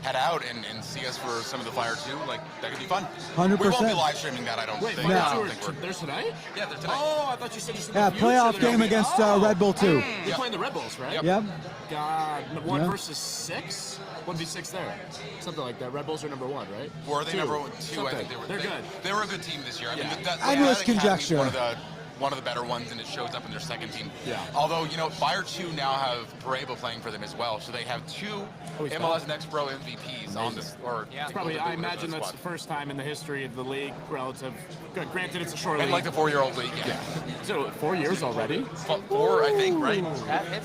head out and see us for some of the Fire 2, like that could be fun. 100%. We won't be live streaming that, I don't Wait, think. no. I Fire don't 2 think are we're- there's tonight? Yeah, they're tonight. Oh, I thought you said you said Yeah, the future. playoff They're game gonna be- against Oh. Red Bull 2. You're playing the Red Bulls, right? Yep. God, 1 Yeah. versus 6? 1v6 there. Something like that. Red Bulls are number 1, right? Were they 2. number 2? I Something. think they were. They're good. They were a good team this year. I mean, Yeah. that Endless Academy's conjecture. one of the better ones, and it shows up in their second team. Yeah. Although, Fire 2 now have Parebo playing for them as well, so they have 2 he's MLS Next Pro MVPs on this. It's probably, I imagine that's the first time in the history of the league relative. Granted, it's a short And league. like the 4-year-old league, yeah. So 4 years already? 4, I think, right?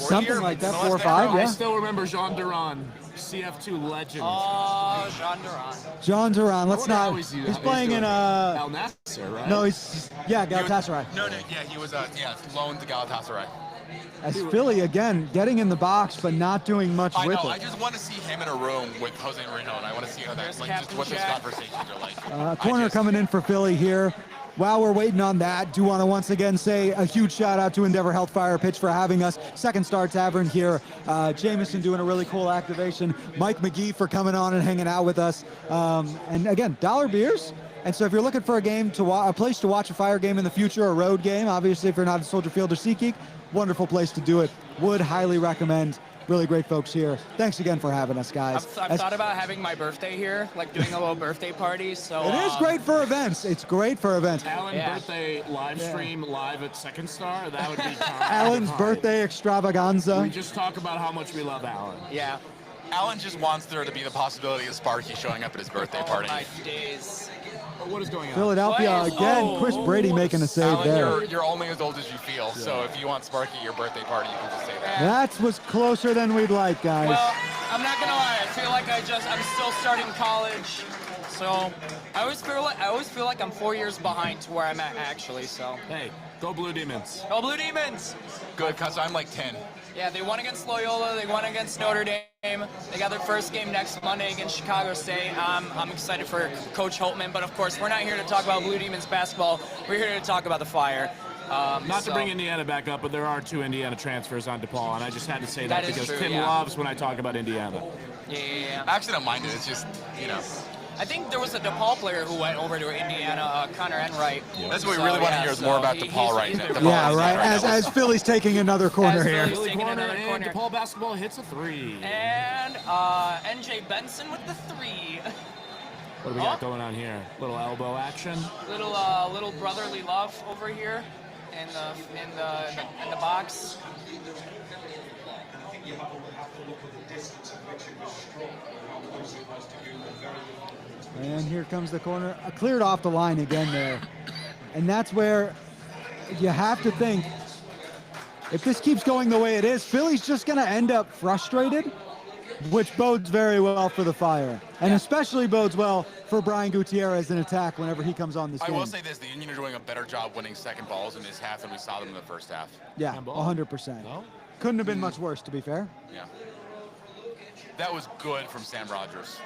Something like that, MLS 4 or Next 5, Pro. I yeah. still remember Jean Duran, CF2 legend. Oh, Jean Duran. John Duran, let's wonder not. how He's playing in Al Nassr, right? No, Galatasaray. No, yeah, he was loaned to Galatasaray. As Philly again getting in the box but not doing much I with know. I it. just want to see him in a room with Jose Marino, and I want to see how that's There's like, just what those Captain Jack. conversations are like. Corner coming in for Philly here. While we're waiting on that, do want to once again say a huge shout out to Endeavor Health Fire Pitch for having us. Second Star Tavern here. Jameson doing a really cool activation. Mike McGee for coming on and hanging out with us. And again, dollar beers. And so if you're looking for a game to a place to watch a Fire game in the future, a road game, obviously if you're not at Soldier Field or SeaTac, wonderful place to do it. Would highly recommend. Really great folks here. Thanks again for having us, guys. I've thought about having my birthday here, like doing a little birthday party. So It is great for events. It's great for events. Alan Yeah. birthday live stream live at Second Star. That would be Alan's birthday extravaganza. We just talk about how much we love Alan. Yeah. Alan just wants there to be the possibility of Sparky showing up at his birthday party. Oh my days. What is going on? Philadelphia What? again. Oh, Chris Brady making a save Alan, there. you're only as old as you feel, so if you want Sparky at your birthday party, you can just say that. That was closer than we'd like, guys. Well, I'm not gonna lie. I feel like I'm still starting college, so I always feel like I'm 4 years behind to where I'm at actually. So Hey, go Blue Demons. go Blue Demons! Good, because I'm like 10. Yeah, they won against Loyola. They won against Notre Dame. They got their first game next Monday against Chicago State. I'm excited for Coach Holtman, but of course, we're not here to talk about Blue Demons basketball. We're here to talk about the Fire. Not to bring Indiana back up, but there are 2 Indiana transfers on DePaul, and I just had to say that That is because true, Tim yeah. loves when I talk about Indiana. Yeah. I actually don't mind it. It's just, I think there was a DePaul player who went over to Indiana, Connor Enright. that's what we really want to hear is more about DePaul right now. DePaul Yeah, is right. right now. As Philly's taking another corner As here. Philly's Philly taking corner, another and corner. DePaul basketball hits a 3. And NJ Benson with the 3. What do we got going on here? Little elbow action. Little brotherly love over here in the box. And here comes the corner. Cleared off the line again there. And that's where you have to think, if this keeps going the way it is, Philly's just going to end up frustrated, which bodes very well for the Fire. And especially bodes well for Brian Gutierrez in attack whenever he comes on this I game. will say this, the Union are doing a better job winning second balls in this half than we saw them in the first half. Yeah, Handball? 100%. No? Couldn't have been much worse, to be fair. Yeah. That was good from Sam Rogers.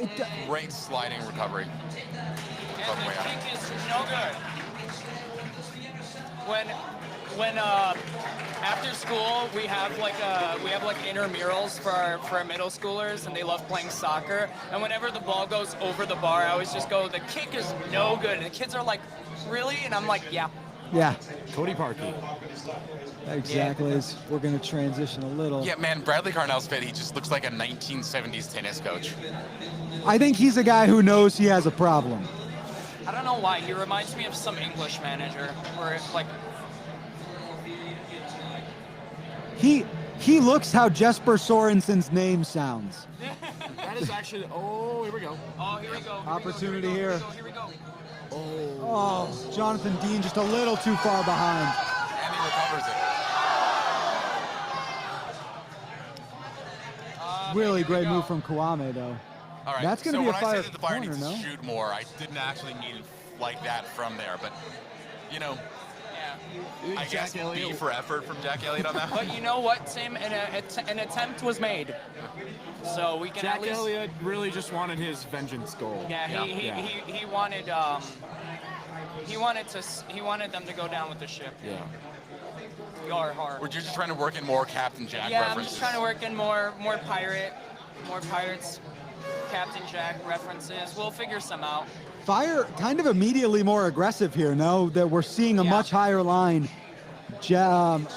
It, Great sliding recovery. And the kick is no good. When after school we have like intramurals for our middle schoolers, and they love playing soccer. And whenever the ball goes over the bar, I always just go, the kick is no good. And the kids are like, really? And I'm like, yeah. yeah, Cody Parkey. exactly. As we're going to transition a little. Yeah, man, Bradley Carnell's fit, he just looks like a 1970s tennis coach. I think he's a guy who knows he has a problem. I don't know why. He reminds me of some English manager, where it's like, He looks how Jesper Sorensen's name sounds. That is actually. Oh, here we go. oh, here we go. Opportunity here. Here we go. Oh, Jonathan Dean just a little too far behind. And he recovers it. Really great move from Kwame, though. All right. That's gonna so be a when I fire say that the Fire corner, needs no? to shoot more, I didn't actually mean it like that from there. But, you know, I guess B for effort from Jack Elliott on that one. But you know what, Tim? An attempt was made, so we can Jack at least. Elliott really just wanted his vengeance goal. Yeah, he wanted he wanted them to go down with the ship. Yeah. Yar hard. We're just trying to work in more Captain Jack Yeah, references. I'm just trying to work in more pirates, Captain Jack references. We'll figure some out. Fire kind of immediately more aggressive here, no? That we're seeing a Yeah. much higher line.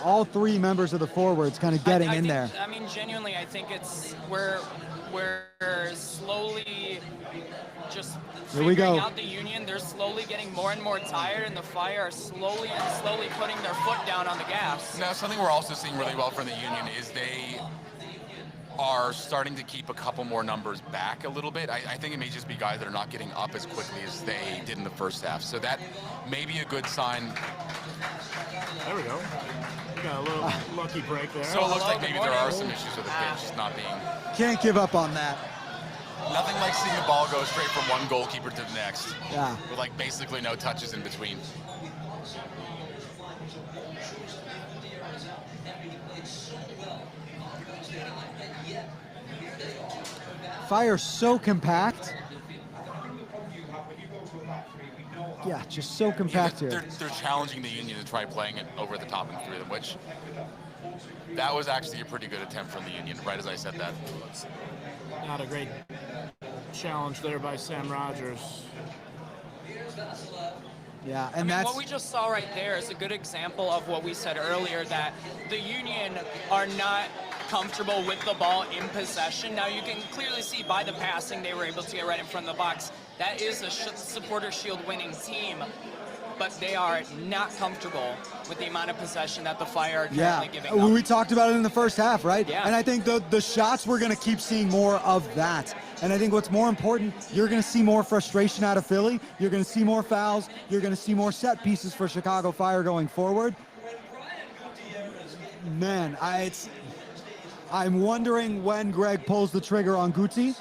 All three members of the forwards kind of getting I in think, there. I mean, genuinely, I think it's we're slowly just Here we figuring go. out the Union. They're slowly getting more and more tired, and the Fire are slowly putting their foot down on the gas. Now, something we're also seeing really well from the Union is they are starting to keep a couple more numbers back a little bit. I think it may just be guys that are not getting up as quickly as they did in the first half. So that may be a good sign. There we go. We got a little lucky break there. So it looks Hello, like maybe good there are morning. some issues with the pitch just not being... Can't give up on that. Nothing like seeing the ball go straight from one goalkeeper to the next. Yeah. With like basically no touches in between. Fire so compact. Yeah, just so compact here. They're challenging the Union to try playing it over the top and through them, which that was actually a pretty good attempt from the Union, right as I said that. Not a great challenge there by Sam Rogers. Yeah, and I mean, that's what we just saw right there is a good example of what we said earlier, that the Union are not comfortable with the ball in possession. Now, you can clearly see by the passing they were able to get right in front of the box. That is a supporter shield winning team, but they are not comfortable with the amount of possession that the Fire are currently giving up. We talked about it in the first half, right? Yeah. And I think the shots, we're going to keep seeing more of that. And I think what's more important, you're going to see more frustration out of Philly. You're going to see more fouls. You're going to see more set pieces for Chicago Fire going forward. Man, I'm wondering when Greg pulls the trigger on Gucci.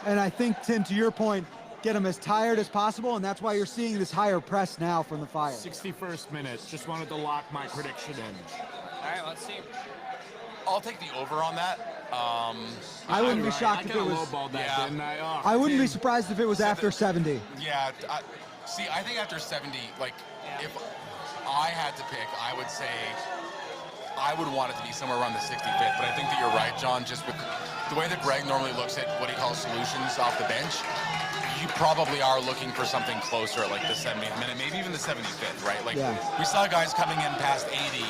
And I think, Tim, to your point, get him as tired as possible, and that's why you're seeing this higher press now from the Fire. 61st minute. Just wanted to lock my prediction in. All right, let's see. I'll take the over on that. I wouldn't be I shocked if kind it of was. lowballed that, Yeah. didn't I? Oh, I wouldn't be Tim. surprised if it was after 70. Yeah, I think after 70, like, if I had to pick, I would say I would want it to be somewhere around the 65th, but I think that you're right, John, just with the way that Greg normally looks at what he calls solutions off the bench, you probably are looking for something closer at like the 70th minute, maybe even the 75th, right? Like, Yeah. we saw guys coming in past 80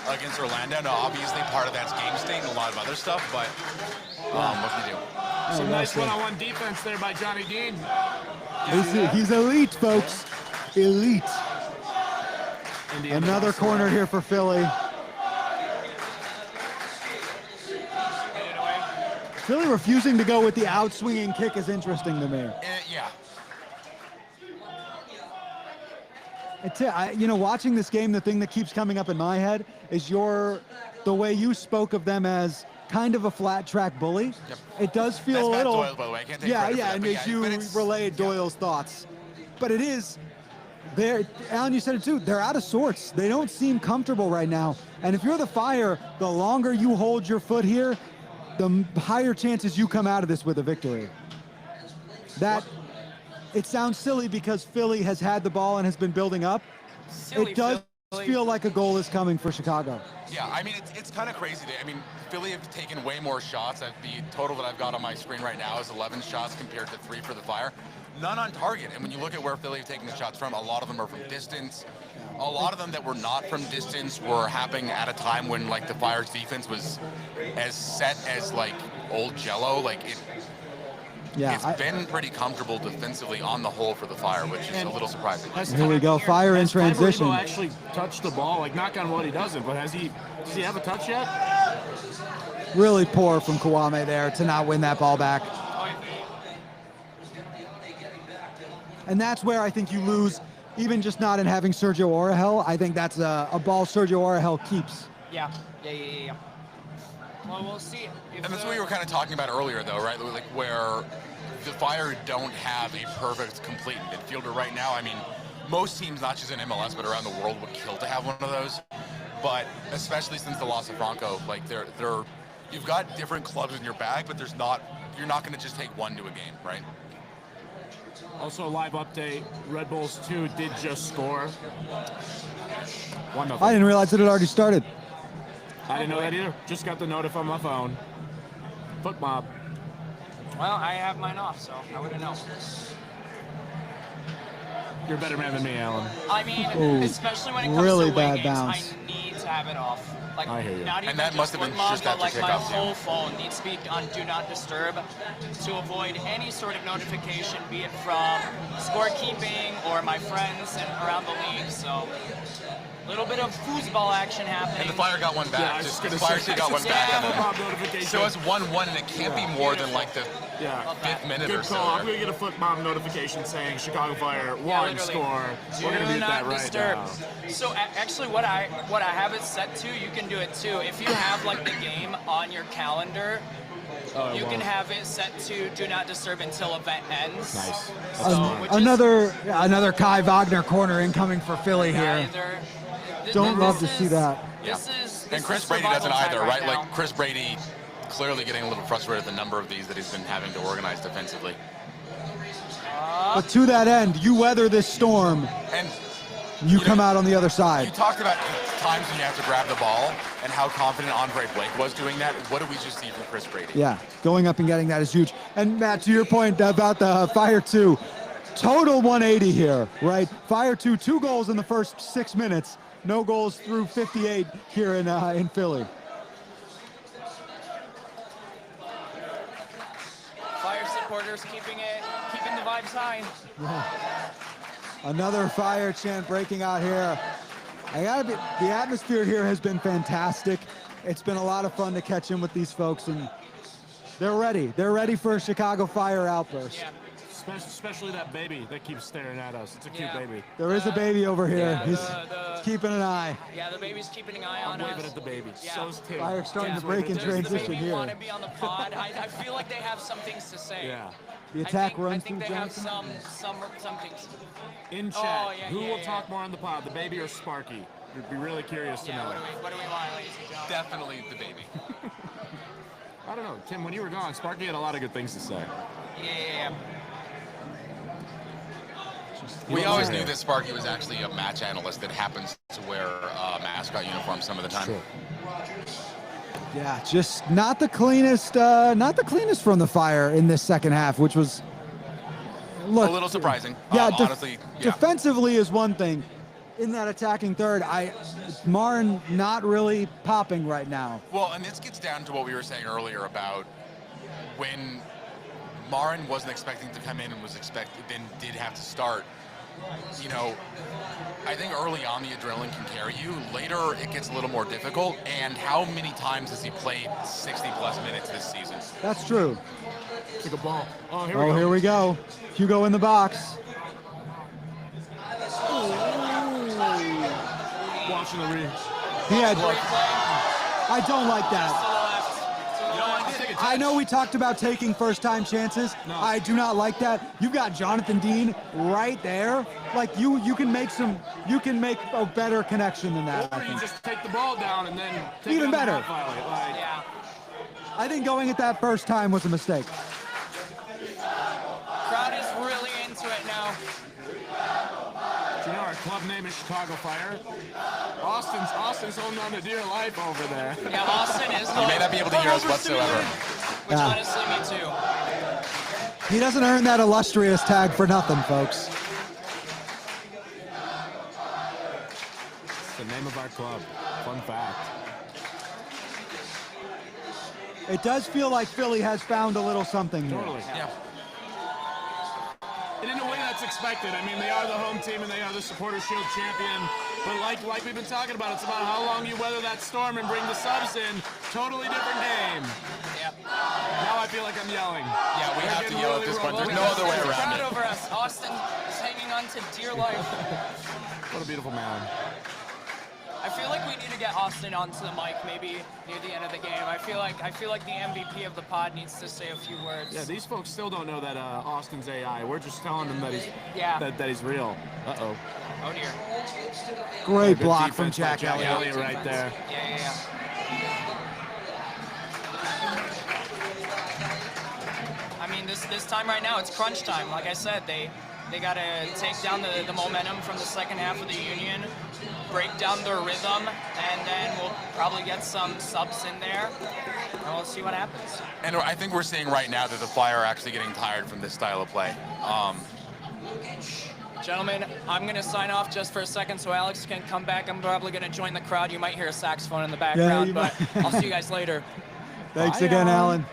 against Orlando. Now, obviously, part of that's game state and a lot of other stuff, but what can you do? Some nice that's it. one-on-one defense there by Johnny Dean. He's elite, folks. Elite. Indiana Another Boston. corner here for Philly. Philly refusing to go with the outswinging kick is interesting to me. Yeah. Watching this game, the thing that keeps coming up in my head is the way you spoke of them as kind of a flat track bully. Yep. It does feel That's a Matt little. Doyle, by the way. I can't take yeah, credit for that, and but as you but it's- relayed yeah. Doyle's thoughts, but it is. Alan, you said it too. They're out of sorts. They don't seem comfortable right now. And if you're the Fire, the longer you hold your foot here, the higher chances you come out of this with a victory. It sounds silly because Philly has had the ball and has been building up. Silly It does Philly. feel like a goal is coming for Chicago. Yeah, I mean, it's kind of crazy. I mean, Philly have taken way more shots. The total that I've got on my screen right now is 11 shots compared to 3 for the Fire. None on target. And when you look at where Philly have taken the shots from, a lot of them are from distance. A lot of them that were not from distance were happening at a time when, like, the Fire's defense was as set as, like, old Jello. Like, it's been pretty comfortable defensively on the whole for the Fire, which is a little surprising. Here we go, Fire in Has transition. Tamarino actually touched the ball? Like, knock on wood, he doesn't, but does he have a touch yet? Really poor from Kwame there to not win that ball back. And that's where I think you lose, even just not in having Sergio Orahel. I think that's a ball Sergio Orahel keeps. Yeah. Well, we'll see. And that's what we were kind of talking about earlier, though, right? Like where the Fire don't have a perfect, complete midfielder right now. I mean, most teams, not just in MLS, but around the world, would kill to have one of those. But especially since the loss of Franco, like you've got different clubs in your bag, but you're not going to just take one to a game, right? Also, a live update. Red Bulls 2 did just score. 1-0. I didn't realize it had already started. I didn't know that either. Just got the notif on my phone. Foot mob. Well, I have mine off, so I wouldn't know. You're a better man than me, Alan. I mean, Ooh, especially when it comes really to away bad games, bounce. I need to have it off. Like, I hear you. not even And that just must have been foot mob, just but after like my kickoff, too. whole phone needs to be on Do Not Disturb to avoid any sort of notification, be it from scorekeeping or my friends and around the league. So, a little bit of foosball action happening. And the Fire got one back. Yeah, I was just gonna the Fire say, still got one back. yeah, And foot mob then, notification. so it's 1-1, and it can't be more than like the Yeah. 5th minute Good or so. call. I'm there. going to get a foot mob notification saying Chicago Fire won, literally. score. Do We're going to mute not that right disturb. now. So actually, what I have it set to, you can do it too. If you have like the game on your calendar, you can have it set to Do Not Disturb until event ends. Nice. So, which is- Another Kai Wagner corner incoming for Philly yeah, here. th- Don't this love to see is- that. This is And Chris is Brady survival doesn't time either, right? now. Like Chris Brady clearly getting a little frustrated with the number of these that he's been having to organize defensively. But to that end, you weather this storm, And you come know, out on the other you side. talked about times when you have to grab the ball and how confident Andre Blake was doing that. What did we just see from Chris Brady? Yeah, going up and getting that is huge. And Matt, to your point about the Fire 2, total 180 here, right? Fire 2 goals in the first 6 minutes, no goals through 58 here in Philly. Fire supporters keeping the vibes high. Another Fire chant breaking out here. The atmosphere here has been fantastic. It's been a lot of fun to catch in with these folks, and they're ready. They're ready for a Chicago Fire outburst. Yeah. Especially that baby that keeps staring at us. It's a cute Yeah. baby. There is a baby over here. Yeah, He's the- keeping an eye. Yeah, the baby's keeping an eye on I'm waving us. at the baby. Yeah. So's Tim. Fire starting Yeah. to break in Does the transition baby here. want to be on the pod? I feel like they have some things to say. Yeah. The attack I runs think through they have Johnson. some things. In chat, Oh, yeah, who yeah, will yeah. talk more on the pod, the baby or Sparky? We'd be really curious to Yeah, know. what do we want, ladies and gentlemen? Definitely the baby. I don't know. Tim, when you were gone, Sparky had a lot of good things to say. Yeah. We always knew that Sparky was actually a match analyst that happens to wear a mascot uniform some of the time. Yeah, just not the cleanest from the Fire in this second half, which was look A little surprising. Yeah, Honestly, yeah. defensively is one thing. In that attacking third, Marin not really popping right now. Well, and this gets down to what we were saying earlier about when Marin wasn't expecting to come in and then did have to start. You know, I think early on the adrenaline can carry you. Later it gets a little more difficult. And how many times has he played 60 plus minutes this season? That's true. Took a ball. Oh, Oh, here we go. Hugo in the box. Watching the read. He had. Replay I don't like to that. the left. To the left. I know we talked about taking first-time chances. No. I do not like that. You've got Jonathan Dean right there. Like you can make a better connection than that. I Or you think. just take the ball down and then take Even it on the better. half volley. Like, Yeah. I think going at that first time was a mistake. Crowd is really into it now. do you know our club name is Chicago Fire? Austin's holding on to dear life over there. Yeah, Austin is. You may not be able to hear us whatsoever. Which Yeah. honestly, me too. He doesn't earn that illustrious tag for nothing, folks. It's the name of our club. Fun fact. It does feel like Philly has found a little something here. Totally. Yeah. And in a way that's expected. I mean, they are the home team and they are the Supporters Shield champion. But like we've been talking about, it's about how long you weather that storm and bring the subs in. Totally different game. Yeah. Yep. Now I feel like I'm yelling. Yeah, we have to yell at this point. There's no other way There's a around crowd it. over us. Austin is hanging on to dear life. What a beautiful man. I feel like we need to get Austin onto the mic maybe near the end of the game. I feel like the MVP of the pod needs to say a few words. Yeah, these folks still don't know that Austin's AI. We're just telling them that he's that he's real. Uh-oh. Oh dear. Great Good block from defense by Jack Elliott. Elliott right there. Yeah. I mean, this time right now, it's crunch time. Like I said, they got to take down the momentum from the second half of the Union, break down their rhythm, and then we'll probably get some subs in there, and we'll see what happens. And I think we're seeing right now that the Fire are actually getting tired from this style of play. Gentlemen, I'm going to sign off just for a second so Alex can come back. I'm probably going to join the crowd. You might hear a saxophone in the background, you but might. I'll see you guys later. Thanks Bye, again, Alan. Alan.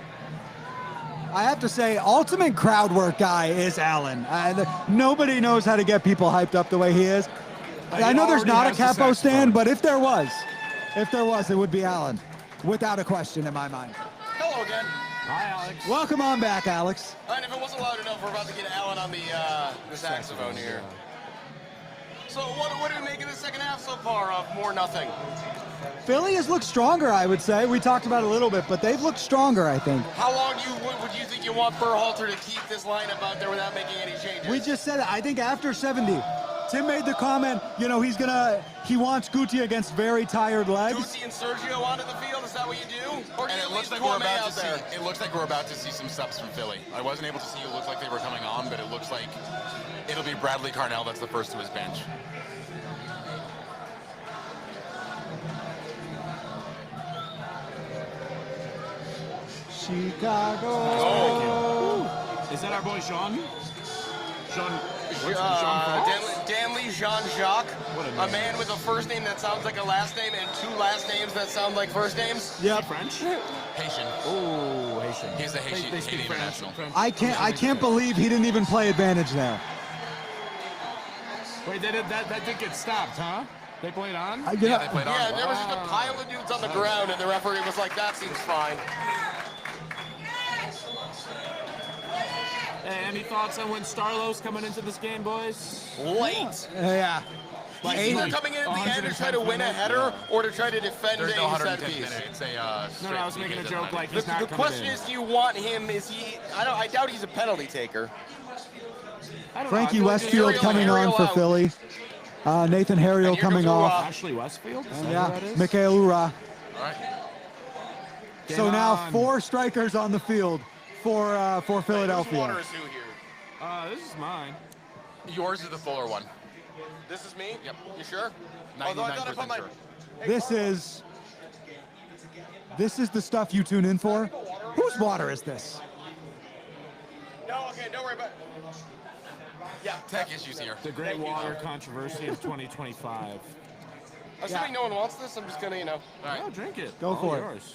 I have to say, ultimate crowd work guy is Alan. Nobody knows how to get people hyped up the way he is. I know there's already not a has the capo saxophone. stand, but if there was, it would be Alan, without a question in my mind. Hello again. Hi, Alex. Welcome on back, Alex. And if it wasn't loud enough, we're about to get Alan on the saxophone here. So what do we make of the second half so far of more nothing? Philly has looked stronger, I would say. We talked about it a little bit, but they've looked stronger, I think. How long would you think you want Berhalter to keep this lineup out there without making any changes? We just said it. I think after 70, Tim made the comment, he wants Guti against very tired legs. Guti and Sergio onto the field, is that what you do? Or do And you it looks leave like we're Kwame about out to there? see. It looks like we're about to see some subs from Philly. I wasn't able to see. It looked like they were coming on, but it looks like it'll be Bradley Carnell. That's the first to his bench. Chicago. Is that our boy Jean? What's Danley Jean-Jacques, What a a name. man with a first name that sounds like a last name and two last names that sound like first names. Yep. French? Haitian. Oh, Haitian. He's a Haitian, They speak Haiti French. international. I can't believe he didn't even play advantage there. Wait, that did get stopped, huh? They played on? Yeah, they played on. Yeah, there was just a pile of dudes on the ground, and the referee was like, that seems fine. Hey, any thoughts on when Starlow's coming into this game, boys? Late. Yeah. He's either coming in at the end to try to win a header or to try to defend There's no a set 110 piece. minute. It's a No, straight I was PK, making a doesn't joke matter. like The, he's not the coming question in. is, do you want him? Is he? I doubt he's a penalty taker. I don't know, Frankie I feel like Westfield Ariel- coming on Ariel for out. Philly. Nathan Harriel And here coming goes off. Ashley Westfield? Is that Yeah, who that is? Mikhail Ura. All right. Game So now on. 4 strikers on the field for Whose Philadelphia. water is who here? This is mine. Yours is the fuller one. This is me? Yep. You sure? Although I thought I put 99% my. sure. This is the stuff you tune in for. Whose water is this? No, okay, don't worry about it. Yeah, Tech issues here. The Great Water Controversy of 2025. assuming no one wants this, I'm just gonna, All right. Oh, drink it. Go All for it. yours.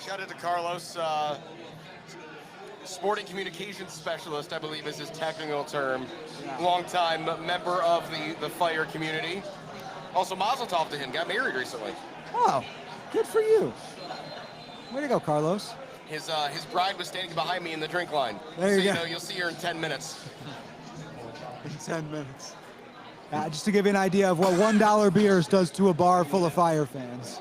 shout out to Carlos. Sporting communications specialist, I believe is his technical term. Longtime member of the fire community. Also, Mazel Tov to him. Got married recently. Oh, good for you. Way to go, Carlos. His bride was standing behind me in the drink line. There you so go. You'll see her in 10 minutes. In 10 minutes. Just to give you an idea of what $1 beers does to a bar full of Fire fans.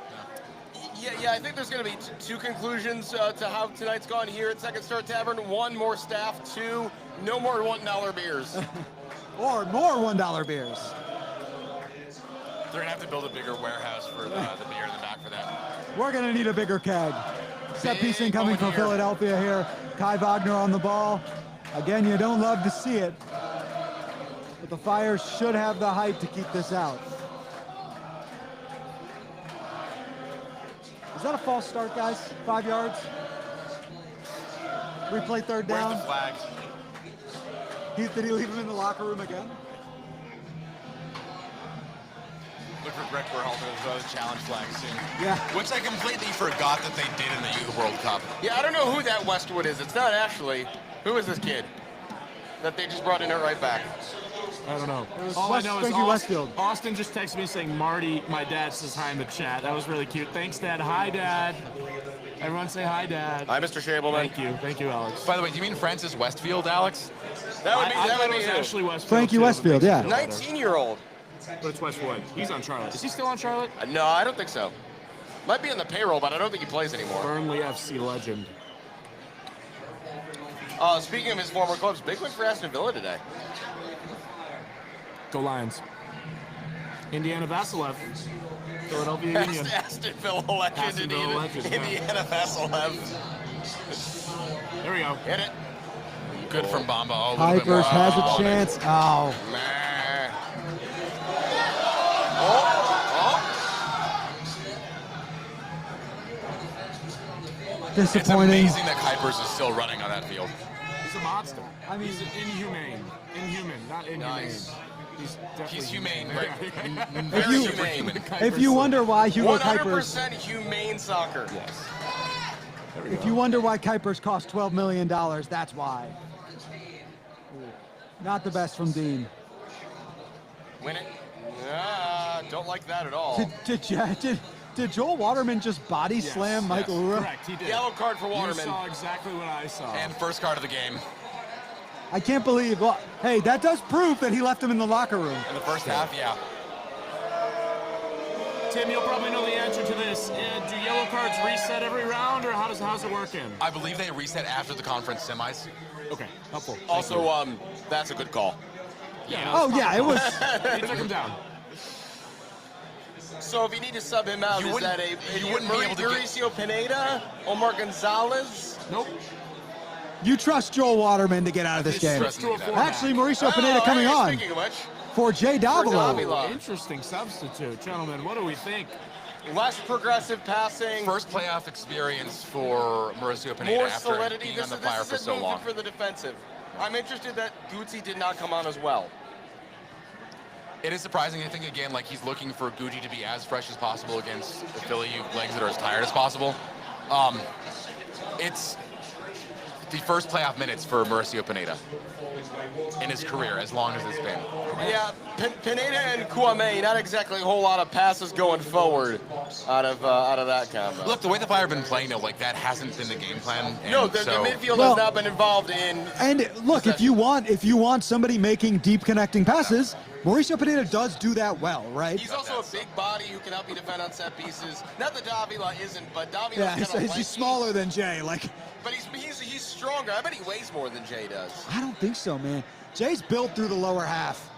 Yeah, I think there's going to be two conclusions to how tonight's gone here at Second Star Tavern. One, more staff. Two, no more $1 beers. Or more $1 beers. They're gonna have to build a bigger warehouse for the beer in the back for that. We're going to need a bigger keg. Set piece Big incoming moment from here. Philadelphia here. Kai Wagner on the ball. Again, you don't love to see it. But the Fire should have the height to keep this out. Is that a false start, guys? 5 yards? Replay third Where's down. the flag? Did he leave him in the locker room again? Look for Greg Berhalter to throw the challenge flag soon. Yeah. Which I completely forgot that they did in the Youth World Cup. Yeah, I don't know who that Westwood is. It's not Ashley. Who is this kid that they just brought in at right back? I don't know. was All I know is Frankie Westfield. Austin just texted me saying, Marty, my dad says hi in the chat. That was really cute. Thanks, Dad. Hi, Dad. Everyone say hi, Dad. Hi, Mr. Shableman. Thank you, Alex. By the way, do you mean Francis Westfield, Alex? That would I be thought it who. was Ashley Westfield. Frankie too, but Westfield, makes me yeah. feel better. 19-year-old. But it's Westwood. He's on Charlotte. Is he still on Charlotte? No, I don't think so. Might be on the payroll, but I don't think he plays anymore. Burnley FC legend. Speaking of his former clubs, big win for Aston Villa today. Go Lions. Indiana Vasilev. Philadelphia Union. Aston Villa legend, Aston Villa legend, yeah. Indiana Vasilev. There we go. Hit it. Good from Bamba. Oh, a little bit more. Kuipers has a chance. Oh, Meh. It's disappointing. amazing that Kuipers is still running on that field. He's a monster. I mean- he's inhumane. Inhuman, not inhumane. Nice. He's definitely He's humane, right? If Very you- superhuman. If you wonder why Hugo Kuipers, 100% humane soccer. Yes. if you wonder why Kuipers cost $12 million, that's why. Not the best from Dean. Win it. Don't like that at all. Did Joel Waterman just body slam Michael Uhre? Correct, he did. Yellow card for You Waterman. saw exactly what I saw. And first card of the game I can't believe. Well, hey, that does prove that he left him in the locker room. in the first half, yeah. Tim, you'll probably know the answer to this. Do yellow cards reset every round, or how's it working? I believe they reset after the conference semis. Okay, helpful. Also, that's a good call. Yeah. Oh yeah, it was. He took him down. So if you need to sub him out, You is wouldn't- that a you wouldn't be able to get- Mauricio Pineda, Omar Gonzalez? Nope. You trust Joel Waterman to get out of this game. Stress me that. Actually, Mauricio Pineda coming hey, on Speaking of which, for Jay Davila. Davila. Interesting substitute. Gentlemen, what do we think? less progressive passing, First playoff experience for Mauricio Pineda more after solidity. being This on the is fire for a so movement long. for the defensive. I'm interested that Gucci did not come on as well. It is surprising. I think, again, like he's looking for Gucci to be as fresh as possible against the Philly legs that are as tired as possible. It's the first playoff minutes for Mauricio Pineda in his career, as long as it's been. Yeah, Pineda and Kouame, not exactly a whole lot of passes going forward out of that combo. Look, the way the Fire have been playing, though, like that hasn't been the game plan. And No, the so, midfield Well- has not been involved in. And look, if you want somebody making deep connecting passes, Mauricio Pineda does do that well, right? He's also a big body who can help you defend on set pieces. Not that Davila isn't, but Davila's Yeah, kind he's, of he's lanky, smaller than Jay. Like, but he's stronger. I bet he weighs more than Jay does. I don't think so, man. Jay's built through the lower half.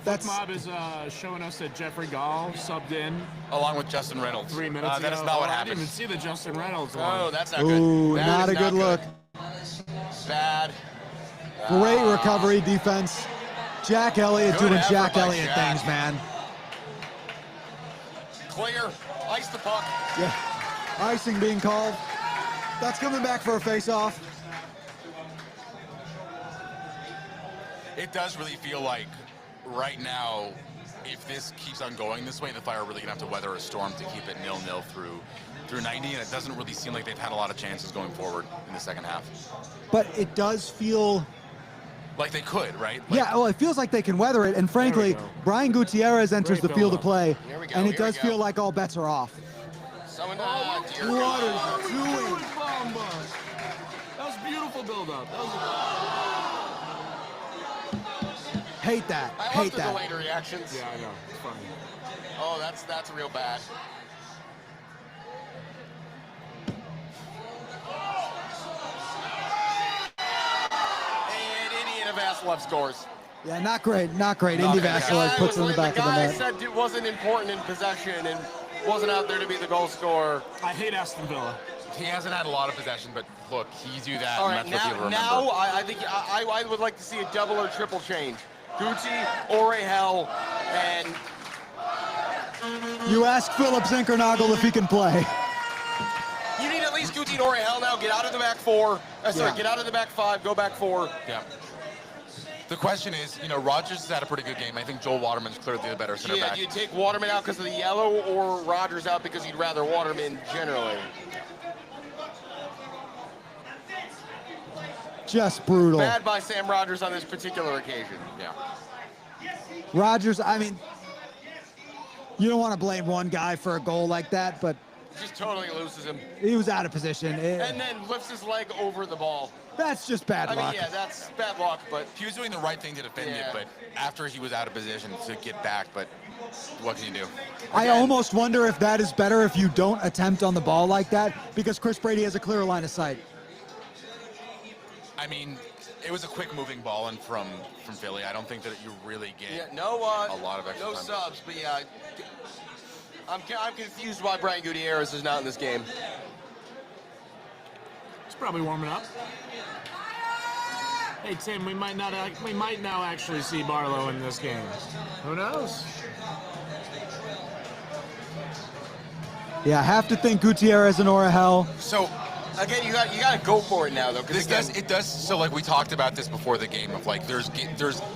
That's Mob is showing us that Jeffrey Gall subbed in along with Justin Reynolds. 3 minutes ago. That is not what I happened. didn't even see the Justin Reynolds Oh, one. that's not good. ooh, That not is a good look. Bad. Great recovery defense. Jack Elliott Good doing effort Jack by Elliott Jack. things, man. Clear. Ice the puck. Yeah. Icing being called. That's coming back for a face-off. It does really feel like right now, if this keeps on going this way, the Fire are really gonna have to weather a storm to keep it 0-0 through 90, and it doesn't really seem like they've had a lot of chances going forward in the second half. But it does feel, Like they could, right? Like, yeah, well, it feels like they can weather it. And frankly, go. Brian Gutierrez enters Great the field of build-up. play, Here we go, and it here does we go. feel like all bets are off. Someone, What dear is God. doing? Bamba. That was beautiful build-up. That was Hate that. I love Hate the that. delayed reactions. yeah, I know. It's funny. Oh, that's real bad. And Indiana Vasilev scores. Yeah, not great. Not great. Not Indy good. Vasilev Guy puts it in the was- back of the guy net. said it wasn't important in possession and wasn't out there to be the goal scorer. I hate Aston Villa. He hasn't had a lot of possession, but look, he do that, All and right, that's what people now remember. I think I would like to see a double or triple change. Gucci, Orehel, and You ask Philip Zinkernagel if he can play. you need at least Gucci and Orehel now. Get out of the back four. Yeah. Get out of the back five. Go back four. Yeah. The question is, Rogers has had a pretty good game. I think Joel Waterman's clearly the better center Yeah, back. do you take Waterman out because of the yellow or Rogers out because you'd rather Waterman generally? Just brutal. Bad by Sam Rogers on this particular occasion. Yeah. Rogers, I mean, you don't want to blame one guy for a goal like that, but Just totally loses him. He was out of position. And then lifts his leg over the ball. That's just bad I luck. mean, yeah, that's bad luck, but He was doing the right thing to defend it, Yeah. but after he was out of position to get back, but what can you do? I almost wonder if that is better if you don't attempt on the ball like that, because Chris Brady has a clear line of sight. I mean, it was a quick moving ball and from Philly. I don't think that you really get yeah, no, a lot of extra no time. subs. But yeah, I'm confused why Brian Gutierrez is not in this game. He's probably warming up. Hey Tim, we might now actually see Barlow in this game. Who knows? Yeah, I have to think Gutierrez and Orahel. So Again, you got to go for it now, though. this does. So like we talked about this before the game of like there's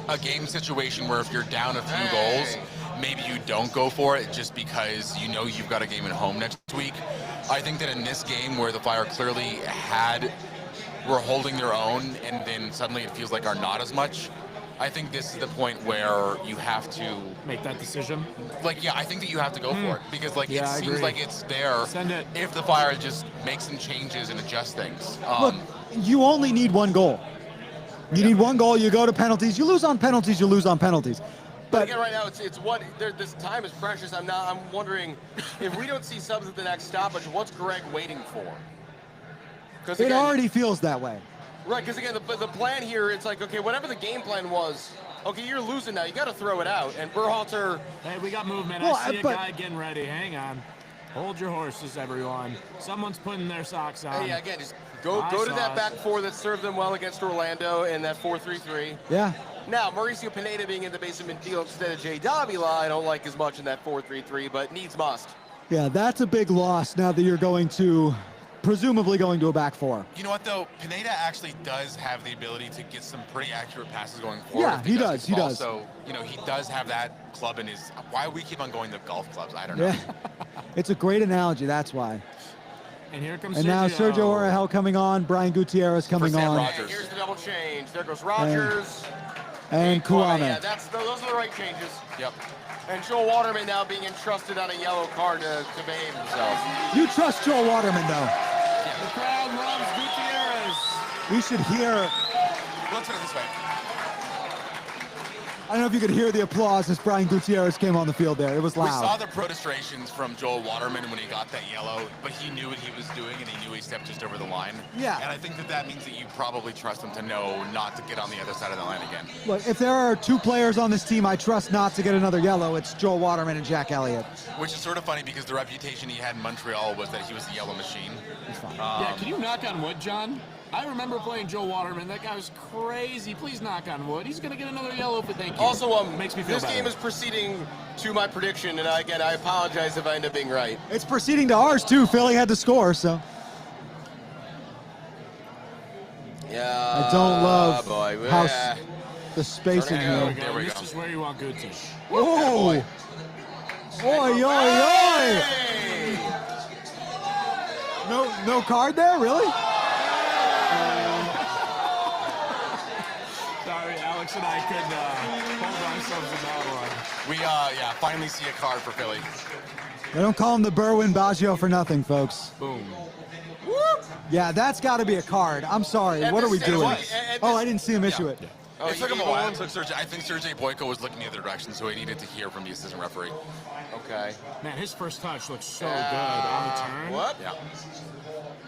a game situation where if you're down a few goals, maybe you don't go for it just because you know you've got a game at home next week. I think that in this game where the Fire clearly were holding their own and then suddenly it feels like are not as much. I think this is the point where you have to Make that decision. like, yeah, I think that you have to go for it because like Yeah, it I seems agree. like it's there. Send it. If the Fire just make some changes and adjust things. Look, you only need one goal. You need one goal, you go to penalties. You lose on penalties, you lose on penalties. But But again, right now, it's what this time is precious. I'm wondering if we don't see subs at the next stoppage, what's Greg waiting for? Because it already feels that way. right. Because again, the plan here, it's like okay, whatever the game plan was. Okay, you're losing now. You got to throw it out. And Berhalter, Hey, we got movement. Well, I see a but- guy getting ready. Hang on. Hold your horses, everyone. Someone's putting their socks on. hey, again, just go I to saw that it. back four that served them well against Orlando and that 4-3-3. Yeah. Now, Mauricio Pineda being in the base of midfield instead of Jay Davila, I don't like as much in that 4-3-3, but needs must. Yeah, that's a big loss now that you're presumably going to a back four. You know what though? Pineda actually does have the ability to get some pretty accurate passes going forward. Yeah, if he get does, he the ball. does. So, you know, he does have that club in his. Why we keep on going to golf clubs? I don't know. Yeah. It's a great analogy, that's why. And here comes And now Sergio Orahel coming on, Brian Gutierrez coming Sam on, Rogers. And here's the double change. There goes Rogers. and Kwame. Yeah, Kwame. those are the right changes. Yep. And Joel Waterman now being entrusted on a yellow card to behave himself. You trust Joel Waterman, though. The crowd loves Gutierrez. We should hear, Let's put it this way. I don't know if you could hear the applause as Brian Gutierrez came on the field there. It was We saw loud. the protestations from Joel Waterman when he got that yellow, but he knew what he was doing and he knew he stepped just over the line. Yeah. And I think that means that you probably trust him to know not to get on the other side of the line again. Look, if there are two players on this team I trust not to get another yellow, it's Joel Waterman and Jack Elliott. Which is sort of funny because the reputation he had in Montreal was that he was the yellow machine. It's fine. Yeah, can you knock on wood, John? I remember playing Joe Waterman. That guy was crazy. Please knock on wood. He's going to get another yellow, but thank you. Also, makes me feel this better. game is proceeding to my prediction, and again, I apologize if I end up being right. It's proceeding to ours, too. Philly had to score, so. Yeah. I don't love boy. how Yeah. the spacing There we here. go. There we This go. is where you want Gucci. Oh! Oi, oi, oi! Hey! No card there, really? Sorry, Alex and I could hold ourselves in that one. We, finally see a card for Philly. They don't call him the Berwin Baggio for nothing, folks. Boom. Yeah, that's got to be a card. I'm sorry. At What are this we stage, doing? at Oh, this- I didn't see him issue it. Oh, It took him you a go while. on? I think Sergei Boyko was looking the other direction, so he needed to hear from the assistant referee. Okay. Man, his first touch looks so good on the turn. What? Yeah.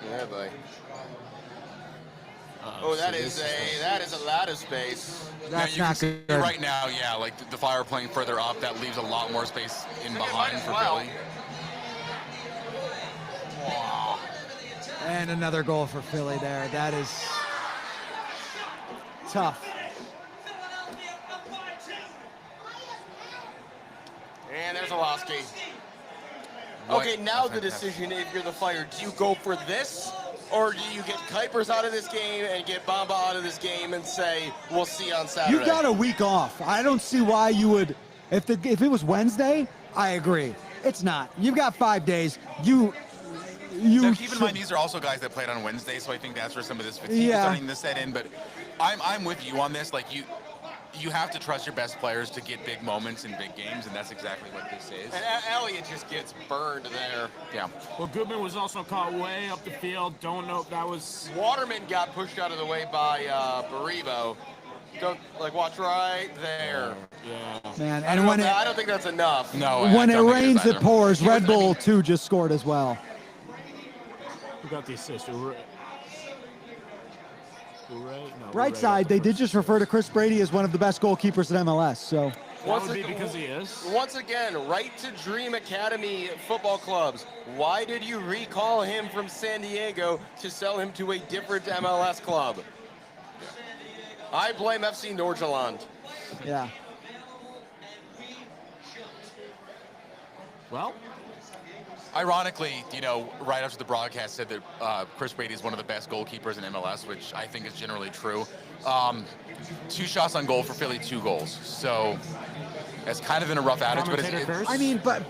Yeah, boy. Oh, that is a lot of space. That's now, you not can good. see right now, yeah, like the Fire playing further up, that leaves a lot more space in Might behind as for well. Philly. And another goal for Philly there. That is tough. And there's Olaski. What Okay, a now the fantastic- decision, if you're the Fire, do you go for this? Or do you get Kuipers out of this game and get Bamba out of this game and say, we'll see on Saturday? You got a week off. I don't see why you would. If it was Wednesday, I agree. It's not. You've got 5 days. You Now, keep in should- mind, these are also guys that played on Wednesday, so I think that's where some of this fatigue is Yeah. starting to set in. But I'm with you on this. Like you have to trust your best players to get big moments in big games, and that's exactly what this is. And Elliott just gets burned there. Yeah. Well, Goodman was also caught way up the field. Don't know if that was. Waterman got pushed out of the way by Baribo. Watch right there. Yeah. Man, I and don't, when know, it I don't think that's enough. No. when I it don't think rains, is it pours. Red Bull too just scored as well. Who got the assist? Right? No, Right side, they did just refer to Chris Brady as one of the best goalkeepers at MLS. So That would be because he is. Once again, right to Dream Academy football clubs. Why did you recall him from San Diego to sell him to a different MLS club? I blame FC Nordjylland. yeah, Well, Ironically, right after the broadcast said that Chris Brady is one of the best goalkeepers in MLS, which I think is generally true. 2 shots on goal for Philly, 2 goals. So it's kind of in a rough adage, but commentator first. I mean, but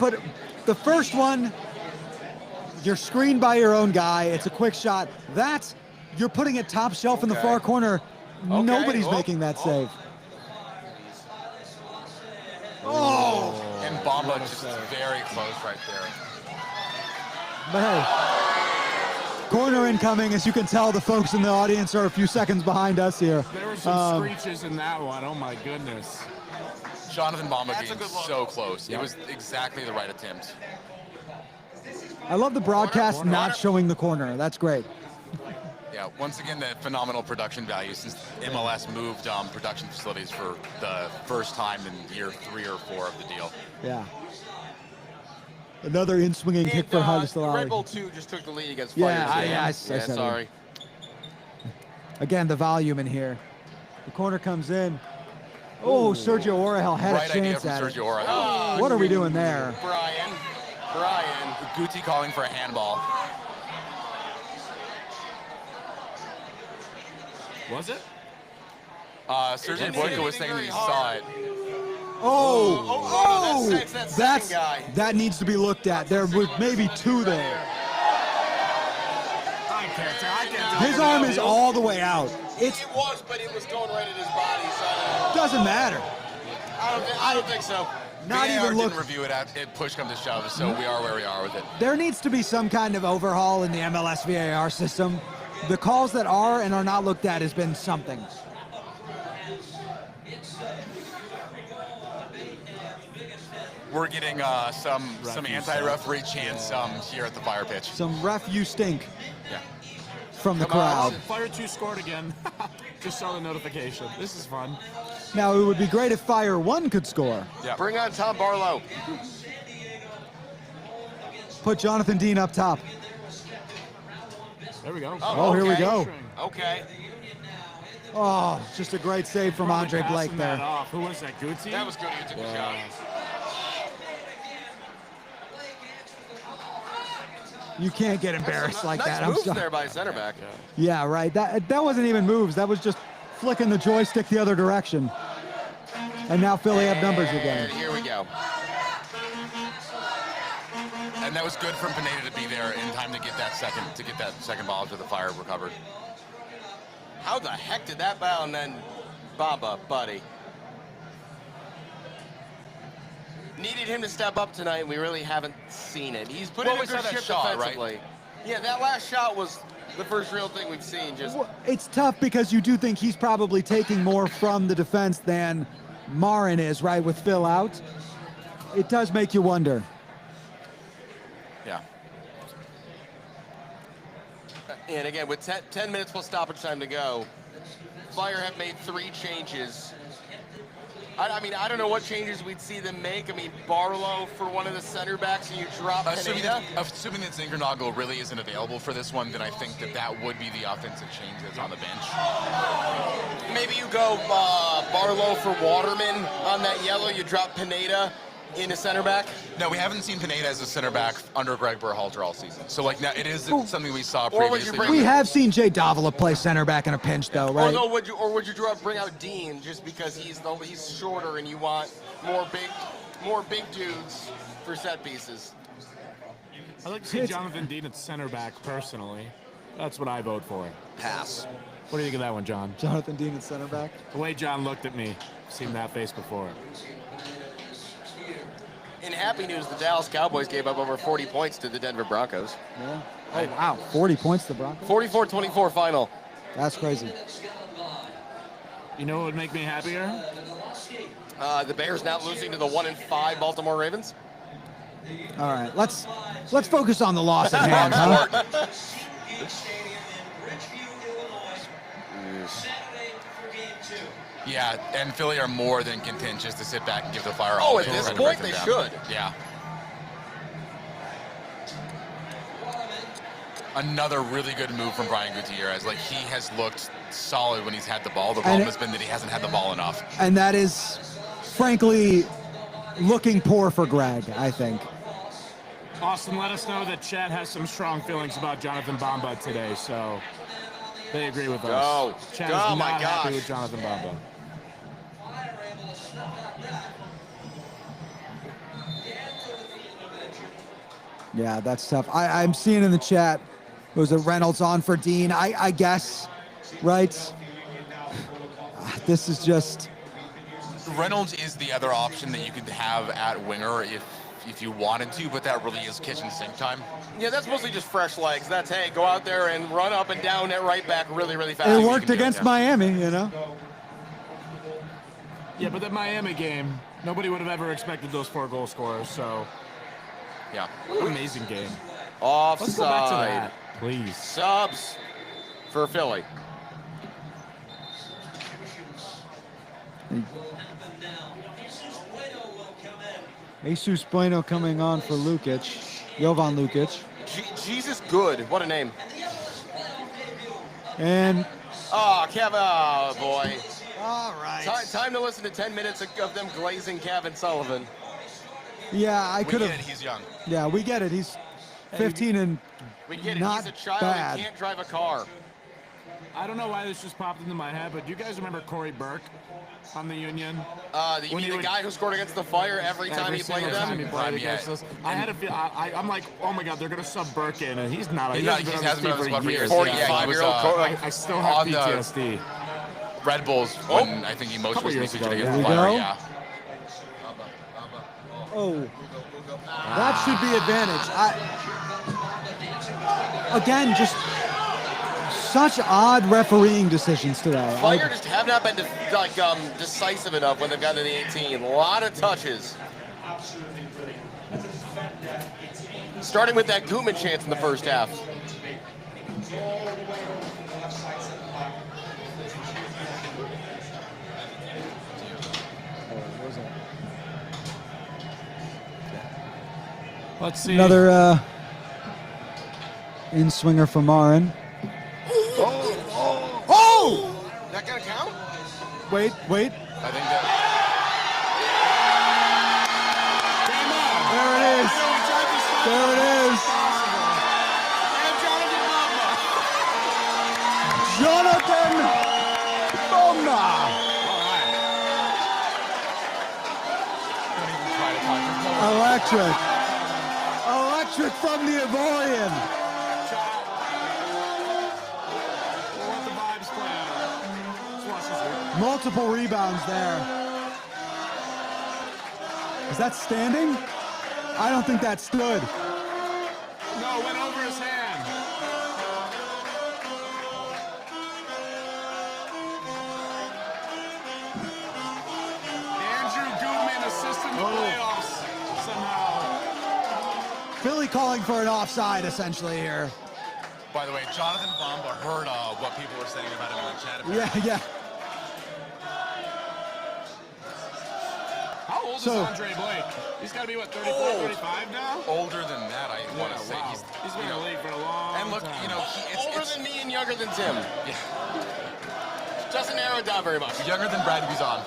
the first one, you're screened by your own guy. It's a quick shot. That's you're putting it top shelf in the Okay. far corner. Okay. Nobody's Oh. making that save. and Bamba just very close right there. But hey, corner incoming. As you can tell, the folks in the audience are a few seconds behind us here. there were some screeches in that one. Oh my goodness. Jonathan Bamba That's a being good look. so close. It was exactly the right attempt. I love the broadcast Corner. not showing the corner. That's great. Yeah, once again, the phenomenal production value since MLS moved production facilities for the first time in year 3 or 4 of the deal. Yeah. Another in-swinging kick for Red Bull Huddersfield. 2 just took the lead against Yeah, Fire. I said it. Sorry. Again, the volume in here. The corner comes in. Oh, Sergio Orahel had Right a idea chance from at it. Sergio Orahel. What are we doing there? Brian. Guti calling for a handball. Was it? Sergio didn't hit Boyko was anything saying that very he hard. saw it. Oh, that's that second guy. that needs to be looked at. There were maybe 2 there. I can't tell. His arm is all the way out. It was, but it was going right at his body. So Doesn't matter. I don't think so. Not VAR even look. didn't review it at push come to shove, so we are where we are with it. There needs to be some kind of overhaul in the MLS VAR system. The calls that are and are not looked at has been something. We're getting some anti-referee chants here at the Fire pitch. Some ref you stink Yeah. from the Come on. crowd. Fire 2 scored again. Just saw the notification. This is fun. Now it would be great if Fire 1 could score. Yeah. Bring on Tom Barlow. Put Jonathan Dean up top. There we go. Oh, here we okay. go. Okay. Oh, just a great save from Probably Andre Blake passing that there. off. Who was that? Guti? That was good. You took the shot. You can't get embarrassed like nice that. I'm move sorry. there by center back. Yeah, right. That wasn't even moves. That was just flicking the joystick the other direction. And now Philly have numbers again. And here we go. And that was good from Pineda to be there in time to get that second ball to the Fire recovered. How the heck did that bound then, Bamba, buddy? Needed him to step up tonight, and we really haven't seen it. He's put Well, in a we saw good that shift shot, right? defensively. Yeah, that last shot was the first real thing we've seen. Just Well, it's tough because you do think he's probably taking more from the defense than Marin is, right, with Phil out. It does make you wonder. Yeah. and again, with 10 minutes plus stoppage time to go, Fire have made 3 changes. I mean, I don't know what changes we'd see them make. I mean, Barlow for one of the center backs, and you drop Assuming Pineda. that Zinkernagel really isn't available for this one, then I think that would be the offensive change that's on the bench. Maybe you go Barlow for Waterman on that yellow. You drop Pineda in a center back. No, we haven't seen Pineda as a center back under Greg Berhalter all season. So, now it is something we saw Or would you previously. bring- We have seen Jay Davila play center back in a pinch, though, right? Would you bring out Dean just because he's shorter and you want more big dudes for set pieces? I'd like to see Jonathan Dean at center back personally. That's what I vote for. Pass. What do you think of that one, John? Jonathan Dean at center back. The way John looked at me, seen that face before. In happy news, the Dallas Cowboys gave up over 40 points to the Denver Broncos. Yeah. Oh, wow. 40 points to the Broncos. 44-24 final. That's crazy. You know what would make me happier? The Bears not losing to the 1-5 Baltimore Ravens. All right. Let's focus on the loss at hand, huh? Yeah, and Philly are more than content just to sit back and give the Fire Oh, all at the this credit to point, break they them should. down. Yeah. Another really good move from Brian Gutierrez. Like, he has looked solid when he's had the ball. The problem has been that he hasn't had the ball enough. And that is, frankly, looking poor for Greg, I think. Austin, let us know that Chad has some strong feelings about Jonathan Bamba today, so they agree with us. Go. Chad Oh, is my not happy gosh. with Jonathan Bamba. Yeah, that's tough. I'm seeing in the chat, was it Reynolds on for Dean? I guess, right? This is just... Reynolds is the other option that you could have at winger if you wanted to, but that really is kitchen sink time. Yeah, that's mostly just fresh legs. That's, hey, go out there and run up and down at right back really, really fast. It worked against Miami, you know? Yeah, but that Miami game, nobody would have ever expected those 4 goal scorers, so Yeah. what an amazing game. Offside. Let's go back to that, please. Subs for Philly. Jesus Bueno coming on for Lukic. Jovan Lukic. Jesus good. What a name. And... Oh, Kevin. Oh, boy. All right. Time to listen to 10 minutes of them glazing Kevin Sullivan. Yeah, I We could get have... it, he's young. Yeah, we get it. He's 15 and We get it. not He's a child bad. and can't drive a car. I don't know why this just popped into my head, but do you guys remember Corey Burke on the Union? You When mean he the would- guy who scored against the Fire every time he played single time he them? played Yeah. against us. I had a feel. I'm like, oh my God, they're gonna sub Burke in, and he's not. He hasn't hasn't been on the squad for years. 45-year-old I still have on the PTSD. Red Bulls when I think he most Couple recently years featured ago, against yeah. the Fire. There we go. Yeah. Oh, that should be advantage. Again, just such odd refereeing decisions today. Fire just have not been decisive enough when they've gotten to the 18. A lot of touches. Starting with that Gutman chance in the first half. Let's see. Another in-swinger from Marin. Oh! That gonna count? Wait. I think that There it is. There it is. Jonathan Bamba. Electric. Electric from the Ivorian. We'll let the vibes play out. Let's watch this one. Multiple rebounds there. Is that standing? I don't think that stood. No, it went over his hand. Andrew Gutman assisting the playoffs somehow. Philly calling for an offside essentially here. By the way, Jonathan Bamba heard what people were saying about him in the chat. Yeah. How old So- is Andre Blake? He's got to be, what, 34, 35 now? Older than that, I want to say. Wow. He's been in the league for a long And look, time. you know, Older than me and younger than Tim. Yeah. Doesn't narrow it down very much. Younger than Brad Guzan.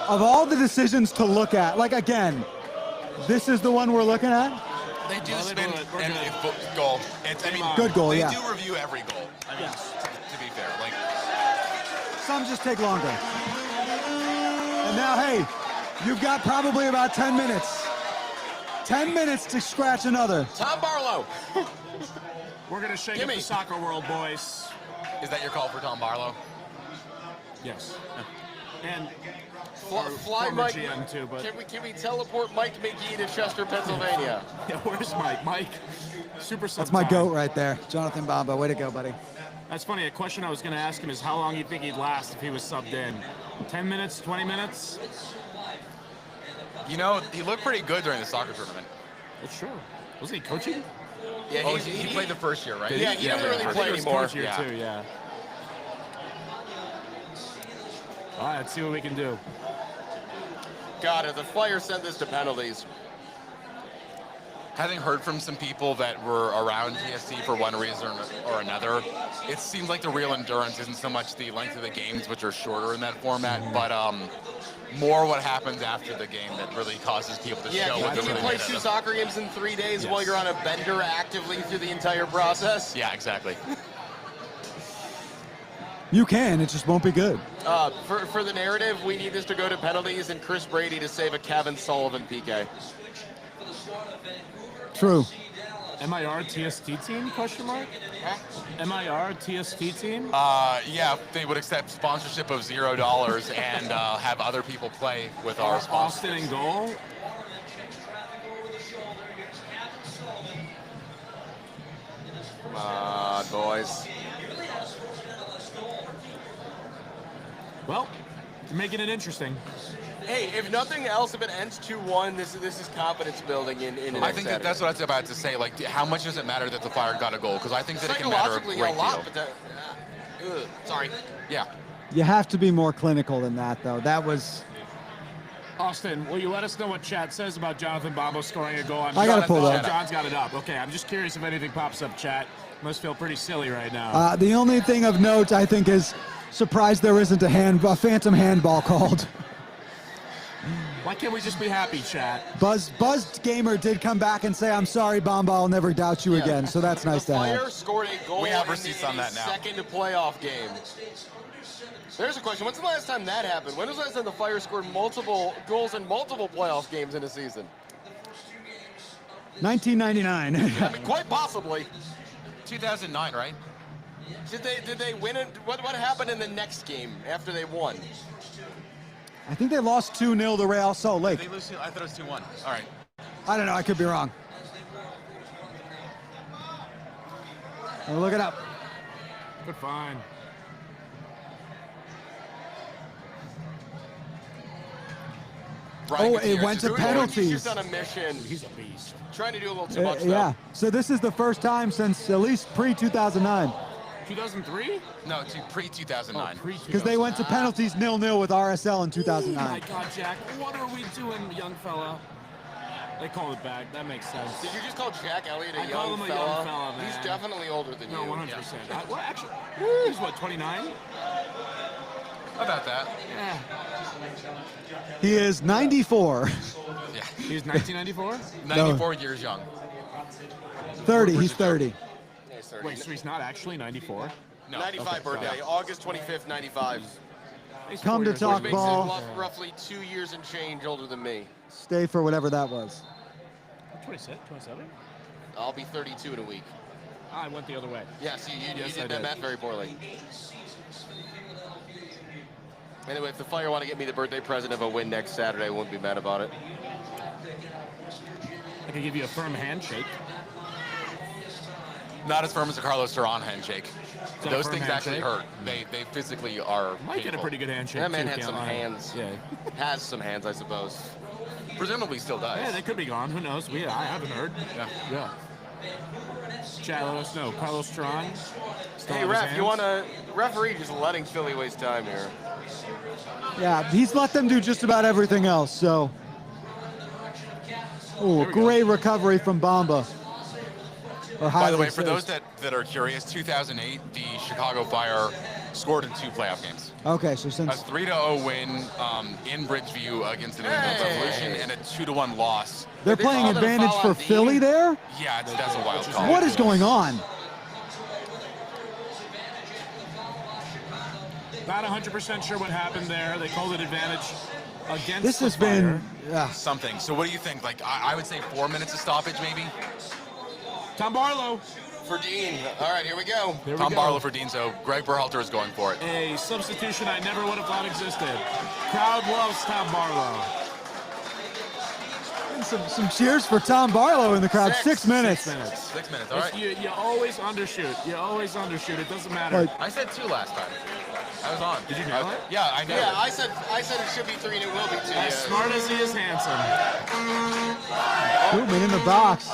Of all the decisions to look at, like again, this is the one we're looking at. They do No, they spin do it. We're and good. goal. I mean, Good goal, they yeah. do review every goal. I mean, to be fair, like Some just take longer. And now, hey, you've got probably about 10 minutes. 10 minutes to scratch another. Tom Barlow. We're going to shake up Gimme. the soccer world, boys. Is that your call for Tom Barlow? Yes. And Fly former Mike. GM too, but Can we teleport Mike McGee to Chester, Pennsylvania? yeah, where's Mike? Mike, super That's my sometime. goat right there. Jonathan Bamba. Way to go, buddy. That's funny. A question I was going to ask him is how long you think he'd last if he was subbed in? 10 minutes, 20 minutes? You know, he looked pretty good during the soccer tournament. It's true. Wasn't he coaching? Yeah, Oh, he played the first year, right? Yeah, he doesn't really I think play it was anymore. coach year Yeah. too, yeah. All right, let's see what we can do. God, if the Flyers send this to penalties. Having heard from some people that were around TSC for one reason or another, it seems like the real endurance isn't so much the length of the games, which are shorter in that format, but more what happens after the game that really causes people to Yeah, show what can you they're play really two good at. soccer games in 3 days Yes. while you're on a bender actively through the entire process? Yeah, exactly. You can. It just won't be good. For the narrative, we need this to go to penalties and Chris Brady to save a Kevin Sullivan PK. True. MIR TST team, question mark? MIR TST team? Yeah, they would accept sponsorship of $0 and have other people play with our sponsors. Austin in goal? Come on, boys. Well, you're making it interesting. Hey, if nothing else, if it ends 2-1, this is confidence building in I next think Saturday. that's what I was about to say. Like, how much does it matter that the Fire got a goal? Because I think that it can matter a Psychologically, great a lot, deal. but sorry. Yeah. You have to be more clinical than that, though. That was. Austin, will you let us know what chat says about Jonathan Bamba scoring a goal? I gotta pull that up. John's got it up. Okay, I'm just curious if anything pops up, chat. Must feel pretty silly right now. The only thing of note, I think, is surprised there isn't a phantom handball called. Why can't we just be happy, chat? Buzzed Gamer did come back and say, "I'm sorry, Bamba. I'll never doubt you again." So that's nice The to Fire have. scored a goal We have in receipts the on that now. second playoff game. There's a question. When's the last time that happened? When was the last time the Fire scored multiple goals in multiple playoff games in a season? 1999. I mean, quite possibly. 2009, right? Did they win it? What happened in the next game after they won? I think they lost 2-0 to Real Salt Lake. They lose. I thought it was 2-1. All right. I don't know. I could be wrong. I'll look it up. Good find. Brian Oh, it Gutierrez went to is doing it. penalties. He's just on a mission, He's a beast. trying to do a little too much. Yeah. So this is the first time since at least pre-2009. 2003? No, to pre-2009. Because they went to penalties 0-0 with RSL in Oh 2009. my God, Jack, what are we doing, young fella? They call it back. That makes sense. Did you just call Jack Elliott a I call young him a fella? young fella, man. He's definitely older than No, you. 100%. Well, actually, he's what, 29? How about that? Yeah. He is 94. Yeah. He was 1994? 94 years young. 30. He's 30. Yeah, he's 30. Wait, so he's not actually 94? No. 95 birthday, August 25th, 95. He's Come 4 to years talk older. Makes ball. him roughly 2 years and change older than me. Stay for whatever that was. 26, 27? I'll be 32 in a week. I went the other way. Yes, you Yes, I did that did. math very poorly. Anyway, if the Fire want to get me the birthday present of a win next Saturday, I wouldn't be mad about it. I could give you a firm handshake. Not as firm as a Carlos Duran handshake. that a Those firm things actually hurt. handshake? They physically are Might get a painful. pretty good handshake. That man too, had can't some lie. hands. Yeah. Has some hands, I suppose. Presumably still does. Yeah, they could be gone. Who knows? I haven't heard. Yeah. Yeah. Chat, let us know. Carlos Duran. Hey, ref, you want to referee just letting Philly waste time here? Yeah, he's let them do just about everything else, so. Oh, great recovery from Bamba. Or By the way, highly for those saved. that are curious, 2008, the Chicago Fire scored in 2 playoff games. Okay, so A since 3-0 win in Bridgeview against the New England Revolution and a 2-1 loss. they're They playing called it a advantage foul for on Dean? Philly there? Yeah, that's a wild call. What is going on? Not 100% sure what happened there. They called it advantage against This the has been. Fire. Something. So what do you think? Like, I would say 4 minutes of stoppage, maybe? Tom Barlow. For Dean. All right, here we go. Here we Tom go. Barlow for Dean, so Greg Berhalter is going for it. A substitution I never would have thought existed. Crowd loves Tom Barlow. And some cheers for Tom Barlow in the crowd. 6 minutes. 6 minutes. 6 minutes, all right. You always undershoot. You always undershoot. It doesn't matter. Like, I said 2 last time. I was on. Did you nail it? Yeah, I nailed Yeah, it. I said it should be 3 and it will be 2. As smart as he is handsome. Koopman in the box.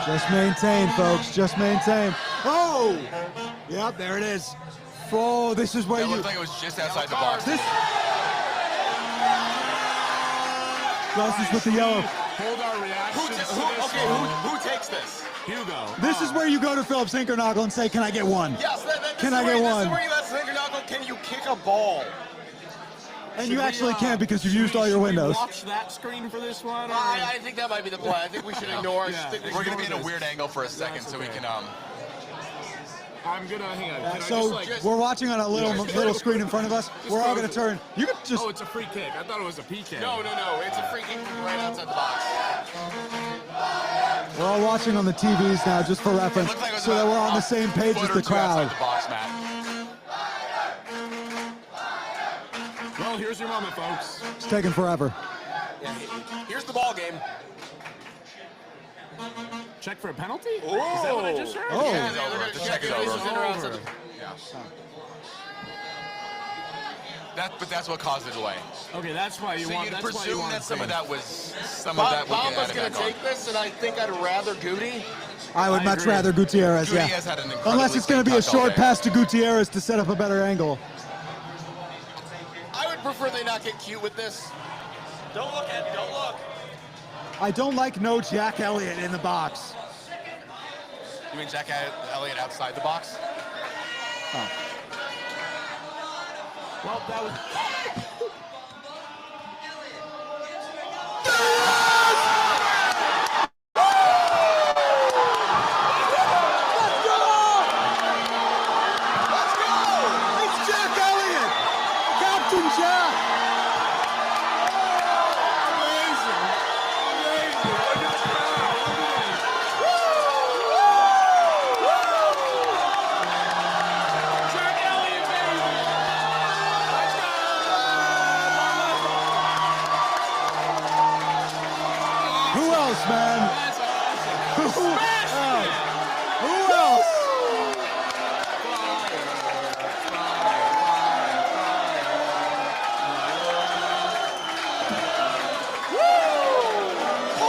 Just maintain, folks. Just maintain. Oh! Yep, there it is. Oh, this is where It you... looked like it was just outside the box. This... Glasses with the yellow. Hold our reactions to this one. Who takes this? Hugo. This is where you go to Philip Zinkernagel and say, can I get one? Yes, Can I get one? This is where you ask Zinkernagel, can you kick a ball? And Should you we, actually can't because you've used all your should we windows. watch that screen for this one? Or? I think that might be the plan. I think we should ignore it. Yeah. We're going to be in a weird angle for a second, so we okay. can... I'm gonna hang on. Can I So just, like, we're watching on a little screen in front of us. We're all going to turn. You could just... Oh, it's a free kick. I thought it was a PK. No. It's a free kick right outside the box. We're all watching on the TVs now, just for reference, It looked like it was so that about we're on the same page foot as or the two outside crowd. the box, Matt. Well, here's your moment, folks. It's taking forever. Here's the ball game. Check for a penalty? Is that what I just heard? Oh. Yeah, It's they're over. going The to check check is it. over. It's in or outside the- But that's what caused the delay. Okay, that's why you So want. you'd That's why you presume want that some of green. that was some of that would get Bamba's added going back to on. take this, and I think I'd rather Goody. I would I much agree. rather Gutierrez, yeah. Gutierrez had an incredibly Unless it's going to be a clean touch all short day. pass to Gutierrez to set up a better angle. I would prefer they not get cute with this. Don't look at it. Don't look. I don't like no Jack Elliott in the box. You mean Jack Elliott outside the box? Well, that was. It's Jack Elliott! Captain Jack! Amazing. Amazing. Look at the crowd. Jack Elliott, baby. Let's go. Who else, man? That's awesome. Who Smashed else? it. Who else?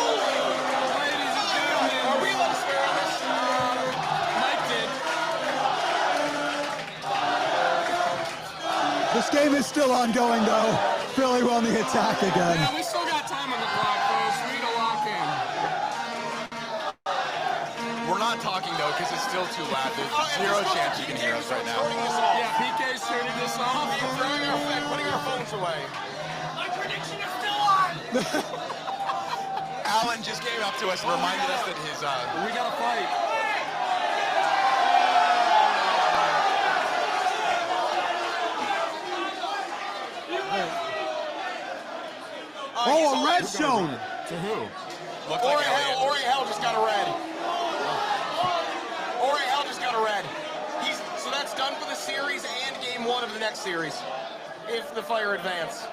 Ladies and gentlemen, Are we allowed to swear on this? Mike did. This game is still ongoing, though. Philly on the attack again. Yeah, we still got time on the clock, folks. We need to lock in. We're not talking though, because it's still too loud. There's zero chance you can hear us right now. Turning this off. Yeah, PK's turning this off. Throwing our phone, putting our phones away. My prediction is still on. Alan just came up to us and reminded us that his We got to fight. Oh, a red zone! To who? looked like Elliott. Ori Hell just got a red. Ori Hell just got a red. So that's done for the series and game 1 of the next series, if the Fire advance.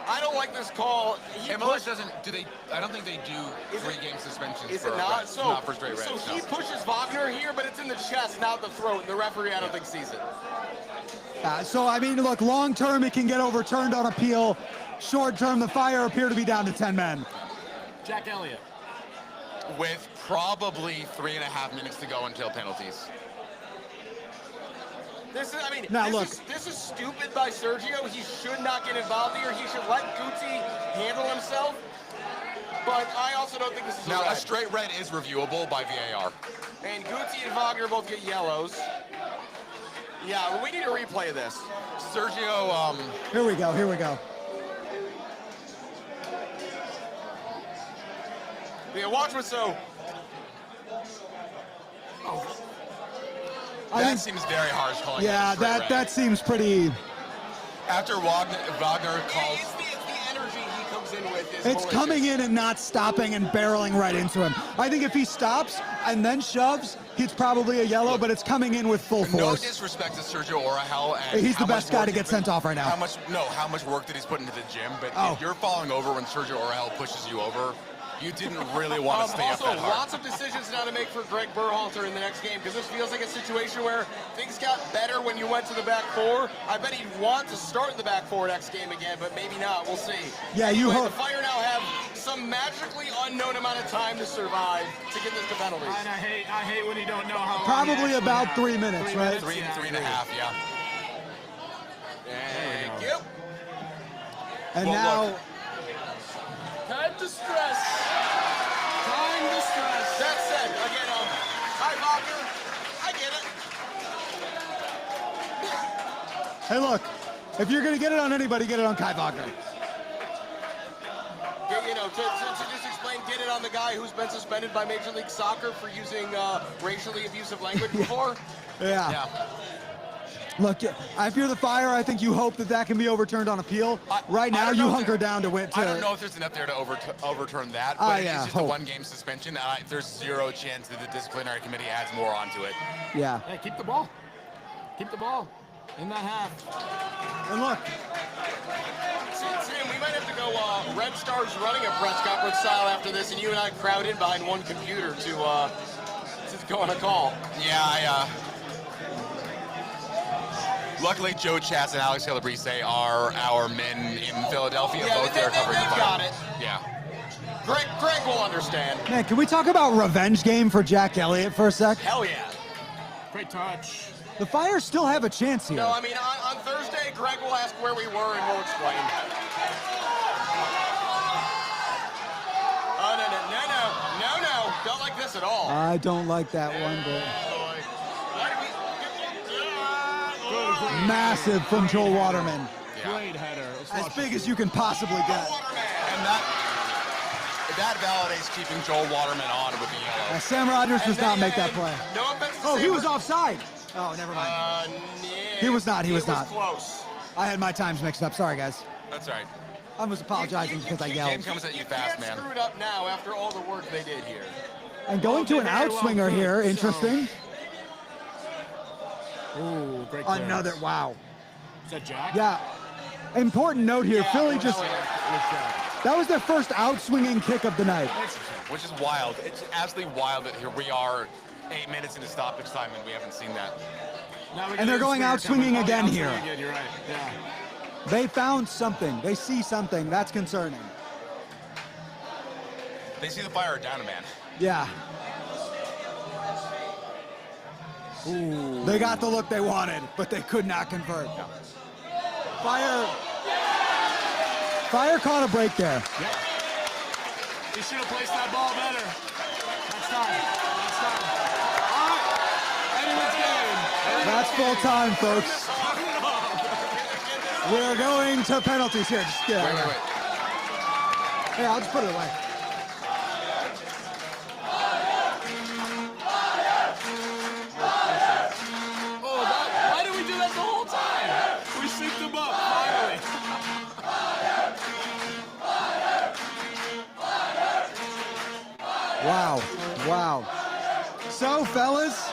I don't like this call. MLS doesn't. Do they? I don't think they do Is it- 3-game suspensions. Is for it a not? red, So, not for straight red. so no. he pushes Wagner here, but it's in the chest, not the throat. The referee, I don't think, sees it. So, I mean, look, long term, it can get overturned on appeal. Short term, the Fire appear to be down to 10 men. Jack Elliott. With probably 3.5 minutes to go until penalties. This is, I mean, Now, this, look. this is stupid by Sergio. He should not get involved here. He should let Guti handle himself. But I also don't think this is Now, a red. a straight red is reviewable by VAR. And Guti and Wagner both get yellows. Yeah, well, we need a replay of this. Sergio, Here we go, here we go. Yeah, watch what's so. I that think, seems very harsh calling it a yeah, straight red. that seems pretty. After Wagner calls. It's the energy he comes in with. Is It's malicious. coming in and not stopping and barreling right into him. I think if he stops and then shoves, he's probably a yellow, but it's coming in with full No force. disrespect to Sergio Orahel. And He's the how much best guy work to he's get sent off right now. How much work did he put into the gym? But Oh. if you're falling over when Sergio Orahel pushes you over, you didn't really want to stay up Also, that hard. lots of decisions now to make for Greg Berhalter in the next game, because this feels like a situation where things got better when you went to the back four. I bet he'd want to start in the back four next game again, but maybe not. We'll see. Yeah, you Anyway, hope. the Fire now have some magically unknown amount of time to survive to get this to penalties. And I hate when you don't know how long Probably you actually about have. 3 minutes, right? Three Yeah, and a half, yeah. Thank you. And Well, now, look. Time to stress. Time to stress. That said, again, Kai Wagner, I get it. hey, look, if you're going to get it on anybody, get it on Kai Wagner. You know, to just explain, get it on the guy who's been suspended by Major League Soccer for using racially abusive language before. Yeah. Yeah. Look, if you're the Fire, I think you hope that that can be overturned on appeal. Right I now, don't you know if hunker there- down to win. I don't know if there's enough there to overturn that, but Ah, yeah, it's just a hope. one-game suspension. There's zero chance that the disciplinary committee adds more onto it. Yeah. Hey, keep the ball. Keep the ball in that half. And look, Tim, we might have to go Red Stars running a press conference style after this, and you and I crowd in behind one computer to go on a call. Yeah, luckily, Joe Chas and Alex Calabrese are our men in Philadelphia. Yeah, Both there covering the they've Fire. got it. Yeah. Greg will understand. man, can we talk about revenge game for Jack Elliott for a sec? Hell yeah. Great touch. The Fire still have a chance here. No, I mean, on Thursday, Greg will ask where we were and we'll explain. Oh, no. Don't like this at all. I don't like that one, but Why do we... massive from Joel Waterman. Great header. Let's As watch big it. as you can possibly get. And that validates keeping Joel Waterman on with the yellow. Sam Rogers does And not then- make that play. No offense to Oh, he Sam- was offside. Oh, never mind. Yeah, He was not, he was it not. close. I had my times mixed up. Sorry, guys. That's right. I was apologizing because I Game yelled. comes at you You fast, can't man. screw it up now after all the work they did here. And going to an Very well outswinger here, cooked, so- interesting. Ooh, great clearance. Another, wow. Is that Jack? Yeah. Important note here, Yeah, Philly well, just, It was Jack. that was their first outswinging kick of the night. Which is wild. It's absolutely wild that here we are 8 minutes into stoppage time and we haven't seen that. Now we And got they're in going swinger out swinging coming. again Out here. swinging again, you're right. Yeah. They found something. They see something. That's concerning. They see the Fire are down a man. Yeah. They got the look they wanted, but they could not convert. Fire caught a break there. Yeah. He should have placed that ball better. Next time. All right. Anyone's game. That's full time, folks. We're going to penalties here. Just get Wait. Hey, I'll just put it away. Oh, why did we do that the whole time? We synced them up, finally. Wow. Wow. So, fellas,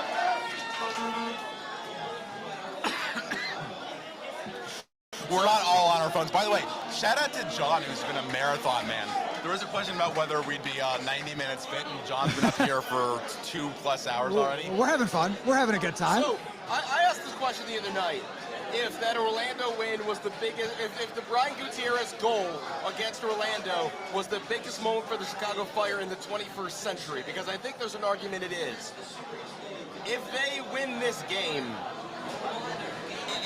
We're not all on our phones. By the way, shout out to John, who's been a marathon man. There was a question about whether we'd be 90 minutes fit, and John's been up here for 2+ hours already. we're having fun. We're having a good time. So, I asked this question the other night. If that Orlando win was the biggest, if the Brian Gutierrez goal against Orlando was the biggest moment for the Chicago Fire in the 21st century, because I think there's an argument it is. If they win this game,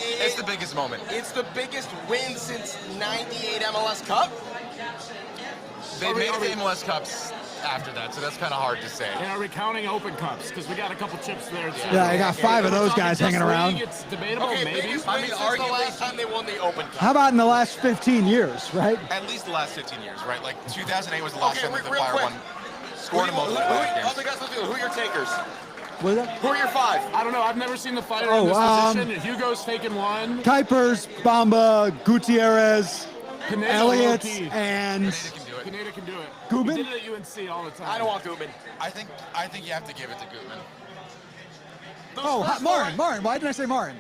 It's the biggest moment. it's the biggest win since '98 MLS Cup. They made the MLS Cups after that, so that's kind of hard to say. And are we counting open cups? Because we got a couple chips there, too. Yeah, I got 5 of We're those talking guys just hanging around. league, It's debatable, Okay, maybe. biggest I win mean, since the arguably- last time they won the Open Cup. How about in the last 15 years, right? At least the last 15 years, right? Like 2008 was the last Okay, time that the real Fire quick. won. Scored in multiple Who games. are your takers? Was that? Who are your 5? I don't know. I've never seen the fighter Oh, in this position. Hugo's taken one. Kuipers, Bamba, Gutierrez, Pineda, Elliott, low-key. and Pineda can do it. Gutman? He did it at UNC all the time. I don't want Gutman. I think you have to give it to Gutman. oh, Martin. Martin. Why didn't I say Martin?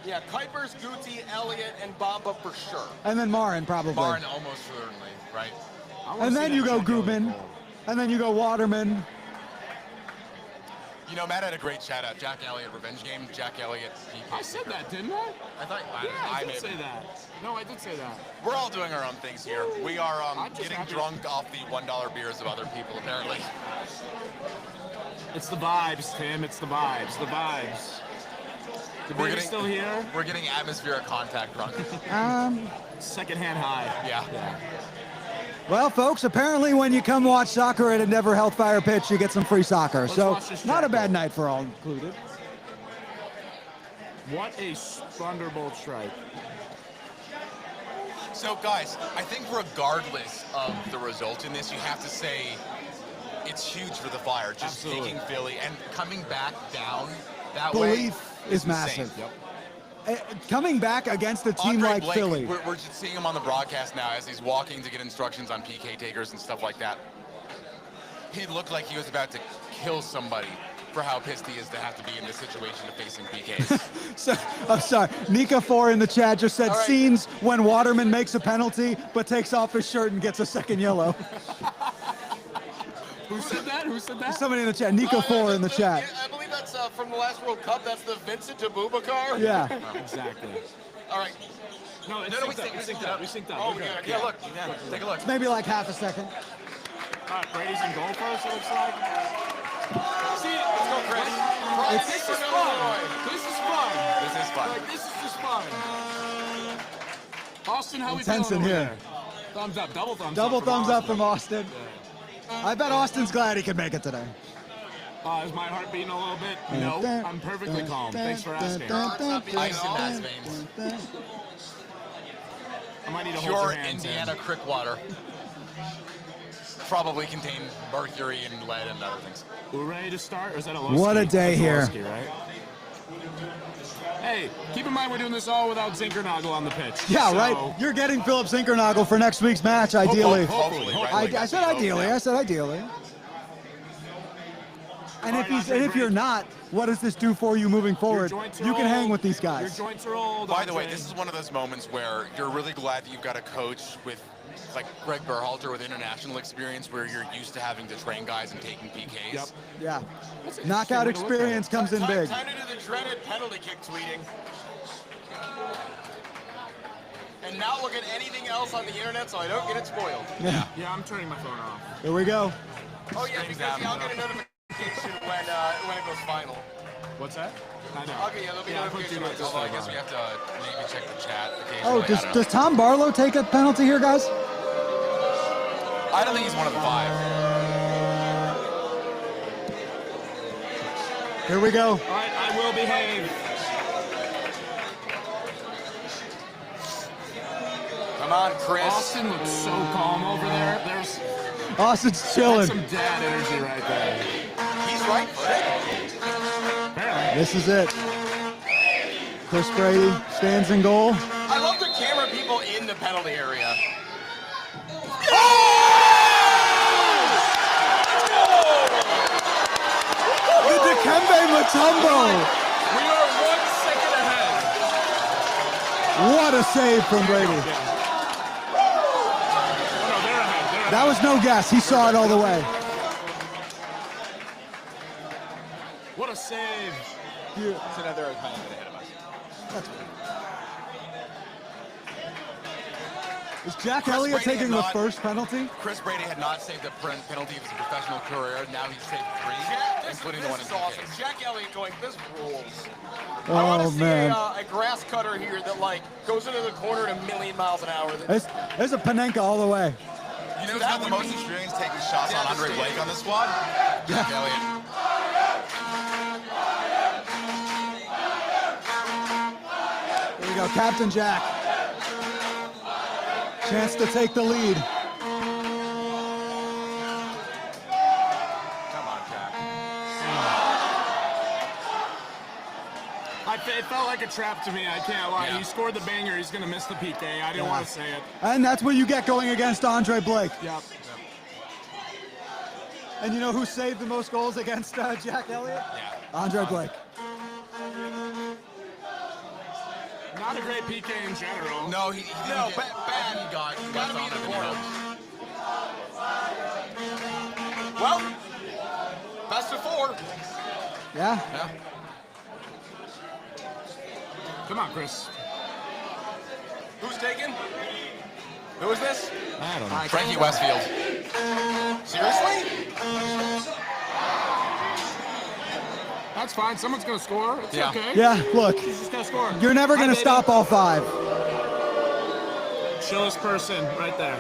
Yeah, Kuipers, Guti, Elliott, and Bamba for sure. And then Marin probably. Barn almost certainly, right? I wanna And see then that you go Jack Elliott Gutman, goal. and then you go Waterman. You know, Matt had a great shout out. Jack Elliott revenge game. Jack Elliott PK. I said that, didn't I? I thought Yeah, I did maybe. say that. No, I did say that. We're all doing our own things here. We are I'm just getting happy- drunk off the $1 beers of other people, apparently. It's the vibes, Tim. It's the vibes. The vibes. The We're baby's getting- still here. We're getting atmospheric contact drunk. Secondhand high. Yeah. Well, folks, apparently when you come watch soccer at Endeavor Health Fire Pitch, you get some free soccer. So watch this not a Jack bad goal. night for all included. What a thunderbolt strike. So, guys, I think regardless of the result in this, you have to say it's huge for the Fire. Just Absolutely. taking Philly and coming back down that way Belief is insane. massive. Coming back against a team Andre like Blake, Philly. we're just seeing him on the broadcast now as he's walking to get instructions on PK takers and stuff like that. He looked like he was about to kill somebody for how pissed he is to have to be in this situation of facing PKs. So, I'm sorry. Nika4 in the chat just said All right. scenes when Waterman makes a penalty but takes off his shirt and gets a second yellow. Who said that? Who said that? Somebody in the chat. Nika4 in the chat. I believe that's from the last World Cup. That's the Vincent Abubakar. Yeah. Exactly. All right. No, it's No, we synced up. synced We synced up. up. We synced up. Oh, We're yeah, good. yeah, look. Yeah, take a look. Maybe like half a second. All right, Brady's in goal first, it looks like. See, Let's go, Chris. this is fun. This is fun. This is fun. Like, this is just fun. Austin, how we Intense feeling in over here. there? Thumbs up. Double thumbs up. Double from thumbs up Austin. from Austin. I bet Austin's glad he could make it today. Is my heart beating a little bit? No, I'm perfectly calm. Thanks for asking. Ice in Matt's veins. I might need to hold Pure your hands in. Indiana creek water. Probably contain mercury and lead and other things. We're ready to start, or is that a What a day here. Right? Hey, keep in mind we're doing this all without Zinkernagel on the pitch. Yeah, So- right. You're getting Philip Zinkernagel for next week's match, ideally. Hopefully, right? I said ideally. I said ideally. And if he's and if you're not, what does this do for you moving Your forward? joints are You can hang old. with these Your guys. joints are old. By the way, Andre. this is one of those moments where you're really glad that you've got a coach with, like Greg Berhalter, with international experience, where you're used to having to train guys and taking PKs. Yep. Yeah. That's an Knockout interesting way to look at it. experience comes in big. Time to do the dreaded penalty kick tweeting. And not look at anything else on the internet so I don't get it spoiled. Yeah. Yeah, I'm turning my phone off. Here we go. Oh yeah, because I'll get a notification when it goes final. What's that? I know. Okay, yeah, there'll be I put notification two when it minutes goes Although I on. guess we have to maybe check the chat occasionally. Oh, I does, don't does know. Tom Barlow take a penalty here, guys? I don't think he's one of the 5. Here we go. All right, I will behave. Come on, Chris. Austin looks so calm over there. There's Austin's that's chilling. some dad energy right there. He's right footed. Apparently. This is it. Chris Brady stands in goal. I love the camera people in the penalty area. The Dikembe Mutombo. We are 1 second ahead. What a save from Brady. Oh, no, they're ahead. They're ahead. That was no guess. He saw it all the way. What a save. So now they're kind of ahead of us. Is Jack Chris Elliott Brady taking had the not- first penalty? Chris Brady had not saved a penalty of his professional career. Now he's saved 3, including the one in This is awesome. PKs. Jack Elliott going, this rules. I Oh, want to see man. a grass cutter here that like goes into the corner at 1,000,000 miles an hour. There's a Panenka all the way. You know who's got the most experience taking shots on Andre Blake on the squad? Jack Elliott. There we go, Captain Jack. Chance to take the lead. Come on, Jack. it felt like a trap to me. I can't lie. Yeah. He scored the banger. He's going to miss the PK. I didn't want to say it. And that's what you get going against Andre Blake. Yep. And you know who saved the most goals against Jack Elliott? Yeah. Andre Blake. Not a great PK in general. No, he didn't No, get- bad. He got Gotta be on in the it, corner. you know. Well, best of 4. Yeah. Yeah. Come on, Chris. Who's taking? Who is this? I don't know. Frankie Westfield. Seriously? That's fine. Someone's going to score. It's Yeah. okay. Yeah, look, He's just going to score. you're never going to Hi, baby. stop all 5. Chillest person right there.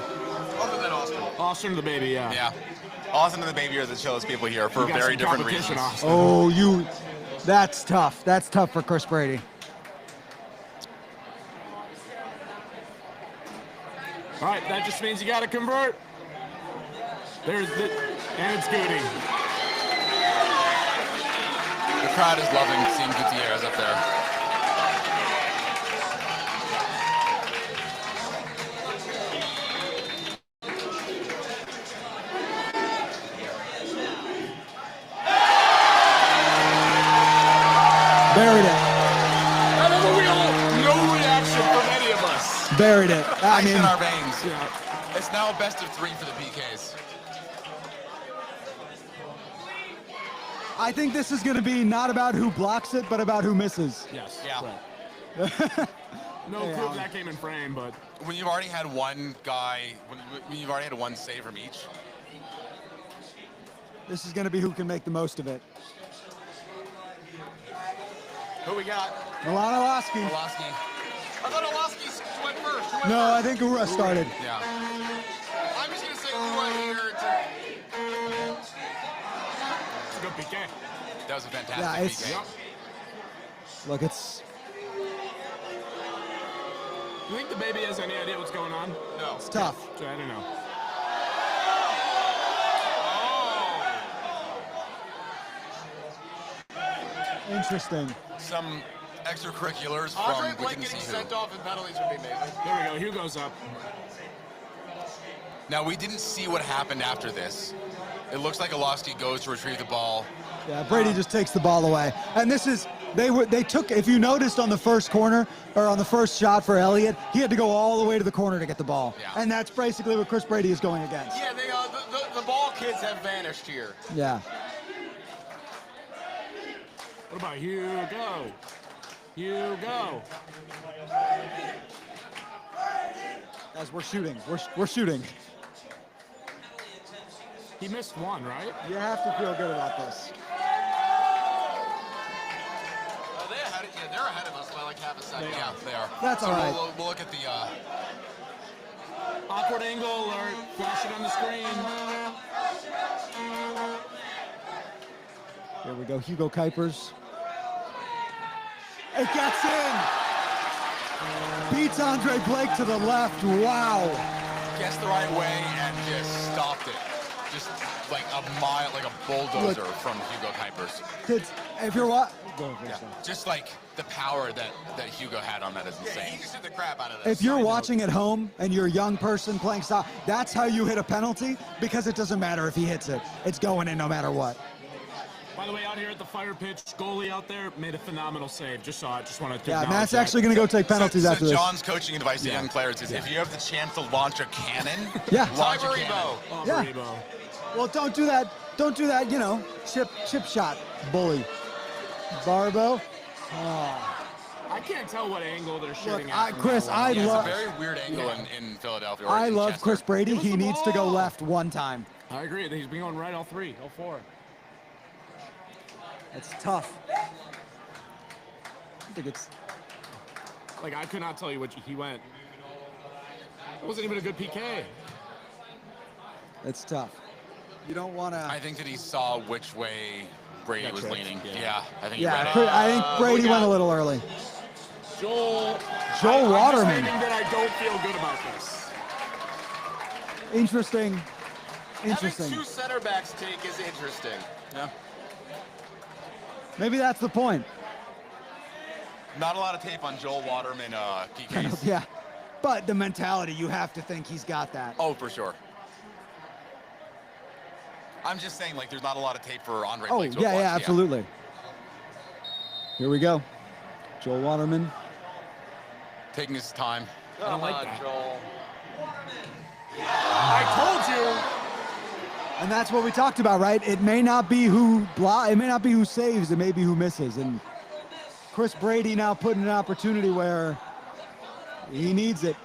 Other than Austin. Austin the baby, yeah. Yeah. Austin and the baby are the chillest people here for You got very some different competition, reasons. Austin. Oh, that's tough. That's tough for Chris Brady. All right, that just means you got to convert. And it's Goody. The crowd is loving seeing Gutierrez up there. Buried it. No reaction from any of us. Buried it. I Ice mean, in our veins. Yeah. It's now a best of 3 for the PKs. I think this is going to be not about who blocks it, but about who misses. Yes. Yeah. Right. No Hey, proof Alan. that came in frame, but When you've already had one guy, when you've already had one save from each, This is going to be who can make the most of it. Who we got? Milano Lasky. Pulaski. I thought Olaski went first. Who went No, I first? think Ura started. Yeah. I'm just going to say Ua here. it's a good PK. That was a fantastic Yeah, it's- PK. Yep. Look, it's You think the baby has any idea what's going on? No. tough. I don't know. Interesting. Some extracurriculars Andre from we Blake can getting see sent who. off in penalties would be amazing. There we go. Hugo's up. Now we didn't see what happened after this. It looks like Olaski goes to retrieve the ball. Yeah, Brady just takes the ball away. And this is they took, if you noticed on the first corner or on the first shot for Elliott, he had to go all the way to the corner to get the ball. Yeah. And that's basically what Chris Brady is going against. Yeah, they, the ball kids have vanished here. Yeah. What about Hugo? Hugo. As we're shooting. We're shooting. He missed one, right? You have to feel good about this. They're ahead of us by like half a second. Yeah, they are. That's so all right. We'll look at the. Awkward angle alert. Flash it on the screen. Here we go, Hugo Kuipers. It gets in! Beats Andre Blake to the left, wow. Gets the right way and just stopped it. Just like a mile, like a bulldozer from Hugo Kuipers. Kids, if you're what? Just like the power that Hugo had on that is Yeah, insane. he just hit the crap out of this. If you're watching at home and you're a young person playing soccer, that's how you hit a penalty, because it doesn't matter if he hits it. It's going in no matter what. By the way, out here at the fire pitch, goalie out there made a phenomenal save. Just saw it. Just wanted to Yeah, acknowledge Matt's that. actually going to go take penalties so after this. John's coaching advice to young players is if you have the chance to launch a cannon, Yeah. launch a Ty cannon. Maribo. Oh, Yeah. Maribo. Well, don't do that. Don't do that, chip shot bully. Barbo. I can't tell what angle they're shooting Look, at. from Chris, that one. I Yeah, love it's a very weird angle in Philadelphia. Or I in love Chester. Chris Brady. Give us He the needs to go ball. left one time. I agree. He's been going right all three, all four. It's tough. I think it's Like, I could not tell you he went. It wasn't even a good PK. tough. You don't want to. I think that he saw which way Brady Got was tripped, leaning. yeah. Yeah, I think he Yeah, read it. I think Brady went a little early. Joel Joel I'm Waterman. just stating that I don't feel good about this. Interesting. Interesting. Having two center backs take is interesting. Yeah. Maybe that's the point. Not a lot of tape on Joel Waterman PKs. Yeah, but the mentality, you have to think he's got that. Oh, for sure. I'm just saying, like, there's not a lot of tape for Andre Oh, Blake to yeah, watch. yeah, absolutely. Here we go. Joel Waterman. Taking his time. I don't like that. Joel. I told you. And that's what we talked about, right? It may not be who it may not be who saves, it may be who misses. And Chris Brady now put in an opportunity where he needs it.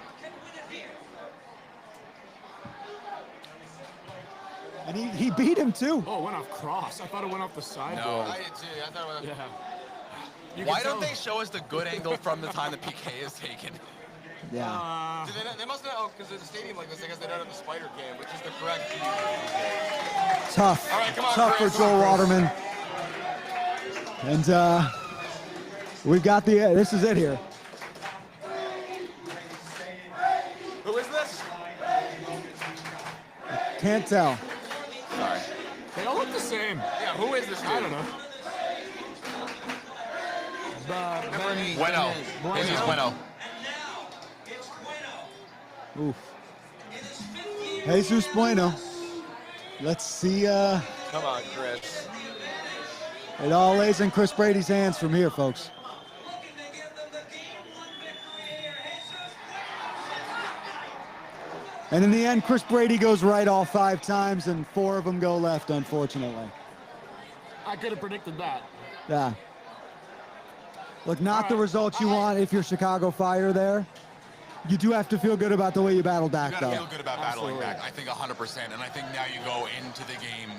And he beat him too. Oh, it went off cross. I thought it went off the side. No. I did too. I thought it was. Yeah. You Why can don't tell- they show us the good angle from the time the PK is taken? Yeah. They must not, because in a stadium like this, I guess they don't have the spider cam, which is the correct. Tough. All right, come on, Tough Chris. for Joel Waterman. And we've got this is it here. Who is this? Can't tell. Sorry. They all look the same. Yeah, who is this dude? I don't know. Bueno. This is Bueno. Oof. Jesus Bueno. Let's see. Come on, Chris. It all lays in Chris Brady's hands from here, folks. And in the end, Chris Brady goes right all 5 times, and 4 of them go left, unfortunately. I could have predicted that. Yeah. Look, not the All right. results you want if you're Chicago Fire there. You do have to feel good about the way you battled You back, gotta though. feel good about battling back. I think 100%. And I think now you go into the game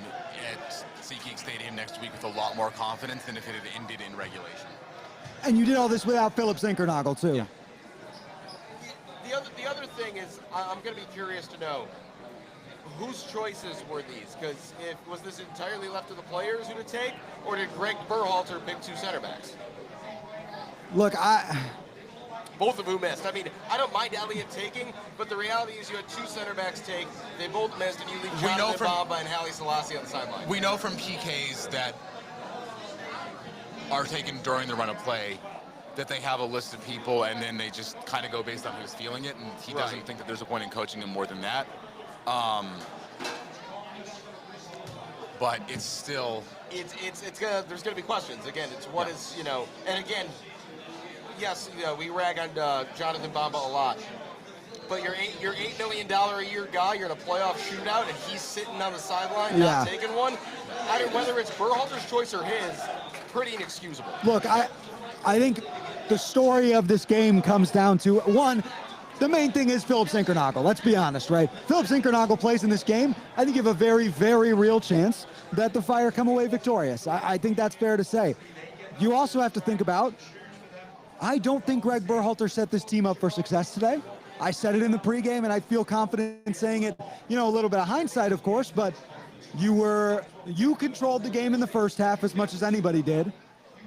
at SeatGeek Stadium next week with a lot more confidence than if it had ended in regulation. And you did all this without Philip Zinkernagel, too. Yeah. The other thing is, I'm going to be curious to know whose choices were these? Because was this entirely left to the players who to take, or did Greg Berhalter pick 2 center backs? Look, Both of whom missed. I mean, I don't mind Elliott taking, but the reality is you had 2 center backs take. They both missed, and you leave We know Jonathan from- Bamba and Haile Selassie on the sideline. We know from PKs that are taken during the run of play that they have a list of people and then they just kind of go based on who's feeling it, and he doesn't Right. think that there's a point in coaching him more than that. But it's still It's gonna. There's gonna be questions. Again, it's what is, and again, yes, we rag on Jonathan Bamba a lot. But you're $8 million a year guy. You're in a playoff shootout, and he's sitting on the sideline not taking one. Whether it's Berhalter's choice or his, pretty inexcusable. look, I think the story of this game comes down to, one, the main thing is Philip Zinkernagel. Let's be honest, right? Philip Zinkernagel plays in this game. I think you have a very, very real chance that the Fire come away victorious. I think that's fair to say. You also have to think about, I don't think Greg Berhalter set this team up for success today. I said it in the pregame, and I feel confident in saying it, a little bit of hindsight, of course, but you controlled the game in the first half as much as anybody did.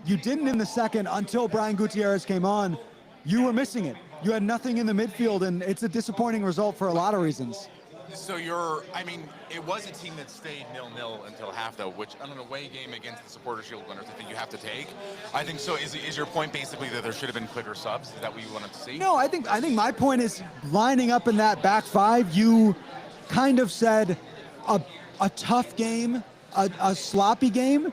You didn't in the second until Brian Gutierrez came on. You were missing it. You had nothing in the midfield, and it's a disappointing result for a lot of reasons. so it was a team that stayed 0-0 until half, though, which on an away game against the Supporters Shield winners, I think you have to take. I think so. Is your point basically that there should have been quicker subs? Is that what you wanted to see? No, I think my point is lining up in that back 5, you kind of said a tough game, a sloppy game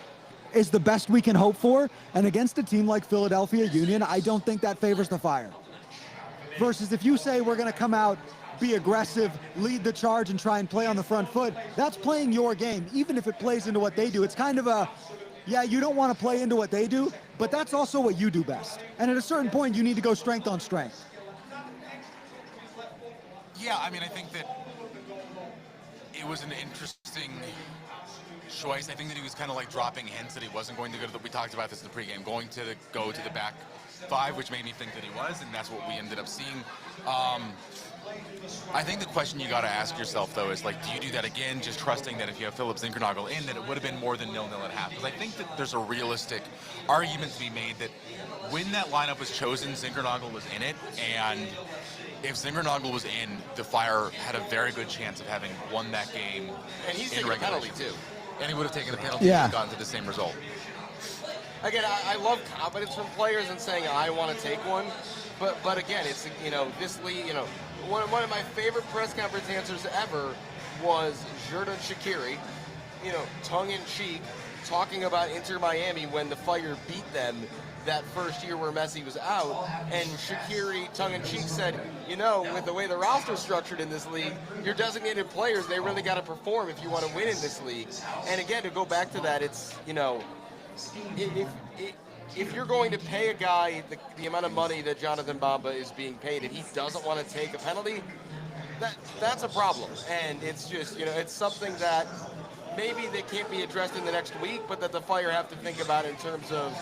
is the best we can hope for. And against a team like Philadelphia Union, I don't think that favors the Fire. Versus if you say we're going to come out, be aggressive, lead the charge, and try and play on the front foot, that's playing your game, even if it plays into what they do. It's kind of you don't want to play into what they do, but that's also what you do best. And at a certain point, you need to go strength on strength. Yeah, I think that it was an interesting choice. I think that he was kind of like dropping hints that he wasn't going to go to we talked about this in the pregame, going to go to the back 5, which made me think that he was, and that's what we ended up seeing. I think the question you got to ask yourself, though, is do you do that again, just trusting that if you have Philip Zinkernagel in, that it would have been more than 0-0 at half? Because I think that there's a realistic argument to be made that when that lineup was chosen, Zinkernagel was in it, and if Zinkernagel was in, the Fire had a very good chance of having won that game. And he's in taking a penalty, regulation. too. And he would have taken a penalty Yeah. and gotten to the same result. again, I love confidence from players and saying I want to take one, but again, it's this league. One of my favorite press conference answers ever was Xherdan Shaqiri, tongue in cheek, talking about Inter Miami when the Fire beat them that first year where Messi was out, and Shaqiri, tongue-in-cheek, said, with the way the roster's structured in this league, your designated players, they really got to perform if you want to win in this league. And again, to go back to that, it's, if you're going to pay a guy the amount of money that Jonathan Bamba is being paid and he doesn't want to take a penalty, that's a problem. And it's just, it's something that maybe they can't be addressed in the next week, but that the Fire have to think about in terms of,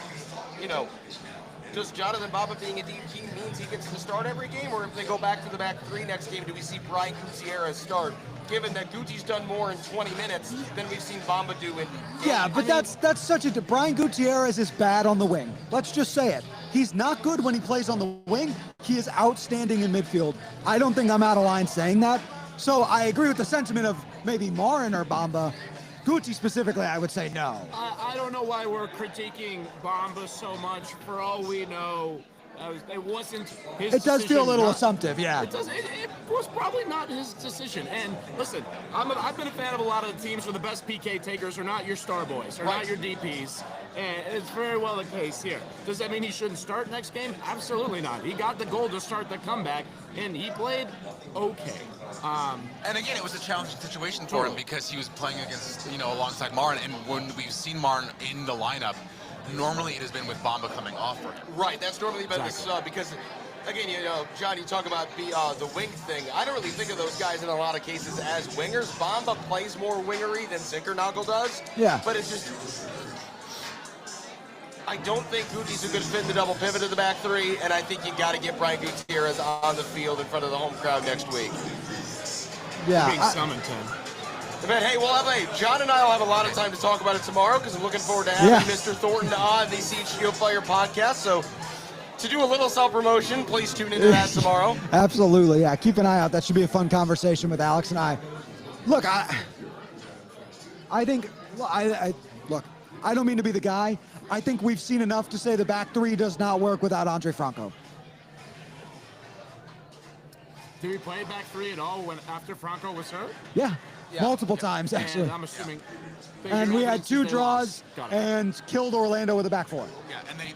does Jonathan Bamba being a DP means he gets to start every game, or if they go back to the back three next game, do we see Brian Gutierrez start? Given that Guti's done more in 20 minutes than we've seen Bamba do in. Yeah, but that's such a. Brian Gutierrez is bad on the wing. Let's just say it. He's not good when he plays on the wing. He is outstanding in midfield. I don't think I'm out of line saying that. So I agree with the sentiment of maybe Marin or Bamba. Guti specifically, I would say no. I don't know why we're critiquing Bamba so much. For all we know, it wasn't his It does feel a decision little not- assumptive, yeah. It was probably not his decision. And listen, I've been a fan of a lot of the teams where the best PK takers are not your star boys, or not your DPs. And it's very well the case here. Does that mean he shouldn't start next game? Absolutely not. He got the goal to start the comeback, and he played okay. And again, it was a challenging situation for him because he was playing against, alongside Marin. And when we've seen Marin in the lineup, normally it has been with Bamba coming off for him. Right, that's normally been the sub because, again, John, you talk about the wing thing. I don't really think of those guys in a lot of cases as wingers. Bamba plays more wingery than Zinkernagel does. Yeah. But it's just, I don't think Guti's a good fit in the double pivot of the back three, and I think you got to get Brian Gutierrez on the field in front of the home crowd next week. Yeah. Being summoned, Tim. But hey, John and I will have a lot of time to talk about it tomorrow because I'm looking forward to having Mr. Thornton on the CHGO Fire podcast. So to do a little self-promotion, please tune into that tomorrow. Absolutely, yeah. Keep an eye out. That should be a fun conversation with Alex and I. Look, I think, look, I don't mean to be the guy. I think we've seen enough to say the back three does not work without Andre Franco. Did we play back three at all after Franco was hurt? Yeah, multiple times, actually. And I'm assuming. And we had 2 They draws lost. Got it. and killed Orlando with a back four. Yeah, and they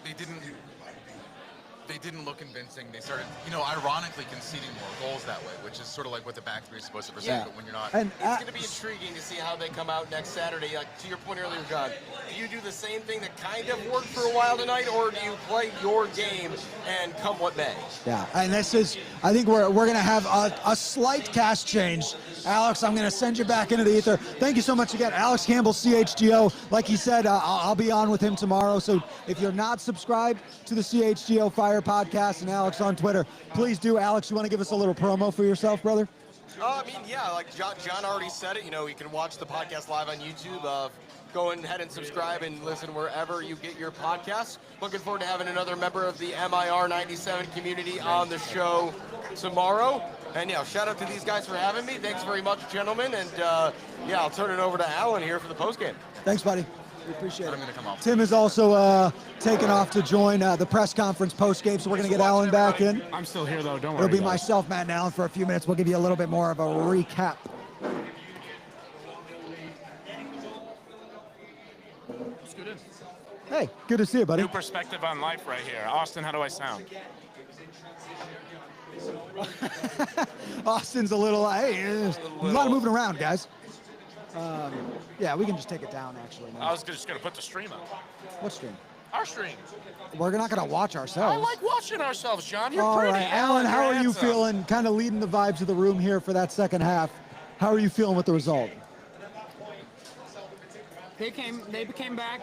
didn't look convincing. They started, ironically conceding more goals that way, which is sort of like what the back three is supposed to present, but when you're not. And It's going to be intriguing to see how they come out next Saturday. Like to your point earlier, John, do you do the same thing that kind of worked for a while tonight, or do you play your game and come what may? Yeah, and this is, I think we're going to have a slight cast change. Alex, I'm going to send you back into the ether. Thank you so much again. Alex Campbell, CHGO. Like he said, I'll be on with him tomorrow. So if you're not subscribed to the CHGO Fire podcast and Alex on Twitter, please do. Alex, you want to give us a little promo for yourself, brother? Like John already said it. You can watch the podcast live on YouTube. Go ahead and subscribe and listen wherever you get your podcasts. Looking forward to having another member of the MIR 97 community on the show tomorrow. And shout out to these guys for having me. Thanks very much, gentlemen. And I'll turn it over to Alan here for the postgame. Thanks, buddy. We appreciate it. I'm going to come off. Tim is also taken off to join the press conference post-game, so we're going to get Alan back in. I'm still here, though. Don't worry. It'll be guys. myself, Matt, and Alan for a few minutes. We'll give you a little bit more of a recap. Hey, good to see you, buddy. New perspective on life right here. Austin, how do I sound? Austin's a little, a lot of moving around, guys. Yeah, we can just take it down, actually. I was just going to put the stream up. What stream? Our stream. We're not going to watch I ourselves. like watching ourselves, John. You're All pretty. right, Alan, how you're are you handsome. feeling? Kind of leading the vibes of the room here for that second half. How are you feeling with the result? They came back.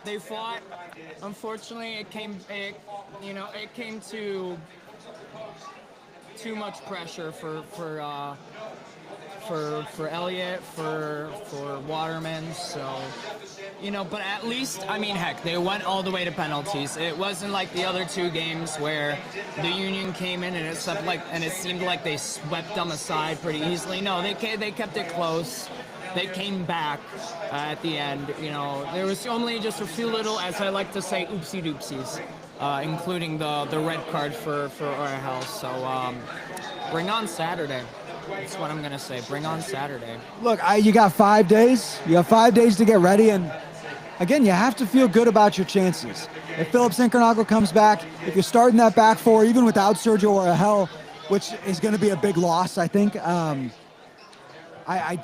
They fought. Unfortunately, it came to too much pressure for Elliott, for Waterman. So, but at least, heck, they went all the way to penalties. It wasn't like the other 2 games where the Union came in and it seemed like they swept them aside pretty easily. No, they kept it close. they came back at the end. You know, there was only just a few little, as I like to say, oopsie doopsies, including the red card for Orahel. So bring on Saturday. That's what I'm going to say. Bring on Saturday. Look, you got 5 days. You have 5 days to get ready, and again, you have to feel good about your chances. If Philip Incarnago comes back, if you're starting that back four, even without Sergio Orahel, which is going to be a big loss, I think, I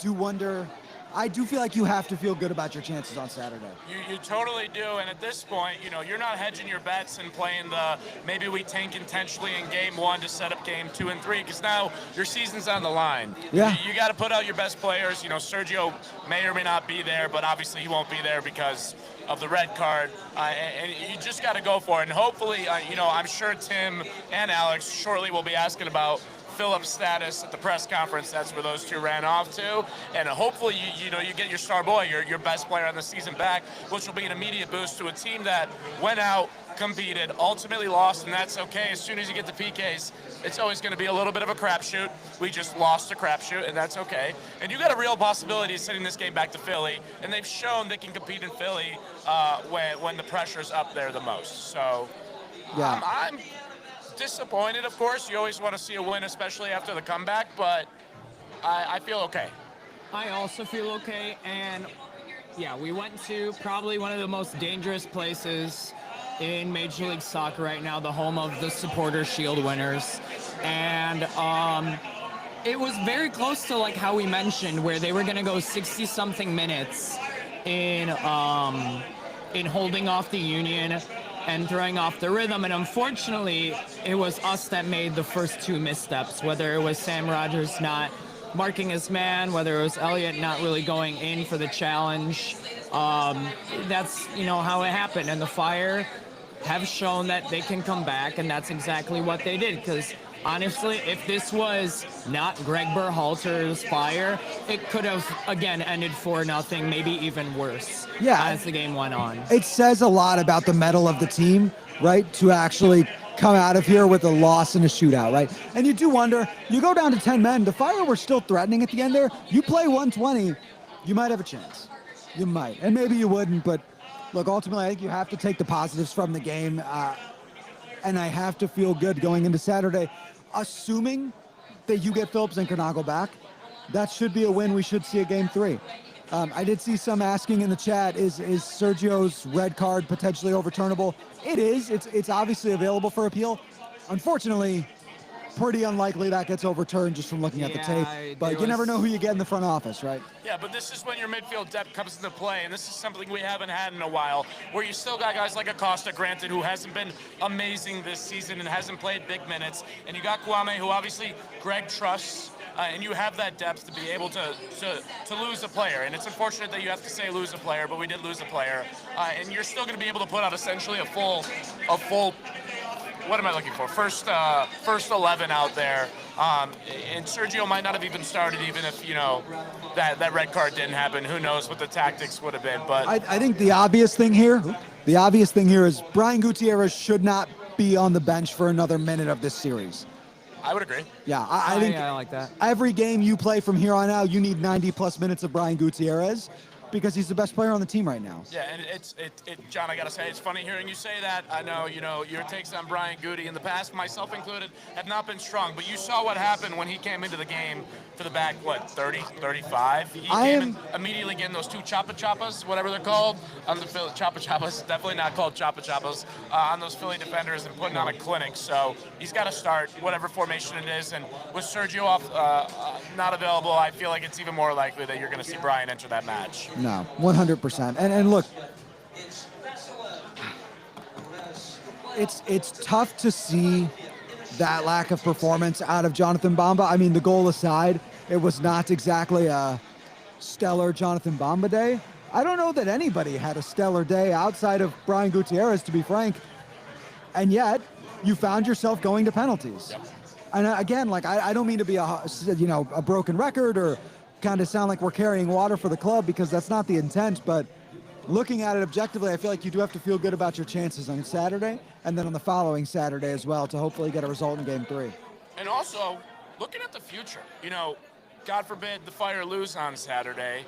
do wonder. I do feel like you have to feel good about your chances on Saturday. You totally do, and at this point, you know, you're not hedging your bets and playing the maybe we tank intentionally in game 1 to set up game 2 and 3, because now your season's on the line. Yeah. You got to put out your best players. You know, Sergio may or may not be there, but obviously he won't be there because of the red card, and you just got to go for it. And hopefully, you know, I'm sure Tim and Alex shortly will be asking about Philip's status at the press conference. That's where those two ran off to, and hopefully you get your star boy, your best player on the season back, which will be an immediate boost to a team that went out, competed, ultimately lost, and that's okay. As soon as you get the PKs, it's always going to be a little bit of a crapshoot. We just lost a crapshoot, and that's okay. And you got a real possibility of sending this game back to Philly, and they've shown they can compete in Philly when the pressure's up there the most. So Yeah. I'm disappointed, of course. You always want to see a win, especially after the comeback, but I feel okay. I also feel okay, and yeah, we went to probably one of the most dangerous places in Major League Soccer right now, the home of the Supporter Shield winners, and it was very close to like how we mentioned, where they were going to go 60-something minutes in holding off the Union and throwing off the rhythm, and unfortunately, it was us that made the first two missteps, whether it was Sam Rogers not marking his man, whether it was Elliott not really going in for the challenge. That's, you know, how it happened, and the Fire have shown that they can come back, and that's exactly what they did, because honestly, if this was not Greg Berhalter's Fire, it could have, again, ended 4-0, maybe even worse, as the game went on. It says a lot about the mettle of the team, right, to actually come out of here with a loss in a shootout, right? And you do wonder, you go down to 10 men, the Fire were still threatening at the end there. You play 120, you might have a chance. You might, and maybe you wouldn't, but look, ultimately, I think you have to take the positives from the game, and I have to feel good going into Saturday. Assuming that you get Philip Incarnago back, that should be a win. We should see a game 3. I did see some asking in the chat, is Sergio's red card potentially overturnable? It is. It's obviously available for appeal. Unfortunately, pretty unlikely that gets overturned just from looking at the tape. But you never know who you get in the front office, right? Yeah, but this is when your midfield depth comes into play, and this is something we haven't had in a while, where you still got guys like Acosta, granted, who hasn't been amazing this season and hasn't played big minutes, and you got Kwame, who obviously Greg trusts, and you have that depth to be able to lose a player. And it's unfortunate that you have to say lose a player, but we did lose a player. And you're still going to be able to put out essentially a full, what am I looking for? First 11 out there. And Sergio might not have even started, even if, you know, that red card didn't happen. Who knows what the tactics would have been. But I think the obvious thing here is Brian Gutierrez should not be on the bench for another minute of this series. I would agree. Yeah, I think I like that. every game you play from here on out, you need 90-plus minutes of Brian Gutierrez, because he's the best player on the team right now. Yeah, and John, I gotta say, it's funny hearing you say that. I know, you know, your takes on Brian Goody in the past, myself included, have not been strong. But you saw what happened when he came into the game for the back, 30, 35? He came in immediately getting those two chapa-chapas, whatever they're called, on the Philly chapa-chapas, definitely not called chapa-chapas, on those Philly defenders and putting on a clinic. So he's got to start whatever formation it is. And with Sergio not available, I feel like it's even more likely that you're going to see Brian enter that match. No, 100%. And look, it's tough to see that lack of performance out of Jonathan Bamba. I mean, the goal aside, it was not exactly a stellar Jonathan Bamba day. I don't know that anybody had a stellar day outside of Brian Gutierrez, to be frank. And yet, you found yourself going to penalties. Yep. And again, like, I don't mean to be a broken record or kind of sound like we're carrying water for the club, because that's not the intent, but looking at it objectively, I feel like you do have to feel good about your chances on Saturday and then on the following Saturday as well to hopefully get a result in game 3. And also, looking at the future, you know, God forbid the Fire lose on Saturday,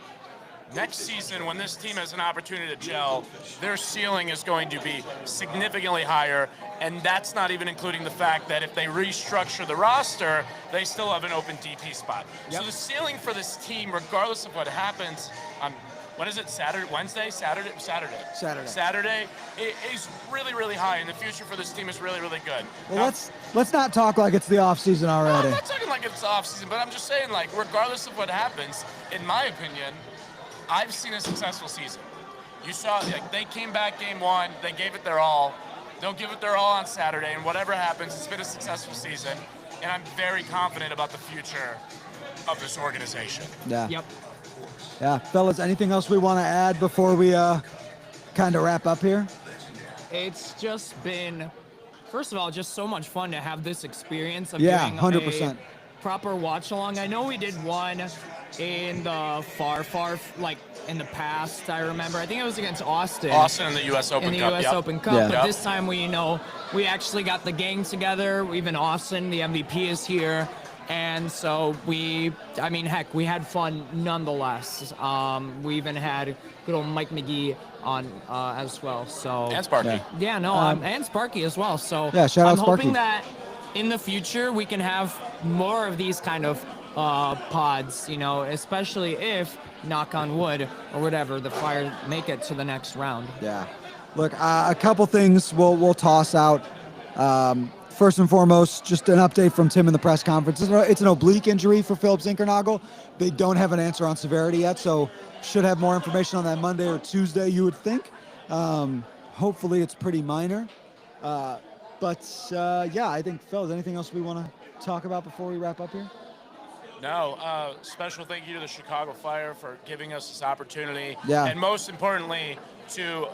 next season when this team has an opportunity to gel, their ceiling is going to be significantly higher, and that's not even including the fact that if they restructure the roster, they still have an open DP spot. So the ceiling for this team, regardless of what happens on, when is it, Saturday, Wednesday, Saturday? Saturday, it is really, really high, and the future for this team is really, really good. Well, let's not talk like it's the off season No, already. I'm not talking like it's off season, but I'm just saying, like, regardless of what happens, in my opinion, I've seen a successful season. You saw, like, they came back game one, they gave it their all. They'll give it their all on Saturday, and whatever happens, it's been a successful season, and I'm very confident about the future of this organization. Yeah. Yep. Yeah, fellas, anything else we want to add before we kind of wrap up here? It's just been, first of all, just so much fun to have this experience of Yeah, doing 100%. a proper watch along. I know we did one in the like in the past. I remember. I think it was against Austin. Austin in the U.S. Open in the Cup. U.S. Yep. Open Cup, Yeah. but Yep. this time we actually got the gang together. Even Austin, the MVP, is here, and so we had fun nonetheless. We even had good old Mike McGee on as well. So And Sparky. Yeah. and Sparky as well. So Yeah, shout out I'm Sparky. hoping that in the future we can have more of these kind of pods, especially if, knock on wood or whatever, the Fire make it to the next round. Yeah. Look, a couple things we'll toss out. First and foremost, just an update from Tim in the press conference. It's an oblique injury for Philip Zinkernagel. They don't have an answer on severity yet, so should have more information on that Monday or Tuesday, you would think. Hopefully it's pretty minor. Yeah, I think, fellas, anything else we want to talk about before we wrap up here? No, special thank you to the Chicago Fire for giving us this opportunity. Yeah. And most importantly, to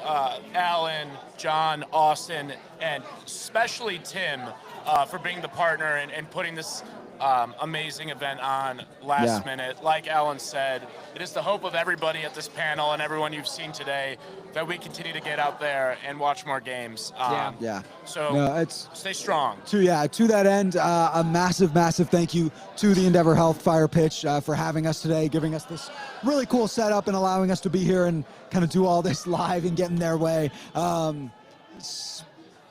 Alan, John, Austin, and especially Tim for being the partner and putting this amazing event on last minute. Like Alan said, it is the hope of everybody at this panel and everyone you've seen today that we continue to get out there and watch more games. Yeah. So No, it's stay strong. to that end, a massive thank you to the Endeavor Health Fire Pitch for having us today, giving us this really cool setup and allowing us to be here and kind of do all this live and get in their way.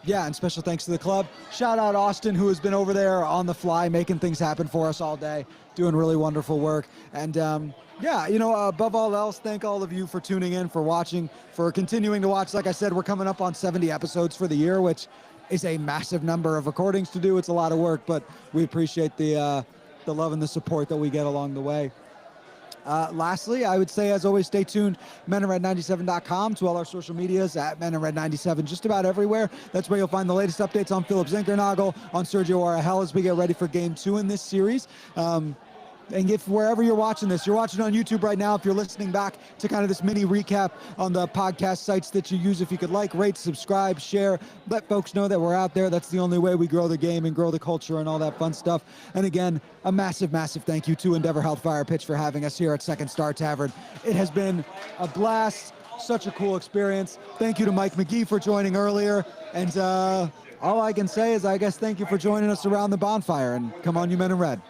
And special thanks to the club. Shout out Austin, who has been over there on the fly, making things happen for us all day, doing really wonderful work. And above all else, thank all of you for tuning in, for watching, for continuing to watch. Like I said, we're coming up on 70 episodes for the year, which is a massive number of recordings to do. It's a lot of work, but we appreciate the love and the support that we get along the way. Lastly, I would say, as always, stay tuned. meninred97.com, to all our social medias at meninred97, just about everywhere. That's where you'll find the latest updates on Philip Zinkernagel, on Sergio Arahel as we get ready for Game 2 in this series. And if wherever you're watching this, you're watching on YouTube right now, if you're listening back to kind of this mini recap on the podcast sites that you use, if you could like, rate, subscribe, share, let folks know that we're out there. That's the only way we grow the game and grow the culture and all that fun stuff. And again, a massive thank you to Endeavor Health Fire Pitch for having us here at Second Star Tavern. It has been a blast, such a cool experience. Thank you to Mike McGee for joining earlier. And all I can say is, I guess, thank you for joining us around the bonfire. And come on, you men in red.